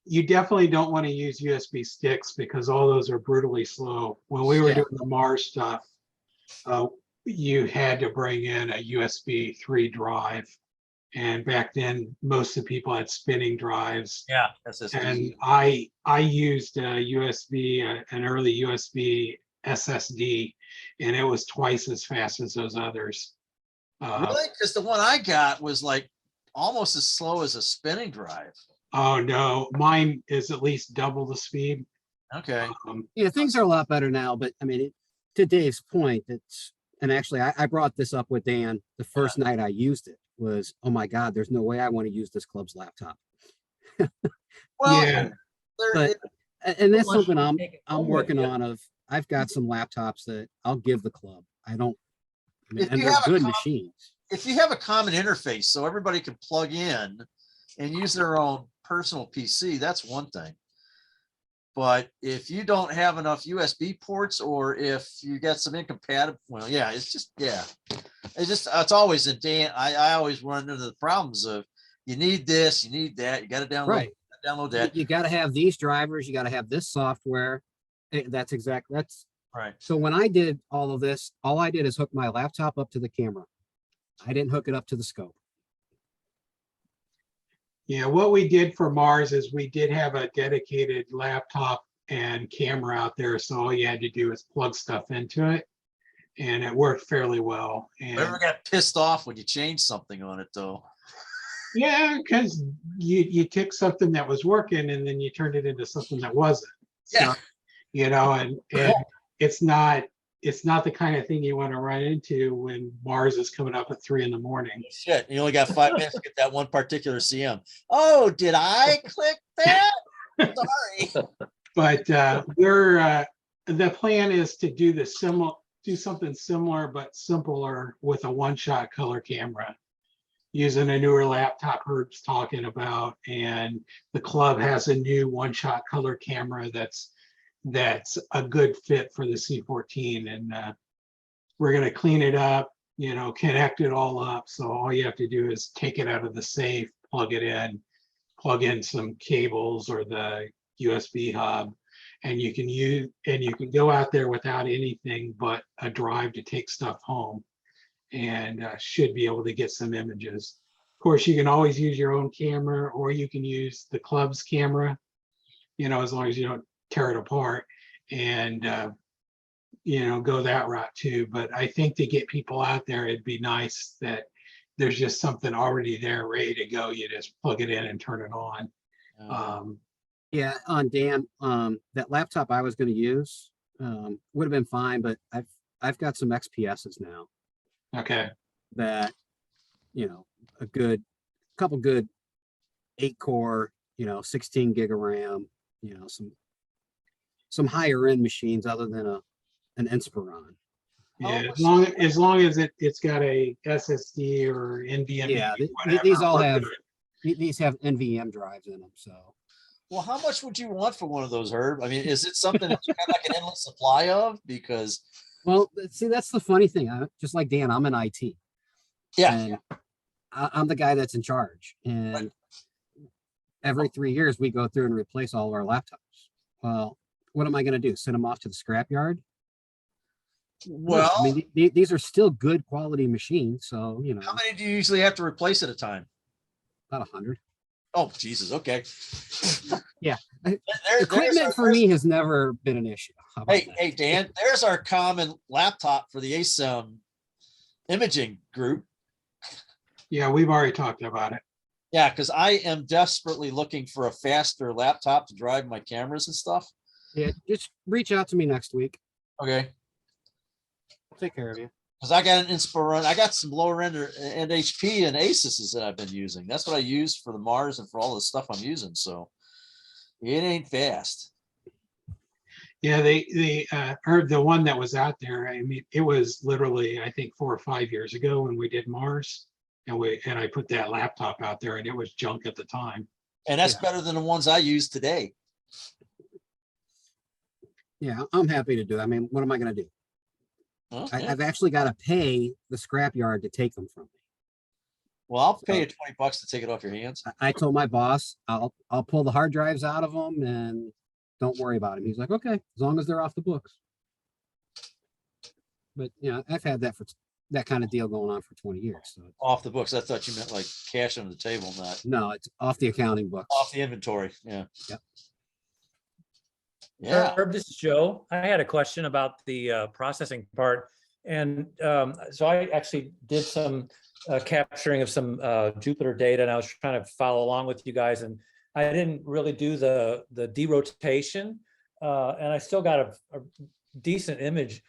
you definitely don't want to use USB sticks because all those are brutally slow. When we were Yeah. doing the Mars stuff, you had to bring in a USB 3 drive. And back then, most of the people had spinning drives. Yeah, SSD. And I used a USB, an early USB SSD, and it was twice as fast as those others. Really? Because the one I got was like almost as slow as a spinning drive. Oh no, mine is at least double the speed. Okay. Yeah, things are a lot better now, but I mean, to Dave's point, and actually I brought this up with Dan the first night I used it was, oh my God, there's no way I want to use this club's laptop. Well, Yeah. But, and that's Unless something you take it I'm home with working you. on I've got some laptops that I'll give the club. I mean, If and you they're have a good com- machines. if you have a common interface so everybody can plug in and use their own personal PC, that's one thing. But if you don't have enough USB ports, or if you get some incompatible, well, yeah, it's just, yeah. it's always in Dan. I always run into the problems of you need this, you need that, you got to Right. download You, that. you got to have these drivers. You got to have this software. That's exactly, that's, Right. so when I did all of this, all I did is hook my laptop up to the camera. I didn't hook it up to the scope. Yeah, what we did for Mars is we did have a dedicated laptop and camera out there. So all you had to do is plug stuff into it and it worked fairly well. And Never got pissed off when you changed something on it though. yeah, because you took something that was working and then you turned it into something that wasn't. Yeah. So, you know, and it's not the kind of thing you want to run into when Mars is coming up at 3 a.m. Shit, you only got 5 minutes to get that one particular CM. Oh, did I click that? Sorry. But the plan is to do something similar but simpler with a one-shot color camera using a newer laptop Herb's talking about, and the club has a new one-shot color camera that's a good fit for the C14, and we're going to clean it up, you know, connect it all up. So all you have to do is take it out of the safe, plug in some cables or the USB hub, and you can go out there without anything but a drive to take stuff home, and should be able to get some images. Of course, you can always use your own camera, or you can use the club's camera, you know, as long as you don't tear it apart, and you know, go that route too. But I think to get people out there, it'd be nice that there's just something already there ready to go. You just plug it in and turn it on. Yeah, on Dan, that laptop I was going to use would have been fine, but I've got some XPSs now Okay. that, you know, couple good 8-core, you know, 16 gig of RAM, you know, some higher end machines other than an Inspiron. Yeah, as long as it's got a SSD or NVMe. Yeah, whatever, these all we're have good. these have NVM drives in them. So Well, how much would you want for one of those, Herb? I mean, is it something that you have like an endless supply of? Because well, see, that's the funny thing. Just like Dan, I'm in IT. yeah, And I'm the guy that's in charge. And every 3 years we go through and replace all of our laptops. Well, what am I going to do? Send them off to the scrapyard? well, I mean, these are still good quality machines. So, you know, how many do you usually have to replace at a time? about 100. Oh, Jesus. Okay. Yeah. There's our- Equipment for me has never been an issue. How about Hey, that? hey, Dan, there's our common laptop for the ASEM imaging group. Yeah, we've already talked about it. Yeah, because I am desperately looking for a faster laptop to drive my cameras and stuff. Yeah, just reach out to me next week. Okay. I'll take care of you. Because I got an Inspiron, I got some lower end HP and Asus's that I've been using. That's what I use for the Mars and for all the stuff I'm using. So it ain't fast. Yeah, they heard the one that was out there. I mean, it was literally, I think, 4 or 5 years ago when we did Mars, and I put that laptop out there, and it was junk at the time. And that's Yeah. better than the ones I use today. Yeah, I'm happy to do it. I mean, what am I going to do? Okay. I've actually got to pay the scrapyard to take them from me. Well, I'll pay you $20 to take it off your hands. I told my boss, I'll pull the hard drives out of them and don't worry about them. He's like, okay, as long as they're off the books. But you know, I've had that kind of deal going on for 20 years. So Off the books. I thought you meant like cash under the table, not no, it's off the accounting books. off the inventory. Yeah. Yep. Yeah. Herb, this is Joe. I had a question about the processing part. And so I actually did some capturing of some Jupiter data, and I was trying to follow along with you guys. And I didn't really do the derotation, and I still got a decent image.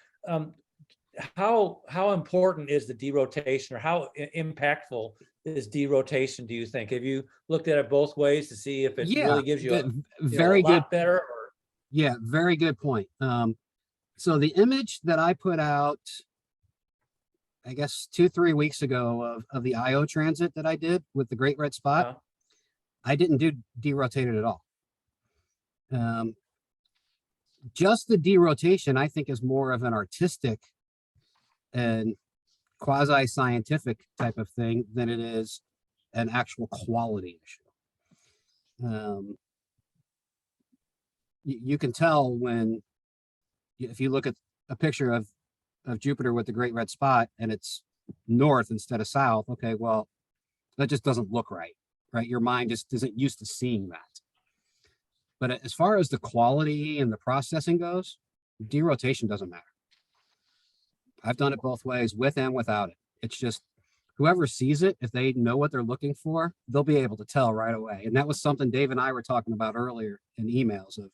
How important is the derotation, or how impactful is derotation, do you think? Have you looked at it both ways to see if it really gives you a very good lot better? Or Yeah, very good point. So the image that I put out, I guess 2-3 weeks ago of the IO transit that I did with the Great Red Spot, I didn't do derotated at all. Just the derotation, I think, is more of an artistic and quasi-scientific type of thing than it is an actual quality issue. You can tell when, if you look at a picture of Jupiter with the great red spot and it's north instead of south, okay, well, that just doesn't look right, right? Your mind just isn't used to seeing that. But as far as the quality and the processing goes, derotation doesn't matter. I've done it both ways, with and without it. It's just whoever sees it, if they know what they're looking for, they'll be able to tell right away. And that was something Dave and I were talking about earlier in emails of,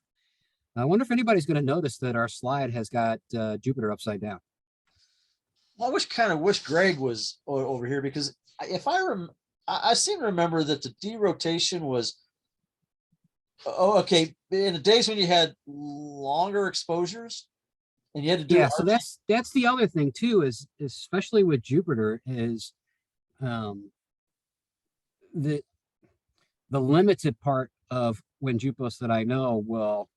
I wonder if anybody's going to notice that our slide has got Jupiter upside down. Well, I wish Greg was over here, because if I seem to remember that the derotation was, okay, in the days when you had longer exposures and you had to do. Yeah, so that's the other thing too, is especially with Jupiter, is the limited part of WinJupos that I know will,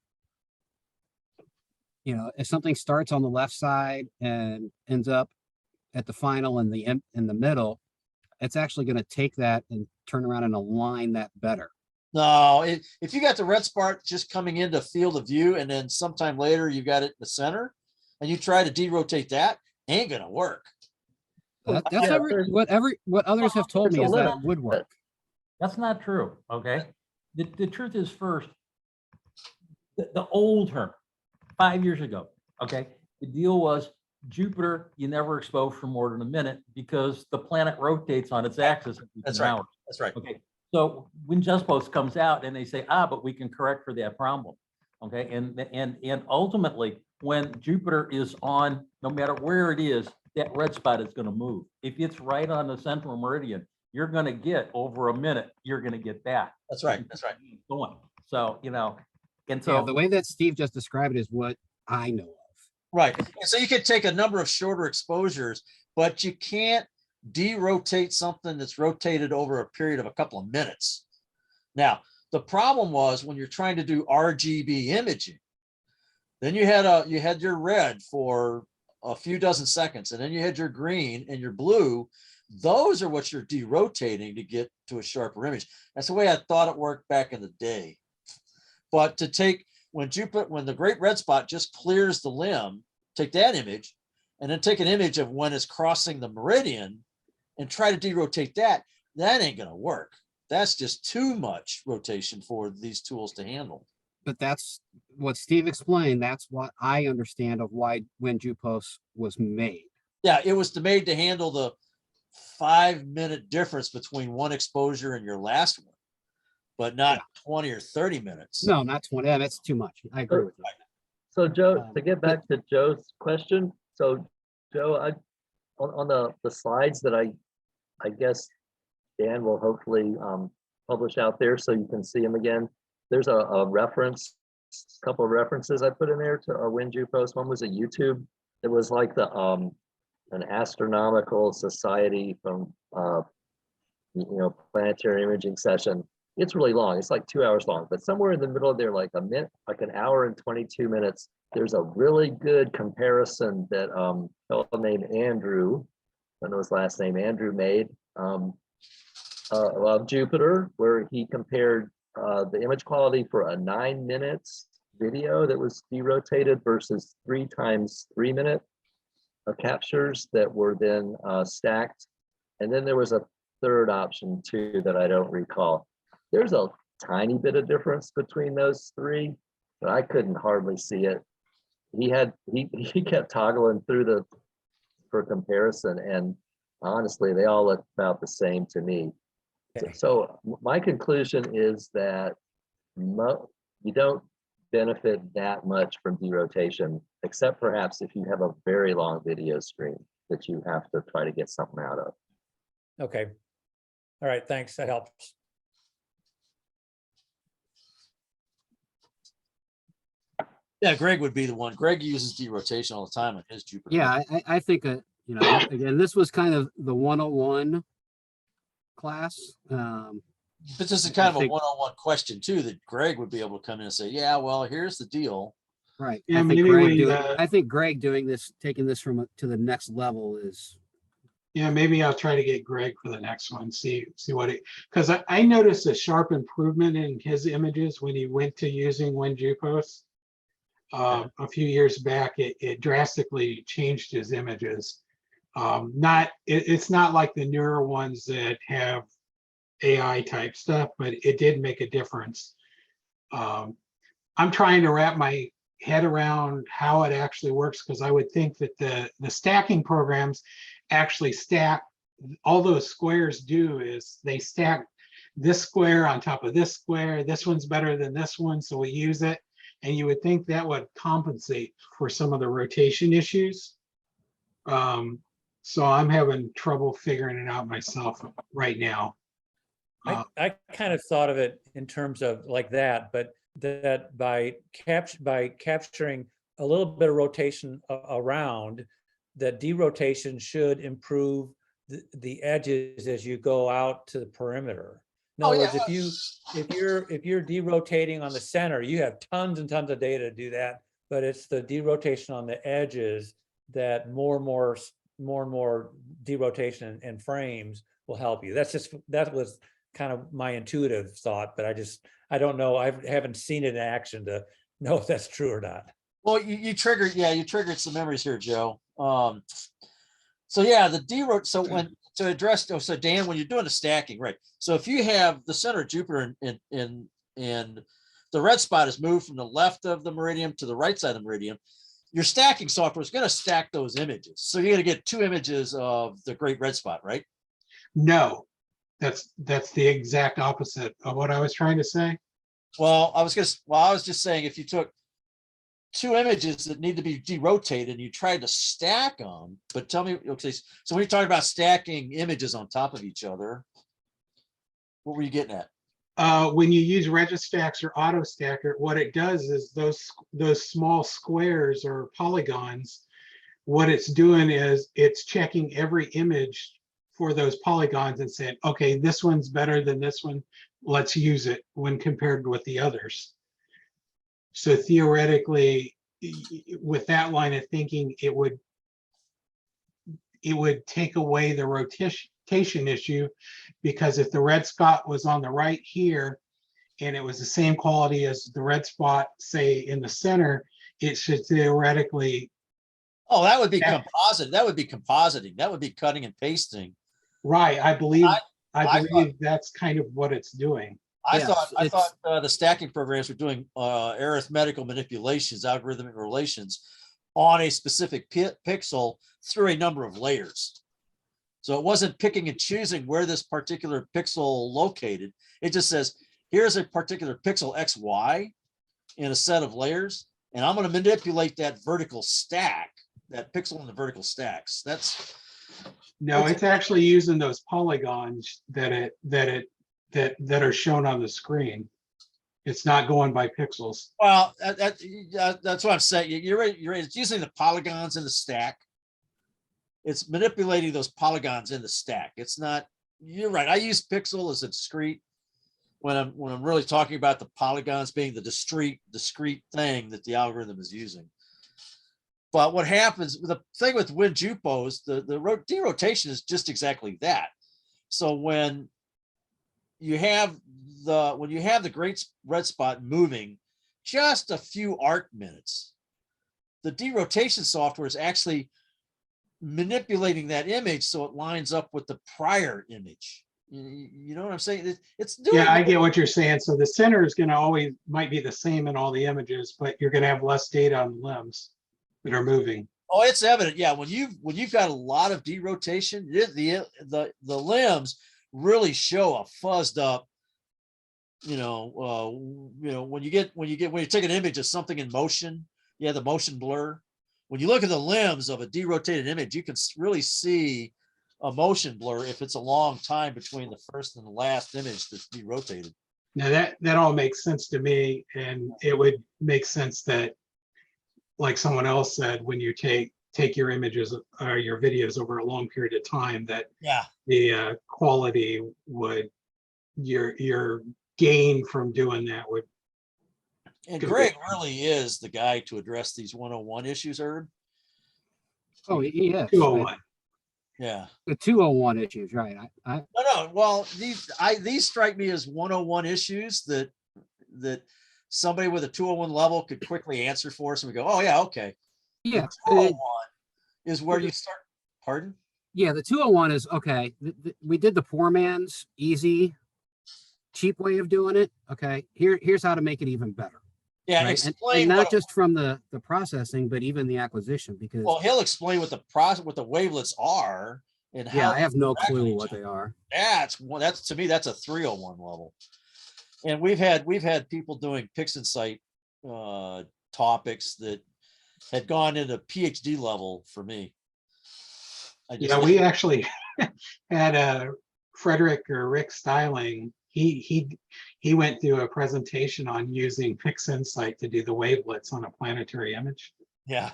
if something starts on the left side and ends up at the final in the middle, it's actually going to take that and turn around and align that better. No, if you got the red spot just coming into field of view and then sometime later you got it in the center and you try to derotate that, ain't gonna work. That's Yeah, what others have told me there's is a that it limit. would work. That's not true, okay? The truth is, first, the old term, 5 years ago, okay? The deal was Jupiter, you never expose for more than a minute because the planet rotates on its axis. every That's 10 right. hours. That's right. Okay, so when JustPost comes out and they say, but we can correct for that problem, okay? And ultimately, when Jupiter is on, no matter where it is, that red spot is gonna move. If it's right on the central meridian, you're gonna get over a minute, you're gonna get that. That's right. That's right. Going, so, and Yeah, so. the way that Steve just described it is what I know of. Right. And so you could take a number of shorter exposures, but you can't derotate something that's rotated over a period of a couple of minutes. Now, the problem was when you're trying to do RGB imaging, then you had your red for a few dozen seconds, and then you had your green and your blue. Those are what you're derotating to get to a sharper image. That's the way I thought it worked back in the day. But to take, when the great red spot just clears the limb, take that image and then take an image of when it's crossing the meridian and try to derotate that ain't going to work. That's just too much rotation for these tools to handle. But that's what Steve explained. That's what I understand of why WinJupos was made. Yeah, it was made to handle the 5-minute difference between one exposure and your last one, but not 20 or 30 minutes. No, not 20. That's too much. I agree with you. So Joe, to get back to Joe's question, so Joe, on the slides that I guess Dan will hopefully publish out there so you can see them again. There's a reference, a couple of references I put in there to our WinJupos. One was a YouTube. It was like the an astronomical society from planetary imaging session. It's really long. It's like 2 hours long, but somewhere in the middle of there, like a minute, like an hour and 22 minutes, there's a really good comparison that a fellow named Andrew, I know his last name, Andrew made of Jupiter, where he compared the image quality for a 9 minutes video that was derotated versus 3 times 3 minute captures that were then stacked. And then there was a third option too that I don't recall. There's a tiny bit of difference between those three, but I couldn't hardly see it. He kept toggling through for comparison, and honestly, they all look about the same to me. Okay. So my conclusion is that you don't benefit that much from derotation, except perhaps if you have a very long video stream that you have to try to get something out of. Okay. All right, thanks. That helps. Yeah, Greg would be the one. Greg uses derotation all the time on his Jupiter. Yeah, I think, again, this was kind of the 101 class. But this is kind of a one-on-one question too, that Greg would be able to come in and say, yeah, well, here's the deal. Right. Yeah, I but think anyway, I think Greg doing this, taking this to the next level is Yeah, maybe I'll try to get Greg for the next one, see what it, because I noticed a sharp improvement in his images when he went to using WinJupos. A few years back, it drastically changed his images. It's not like the newer ones that have AI type stuff, but it did make a difference. I'm trying to wrap my head around how it actually works, because I would think that the stacking programs actually stack. All those squares do is they stack this square on top of this square. This one's better than this one, so we use it. And you would think that would compensate for some of the rotation issues. So I'm having trouble figuring it out myself right now. I kind of thought of it in terms of like that, but that by capturing a little bit of rotation around, that derotation should improve the edges as you go out to the perimeter. In other words, if you're derotating on the center, you have tons and tons of data to do that, but it's the derotation on the edges that more and more derotation and frames will help you. That was kind of my intuitive thought, but I don't know. I haven't seen it in action to know if that's true or not. Well, you triggered some memories here, Joe. So yeah, to address, so Dan, when you're doing the stacking, right? So if you have the center of Jupiter and the red spot is moved from the left of the meridian to the right side of the meridian, your stacking software is going to stack those images. So you're going to get 2 images of the great red spot, right? No, that's the exact opposite of what I was trying to say. Well, I was just saying, if you took 2 images that need to be derotated and you tried to stack them, but tell me, okay, so when you're talking about stacking images on top of each other, what were you getting at? When you use Registax or AutoStacker, what it does is those small squares or polygons, what it's doing is it's checking every image for those polygons and saying, okay, this one's better than this one, let's use it when compared with the others. So theoretically, with that line of thinking, it would take away the rotation issue, because if the red spot was on the right here and it was the same quality as the red spot, say in the center, it should theoretically. Oh, that would be composite. That would be compositing. That would be cutting and pasting. Right. I believe that's kind of what it's doing. I thought the stacking programs were doing arithmetical manipulations, algorithmic relations on a specific pixel through a number of layers. So it wasn't picking and choosing where this particular pixel located. It just says, here's a particular pixel XY in a set of layers, and I'm going to manipulate that vertical stack, that pixel in the vertical stacks. It's actually using those polygons that are shown on the screen. It's not going by pixels. Well, that's what I'm saying. You're right. It's using the polygons in the stack. It's manipulating those polygons in the stack. It's not. You're right. I use pixel as a discrete when I'm really talking about the polygons being the discrete thing that the algorithm is using. But what happens, the thing with WinJupos, the derotation is just exactly that. So when you have the great red spot moving just a few arc minutes, the derotation software is actually manipulating that image so it lines up with the prior image. You know what I'm saying? It's doing. Yeah, I get what you're saying. So the center is going to might be the same in all the images, but you're going to have less data on the limbs that are moving. Oh, it's evident. Yeah, when you've got a lot of derotation, the limbs really show a fuzzed up. When you take an image of something in motion, you have the motion blur. When you look at the limbs of a derotated image, you can really see a motion blur if it's a long time between the first and the last image that's derotated. Now that all makes sense to me, and it would make sense that, like someone else said, when you take your images or your videos over a long period of time, that the quality would, your gain from doing that would. And Greg really is the guy to address these 101 issues, Herb. Oh, yes. 201. Yeah. The 201 issues, right? No. Well, these strike me as 101 issues that somebody with a 201 level could quickly answer for us, and we go, oh yeah, okay. The Yeah, 201 is where you start. Pardon? yeah. The 201 is okay. We did the poor man's easy, cheap way of doing it. Okay, here's how to make it even better. Yeah, Right, explain and not what. just from the processing, but even the acquisition. Because Well, he'll explain what the process, what the wavelets are, and yeah, how I have no they interact with clue each what other. they are. That's to me, that's a 301 level. And we've had people doing Pix and Sight topics that had gone into PhD level for me. Yeah, we actually had Frederick or Rick Styling. He went through a presentation on using Pix Insight to do the wavelets on a planetary image. Yeah.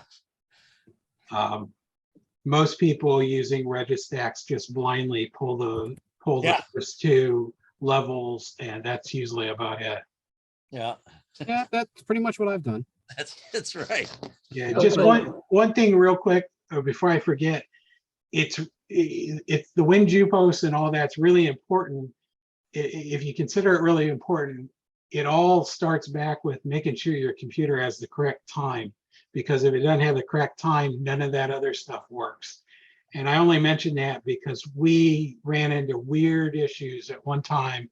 Most people using Registax just blindly pull the Yeah. first two levels, and that's usually about it. Yeah. Yeah, that's pretty much what I've done. That's right. Yeah, Yeah. just one thing real quick before I forget. It's the WinJupos and all that's really important. If you consider it really important, it all starts back with making sure your computer has the correct time, because if it doesn't have the correct time, none of that other stuff works. And I only mention that because we ran into weird issues at one time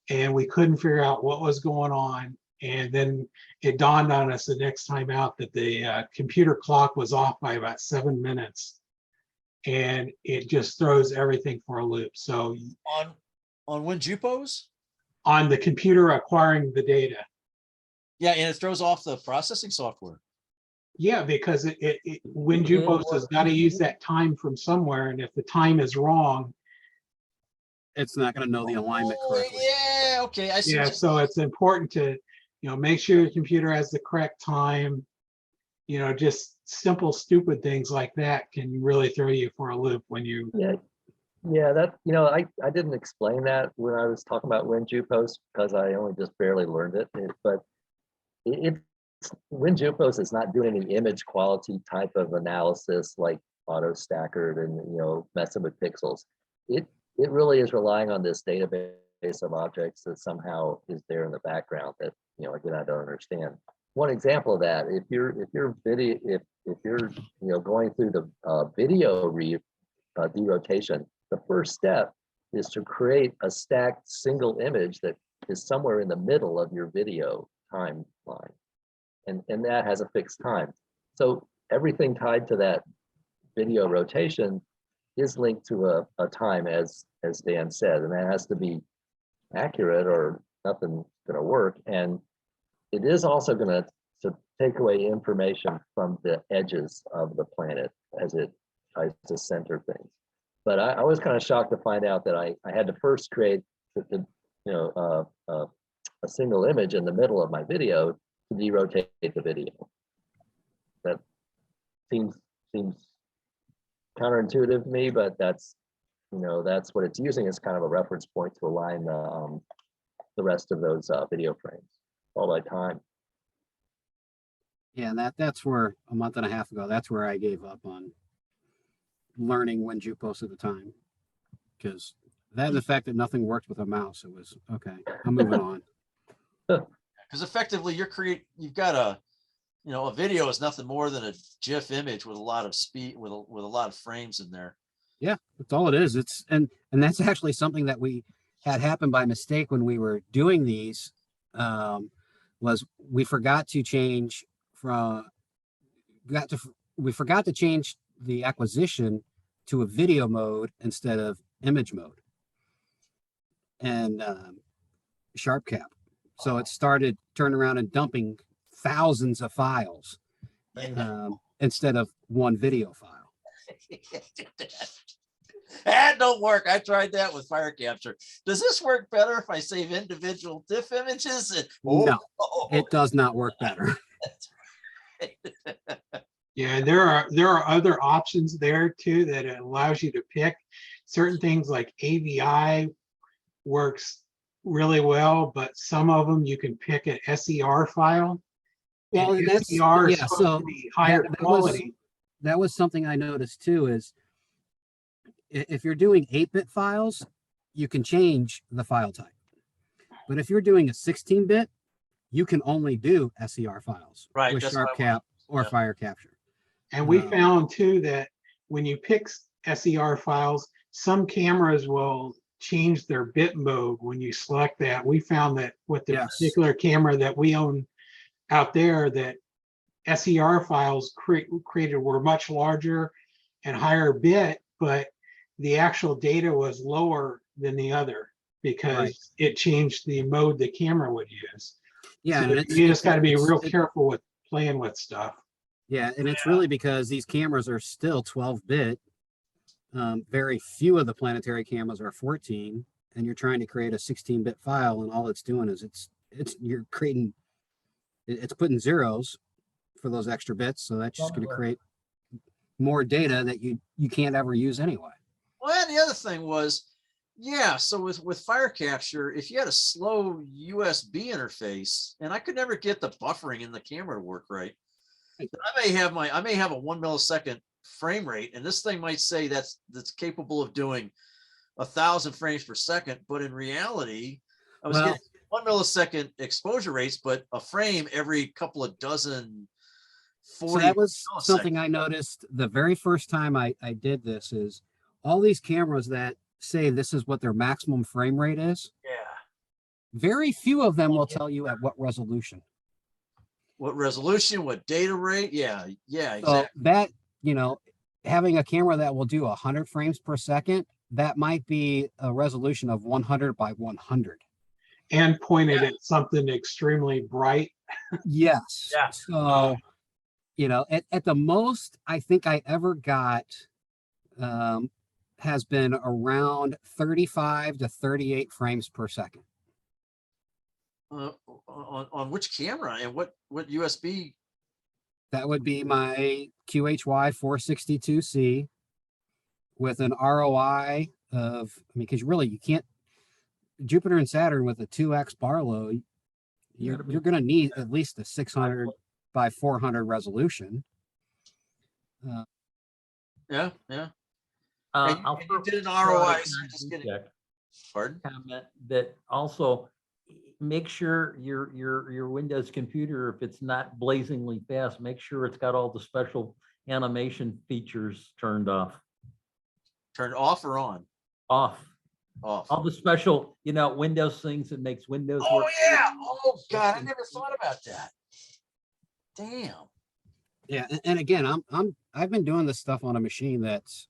and we couldn't figure out what was going on. And then it dawned on us the next time out that the computer clock was off by about 7 minutes. And it just throws everything for a loop. So on WinJupos? On the computer acquiring the data. Yeah, and it throws off the processing software. Yeah, because WinJupos has got to use that time from somewhere, and if the time is wrong, It's not going to know the alignment correctly. Yeah, okay, I see. Yeah, so it's important to, make sure your computer has the correct time. Just simple, stupid things like that can really throw you for a loop when you. Yeah, that I didn't explain that when I was talking about WinJupos because I only just barely learned it. But WinJupos is not doing any image quality type of analysis like auto stackered and messing with pixels. It really is relying on this database of objects that somehow is there in the background that again I don't understand. One example of that, if you're going through the video derotation, the first step is to create a stacked single image that is somewhere in the middle of your video timeline, and that has a fixed time. So everything tied to that video rotation is linked to a time, as Dan said, and that has to be accurate or nothing's going to work. And it is also going to take away information from the edges of the planet as it tries to center things. But I was kind of shocked to find out that I had to first create a single image in the middle of my video to derotate the video. That seems counterintuitive to me, but that's what it's using as kind of a reference point to align the rest of those video frames all by time. Yeah, and that's where a month and a half ago, that's where I gave up on learning WinJupos at the time, because that and the fact that nothing worked with a mouse, it was okay. I'm moving on. Because effectively, you've got a video is nothing more than a GIF image with a lot of speed, with a lot of frames in there. Yeah, that's all it is. And that's actually something that we had happen by mistake when we were doing these. Was we forgot to change we forgot to change the acquisition to a video mode instead of image mode and sharp cap. So it started turning around and dumping thousands of files instead of one video file. That don't work. I tried that with fire capture. Does this work better if I save individual diff images? No, it does not work better. Yeah, there are other options there too that it allows you to pick certain things, like AVI works really well, but some of them you can pick an SER file. Well, and that's SER is yeah. supposed So to be higher quality. that was something I noticed too. Is if you're doing 8-bit files, you can change the file type. But if you're doing a 16-bit, you can only do SER files Right, with that's Sharp what I Cap or yeah. Fire Capture. And we Um, found too that when you pick SER files, some cameras will change their bit mode when you select that. We found that with the Yes. particular camera that we own out there, that SER files created were much larger and higher bit, but the actual data was lower than the other because Right. it changed the mode the camera would use. Yeah, So and it's, you just got to be real it's- careful with playing with stuff. yeah, and it's really because these cameras are still 12-bit. Very few of the planetary cameras are 14, and you're trying to create a 16-bit file, and all it's doing is you're creating, it's putting zeros for those extra bits, so that's just going to create more data that you can't ever use anyway. Well, and the other thing was, yeah, so with Fire Capture, if you had a slow USB interface, and I could never get the buffering in the camera to work right, then I may have a 1 millisecond frame rate, and this thing might say that's capable of doing 1,000 frames per second, but in reality, I was getting 1 millisecond exposure rates, but a frame every couple of dozen. 40 so that was milliseconds. something I noticed the very first time I did this is all these cameras that say this is what their maximum frame rate is. Yeah. Very few of them will tell you at what resolution. What resolution, what data rate? Yeah, yeah, So exactly. that, having a camera that will do 100 frames per second, that might be a resolution of 100 by 100. And pointed at something extremely bright. Yes. Yeah. So, at the most I think I ever got has been around 35 to 38 frames per second. On which camera and what USB? That would be my QHY 462C with an ROI of, because really you can't, Jupiter and Saturn with a 2x Barlow, you're going to need at least a 600 by 400 resolution. Yeah, yeah. I'll And you did an throw out ROI. a So just kidding. check Pardon? comment that also make sure your Windows computer, if it's not blazingly fast, make sure it's got all the special animation features turned off. Turned off or on? Off. Off. All the special, Windows things that makes Windows Oh work. yeah. Oh God, I never thought about that. Damn. Yeah, and again, I've been doing this stuff on a machine that's,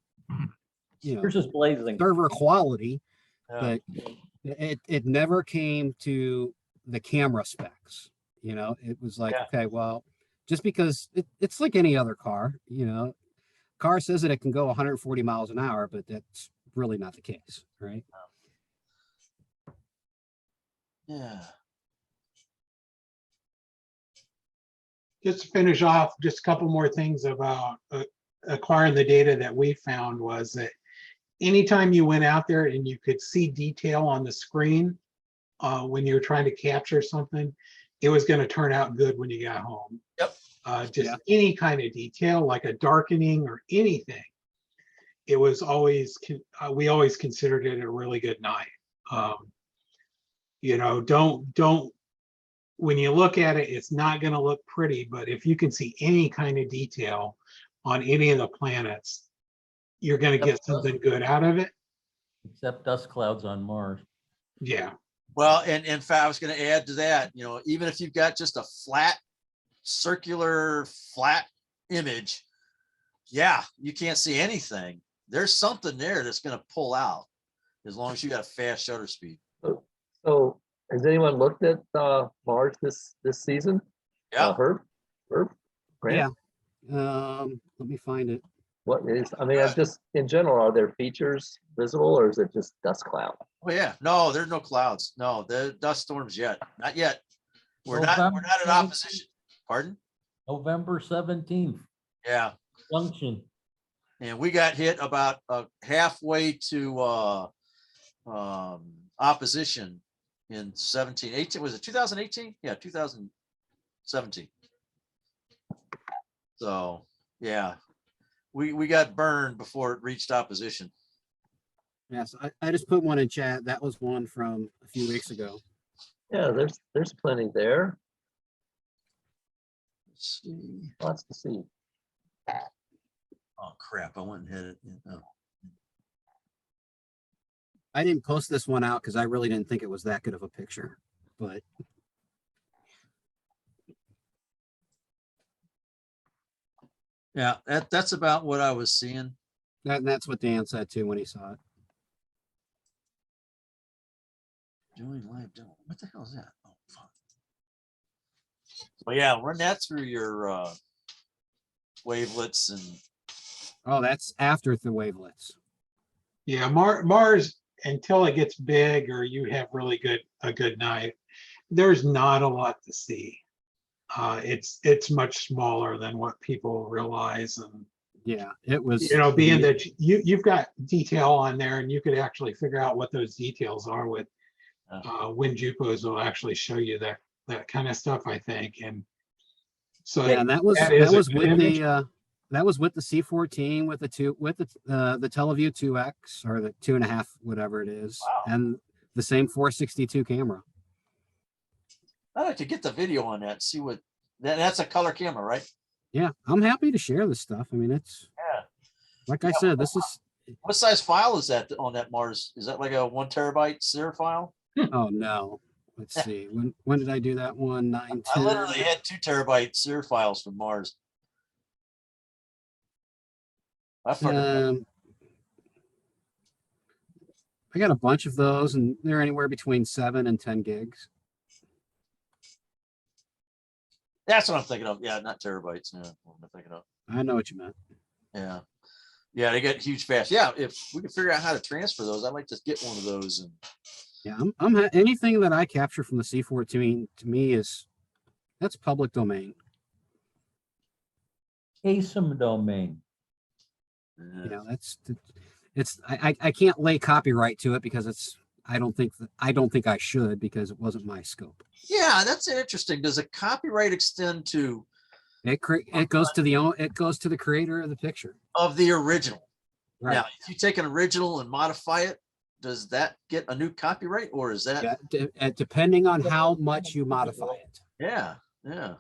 Yours is blazing. server quality, Yeah. but it never came to the camera specs. It was like, Yeah. okay, well, just because it's like any other car, car says that it can go 140 miles an hour, but that's really not the case, right? Yeah. Just to finish off, just a couple more things about acquiring the data that we found was that anytime you went out there and you could see detail on the screen when you're trying to capture something, it was going to turn out good when you got home. Yep. Just any kind of detail, like a darkening or anything. It was always, we always considered it a really good night. Don't, when you look at it, it's not going to look pretty, but if you can see any kind of detail on any of the planets, you're going to get something good out of it. Except dust clouds on Mars. Yeah. Well, and in fact, I was going to add to that, even if you've got just a circular flat image, yeah, you can't see anything. There's something there that's going to pull out as long as you got a fast shutter speed. So has anyone looked at Mars this season? Yeah. Herb? Grant? Yeah. Let me find it. What is, I'm just, in general, are there features visible or is it just dust cloud? Oh yeah. No, there's no clouds. No, the dust storms yet. Not yet. We're not in opposition. Pardon? November 17th. Yeah. Junction. And we got hit about halfway to opposition in 18. Was it 2018? Yeah, 2017. So yeah, we got burned before it reached opposition. Yes, I just put one in chat. That was one from a few weeks ago. Yeah, there's plenty there. Let's see. Lots to see. Oh crap, I went and hit it. Oh. I didn't post this one out because I really didn't think it was that good of a picture, but Yeah, that's about what I was seeing. that's what Dan said too when he saw it. Doing live demo. What the hell is that? Oh, fuck. But yeah, run that through your wavelets and Oh, that's after the wavelets. Yeah, Mars, until it gets big or you have really a good night, there's not a lot to see. It's much smaller than what people realize, and Yeah, it was. being that you've got detail on there, and you could actually figure out what those details are with WinJupos will actually show you that kind of stuff, I think. And so Yeah, and that was that is a with good image. that was with the C14 with the Teleview 2X or the 2.5, whatever it is, Wow. and the same 462 camera. I'd like to get the video on that, see what that's a color camera, right? Yeah, I'm happy to share this stuff. I mean, it's Yeah. like I said, this is. What size file is that on that Mars? Is that like a 1 terabyte SIR file? Oh no, let's see. When did I do that one? 9, I 10. literally had 2 terabyte SIR files from Mars. I fucking I got a bunch of those, and they're anywhere between 7 and 10 gigs. that's what I'm thinking of. Yeah, not terabytes. Yeah, what am I thinking of? I know what you meant. Yeah. Yeah, they get huge fast. Yeah, if we can figure out how to transfer those, I'd like to get one of those. And Yeah, anything that I capture from the C14 to me that's public domain. ASEM domain. You know, I can't lay copyright to it because I don't think I should, because it wasn't my scope. yeah, that's interesting. Does a copyright extend to It goes to the creator of the picture. of the original? Right. Now, if you take an original and modify it, does that get a new copyright, or is that? Yeah, depending on how much you modify it. Yeah, yeah.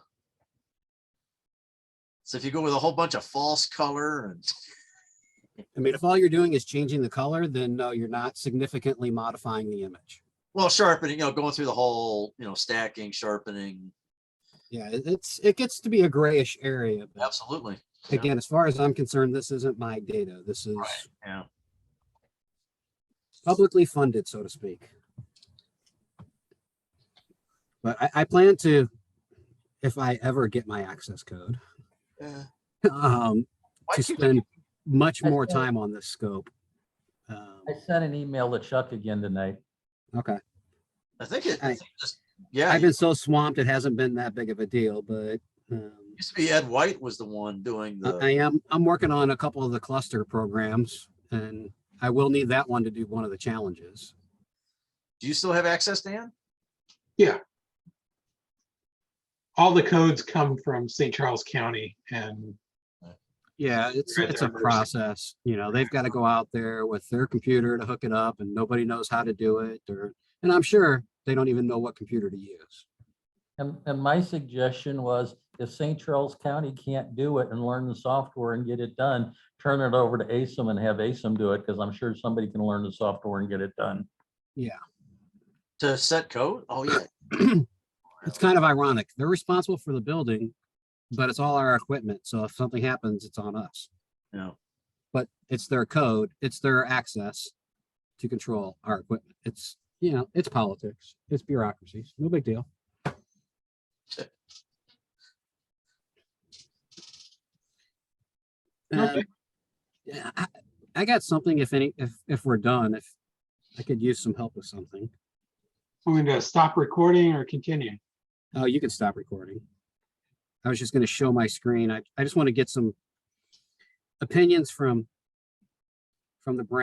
So if you go with a whole bunch of false color and I mean, if all you're doing is changing the color, then no, you're not significantly modifying the image. well, sharpening, going through the whole, stacking, sharpening. Yeah, it gets to be a grayish area. But Absolutely. again, as far as I'm concerned, this isn't my data. This is Yeah. publicly funded, so to speak. But I plan to, if I ever get my access code, Yeah. to spend much more time on this scope. I sent an email to Chuck again tonight. Okay. I think just, yeah. I've been so swamped, it hasn't been that big of a deal, but Used to be Ed White was the one doing the. I'm working on a couple of the cluster programs, and I will need that one to do one of the challenges. Do you still have access, Dan? Yeah. All the codes come from St. Charles County, and Yeah, it's a process. They've got to go out there with their computer to hook it up, and nobody knows how to do it, and I'm sure they don't even know what computer to use. And my suggestion was, if St. Charles County can't do it and learn the software and get it done, turn it over to ASEM and have ASEM do it, because I'm sure somebody can learn the software and get it done. Yeah. To set code? Oh, yeah. It's kind of ironic. They're responsible for the building, but it's all our equipment. So if something happens, it's on us. Yeah. But it's their code, it's their access to control our equipment. It's politics, it's bureaucracies, no big deal. Okay. Yeah, I got something. If we're done, if I could use some help with something. I'm going to stop recording or continue. Oh, you can stop recording. I was just going to show my screen. I just want to get some opinions from the brand.